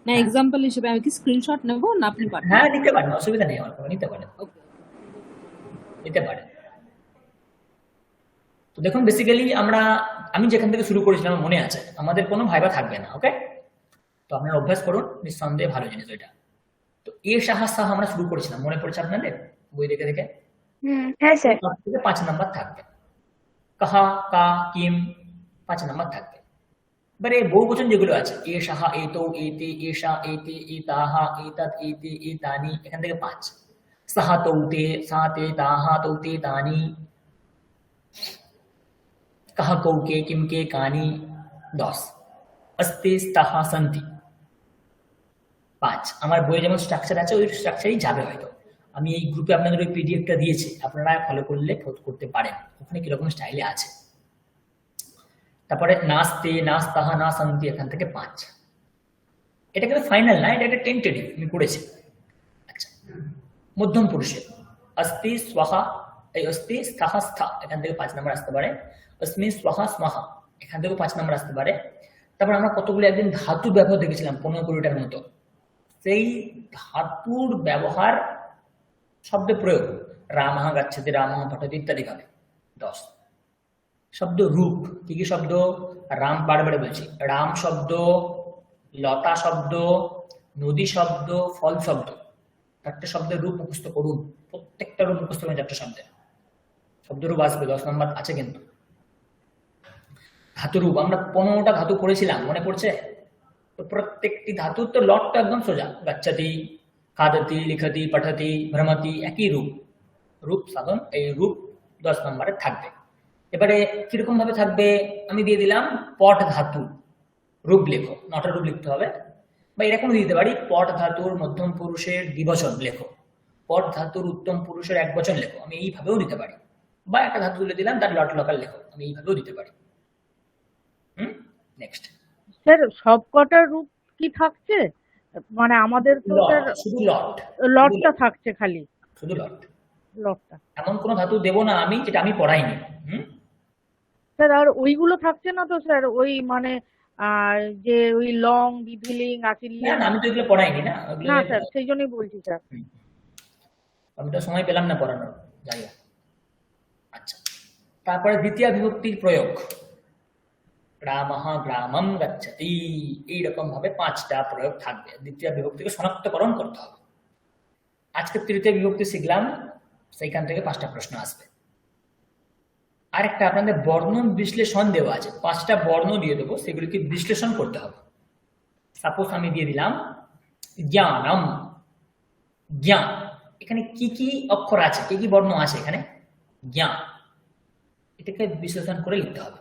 না এক্সাম্পল হিসেবে আমি কি স্ক্রিনশট নেব, না আপনি পাঠান? হ্যাঁ নিতে পারেন, অসুবিধা নেই, আমার কোনো নিতে পারেন, নিতে পারেন। তো দেখুন বেসিক্যালি আমি যেখান থেকে শুরু করেছিলাম আমার মনে আছে, আমাদের কোনো ভাইবা থাকবে না, ওকে? তো আপনারা অভ্যাস করুন, নিঃসন্দেহে ভালো জিনিস এটা। তো সাহা আমরা শুরু করেছিলাম, মনে পড়ছে আপনাদের বই দেখে দেখে? হ্যাঁ স্যার। 5 নাম্বার থাকবে, কাহা, কা, কিম 5 নাম্বার থাকবে। এবারে বহুবচন যেগুলো আছে, সাহা, এতো, এতে, এষা, এতে, এতাহা, এতাত, এতে, এতানি, এখান থেকে 5। সাহা তৌতে, সাতে, তাহা তৌতে, তানি, কাহা কৌকে, কিমকে, কানি 10। অস্তে, স্তাহা, সন্তি 5। আমার বইয়ে যেমন স্ট্রাকচার আছে ওই স্ট্রাকচারই যাবে হয়তো। আমি এই গ্রুপে আপনাদের ওই পিডিএফটা দিয়েছি, আপনারা ফলো করলে করতে পারেন, ওখানে কিরকম স্টাইলে আছে। তারপরে নাস্তে, নাস্তাহা, নাসন্তি, এখান থেকে 5। এটা কিন্তু ফাইনাল না, এটা একটা টেন্টেটিভ, আমি করেছি। আচ্ছা, মধ্যম পুরুষে অস্তি স্বাহা, এই অস্তি স্থাহা স্থা, এখান থেকে 5 নম্বর আসতে পারে। অস্মি স্বাহা স্মাহা, এখান থেকে 5 নম্বর আসতে পারে। তারপর আমরা কতগুলো একদিন ধাতু ব্যবহার দেখেছিলাম 15-20টার মতো, সেই ধাতুর ব্যবহার, শব্দ প্রয়োগ, রামঃ গচ্ছতি, রামঃ পঠতি ইত্যাদি ভাবে 10। শব্দ রূপ, কি কি শব্দ? রাম বারবার বলছি, রাম শব্দ, লতা শব্দ, নদী শব্দ, ফল শব্দ, 4টে শব্দের রূপ মুখস্থ করুন। প্রত্যেকটা রূপ মুখস্থ করুন, 4টে শব্দের শব্দ রূপ আসবে। 10 নম্বর আছে কিন্তু। ধাতু রূপ আমরা 15টা ধাতু করেছিলাম, মনে পড়ছে? তো প্রত্যেকটি ধাতুর তো লটটা একদম সোজা, গচ্ছতি, খাদতি, লিখতি, পঠতি, ভ্রমতি, একই রূপ। রূপ সাধন, এই রূপ 10 নম্বরে থাকবে। এবারে কিরকম ভাবে থাকবে আমি দিয়ে দিলাম, পট ধাতু রূপ লেখো, 9টা রূপ লিখতে হবে। বা এরকম দিতে পারি, পট ধাতুর মধ্যম পুরুষের দ্বিবচন লেখো, পট ধাতুর উত্তম পুরুষের একবচন লেখো, আমি এইভাবেও দিতে পারি। বা একটা ধাতু তুলে দিলাম, তার লট লকার লেখো, আমি এইভাবেও দিতে পারি। নেক্সট স্যার সবকটার রূপ কি থাকছে? মানে আমাদের তো লট, স্যার শুধু লট, লটটা থাকছে, খালি শুধু লট। লটটা। এমন কোনো ধাতু দেবো না আমি যেটা আমি পড়াইনি। স্যার আর ওইগুলো থাকছে না তো স্যার, ওই মানে যে ওই লং, বিধিলিং, না আচিলিয়াং? না, আমি তো এগুলো পড়াইনি না, ওগুলো না স্যার, সেই জন্যই বলছি স্যার। আমি তো সময় পেলাম না পড়ানোর, যাই হোক। আচ্ছা, তারপরে দ্বিতীয় বিভক্তির প্রয়োগ, রামঃ গ্রামম গচ্ছতি, এইরকম ভাবে 5টা প্রয়োগ থাকবে। দ্বিতীয় বিভক্তিকে শনাক্তকরণ করতে হবে। আজকে তৃতীয় বিভক্তি শিখলাম, সেইখান থেকে 5টা প্রশ্ন আসবে। আরেকটা আপনাদের বর্ণ বিশ্লেষণ দেওয়া আছে, 5টা বর্ণ দিয়ে দেবো, সেগুলিকে বিশ্লেষণ করতে হবে। সাপোজ আমি দিয়ে দিলাম জ্ঞানম, জ্ঞান, এখানে কি কি অক্ষর আছে, কি কি বর্ণ আছে এখানে? জ্ঞান, এটাকে বিশ্লেষণ করে লিখতে হবে।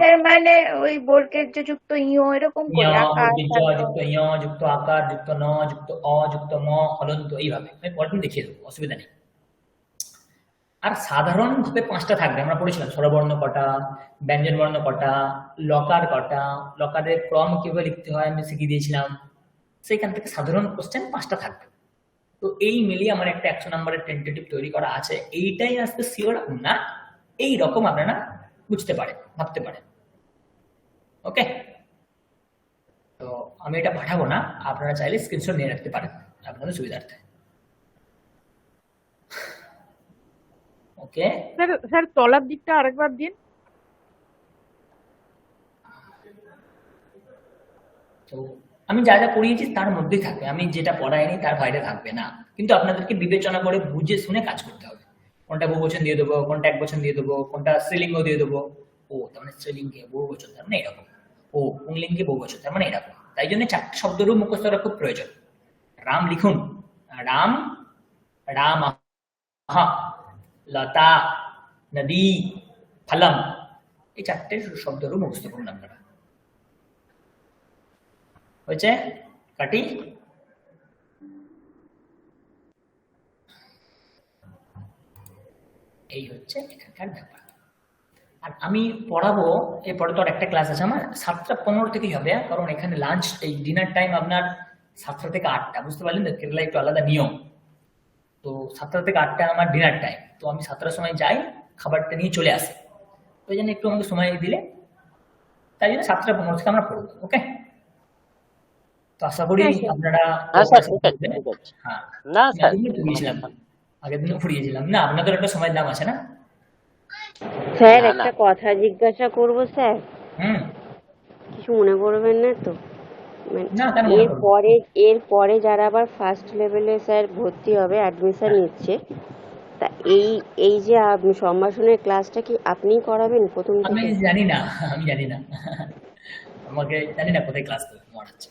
এর মানে ওই বর্গের যুক্ত ইয় এরকম করে আকার, যুক্ত ঞ, যুক্ত আকার, যুক্ত ন, যুক্ত অ, যুক্ত ম, হলন্ত, এইভাবে আমি পরের দিন দেখিয়ে দেবো, অসুবিধা নেই। আর সাধারণ ভাবে 5টা থাকবে, আমরা পড়েছিলাম স্বরবর্ণ কটা, ব্যঞ্জন বর্ণ কটা, লকার কটা, লকারের ক্রম কিভাবে লিখতে হয় আমি শিখিয়ে দিয়েছিলাম। সেইখান থেকে সাধারণ কোশ্চেন 5টা থাকবে। তো এই মিলিয়ে আমার একটা 100 নম্বরের টেন্টেটিভ তৈরি করা আছে। এইটাই আসতে শিওর না, এই রকম আপনারা বুঝতে পারেন, ভাবতে পারেন। ওকে, তো আমি এটা পাঠাবো না, আপনারা চাইলে স্ক্রিনশট নিয়ে রাখতে পারেন আপনাদের সুবিধার্থে। ওকে স্যার, স্যার তলার দিকটা আরেকবার দিন। তো আমি যা যা পড়িয়েছি তার মধ্যেই থাকবে, আমি যেটা পড়াইনি তার বাইরে থাকবে না। কিন্তু আপনাদেরকে বিবেচনা করে বুঝে শুনে কাজ করতে হবে। কোনটা বহুবচন দিয়ে দেবো, কোনটা একবচন দিয়ে দেবো, কোনটা স্ত্রীলিঙ্গ দিয়ে দেবো। ও তার মানে স্ত্রীলিঙ্গে বহুবচন, তার মানে এরকম। ও পুংলিঙ্গে বহুবচন, তার মানে এরকম। তাই জন্য 4টে শব্দরূপ মুখস্থ করা খুব প্রয়োজন। রাম লিখুন, রাম, রাম, লতা, নদী, ফলম, এই 4টে শব্দরূপ মুখস্থ করুন আপনারা। হয়েছে? কাটি। এই হচ্ছে এখানকার ব্যাপার। আর আমি পড়াবো, এরপরে তো আর একটা ক্লাস আছে আমার, 7টা 15 থেকেই হবে, কারণ এখানে লাঞ্চ, এই ডিনার টাইম আপনার 7টা থেকে 8টা, বুঝতে পারলেন তো, কেরালা একটু আলাদা নিয়ম। তো 7টা থেকে 8টা আমার ডিনার টাইম, তো আমি 7টার সময় যাই, খাবারটা নিয়ে চলে আসি। তো এই জন্য একটু আমাকে সময় দিলে, তাই জন্য 7টা 15 থেকে আমরা পড়বো। ওকে, তো আশা করি আপনারা আগের দিনও পড়িয়েছিলাম না, আপনাদের একটা সময়ের দাম আছে না স্যার? একটা কথা জিজ্ঞাসা করব স্যার, কিছু মনে করবেন না তো? এরপরে যারা আবার ফার্স্ট লেভেলে স্যার ভর্তি হবে, অ্যাডমিশন নিচ্ছে, তা এই যে সম্ভাষণের ক্লাসটা কি আপনিই করাবেন প্রথম থেকে? আমি জানি না, আমাকে জানি না কোথায় ক্লাস করাচ্ছে।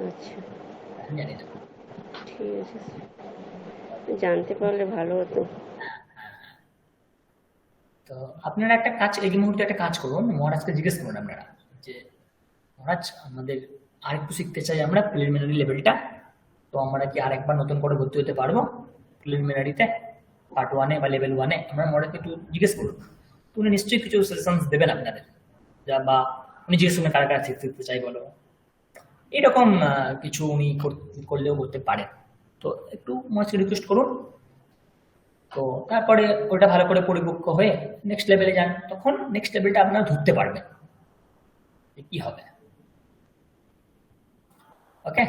আচ্ছা, জানি না, ঠিক আছে, জানতে পারলে ভালো হতো। তো আপনারা একটা কাজ, এই মুহূর্তে একটা কাজ করুন, মহারাজকে জিজ্ঞেস করুন আপনারা যে মহারাজ আমাদের আরেকটু শিখতে চাই আমরা প্রিলিমিনারি লেভেলটা, তো আমরা কি আরেকবার নতুন করে ভর্তি হতে পারবো প্রিলিমিনারিতে, পার্ট 1-এ বা লেভেল 1-এ? আমরা মহারাজকে একটু জিজ্ঞেস করুন। তো উনি নিশ্চয়ই কিছু সাজেশনস দেবেন আপনাদের, যা বা উনি জিজ্ঞেস করবেন কারা কারা শিখতে চাই বলো, এরকম কিছু উনি করলেও করতে পারেন। তো একটু মহাশয়কে রিকোয়েস্ট করুন। তো তারপরে ওটা ভালো করে পরিপক্ক হয়ে নেক্সট লেভেলে যান, তখন নেক্সট লেভেলটা আপনারা ধরতে পারবেন যে কি হবে। ওকে,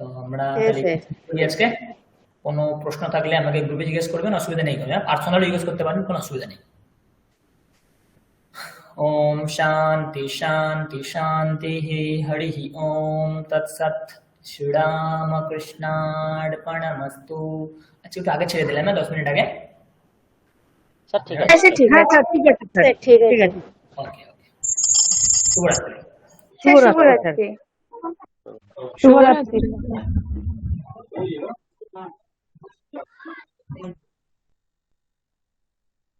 তো আমরা হ্যাঁ তাহলে স্যার। করি আজকে। কোনো প্রশ্ন থাকলে আমাকে গ্রুপে জিজ্ঞেস করবেন, অসুবিধা নেই, পার্সোনালি জিজ্ঞেস করতে পারেন, কোনো অসুবিধা নেই। ओम शांति शांति शांति हरि ओम तत्सत श्रीराम कृष्णार्पणमस्तु। अच्छा একটু আগে ছেড়ে দিলাম না 10 মিনিট আগে। স্যার ঠিক আছে। হ্যাঁ স্যার ঠিক হ্যাঁ আছে। স্যার ঠিক আছে স্যার, স্যার ঠিক ঠিক আছে। আছে। ওকে ওকে, শুভরাত্রি। স্যার শুভরাত্রি স্যার। শুভরাত্রি। শুভরাত্রি।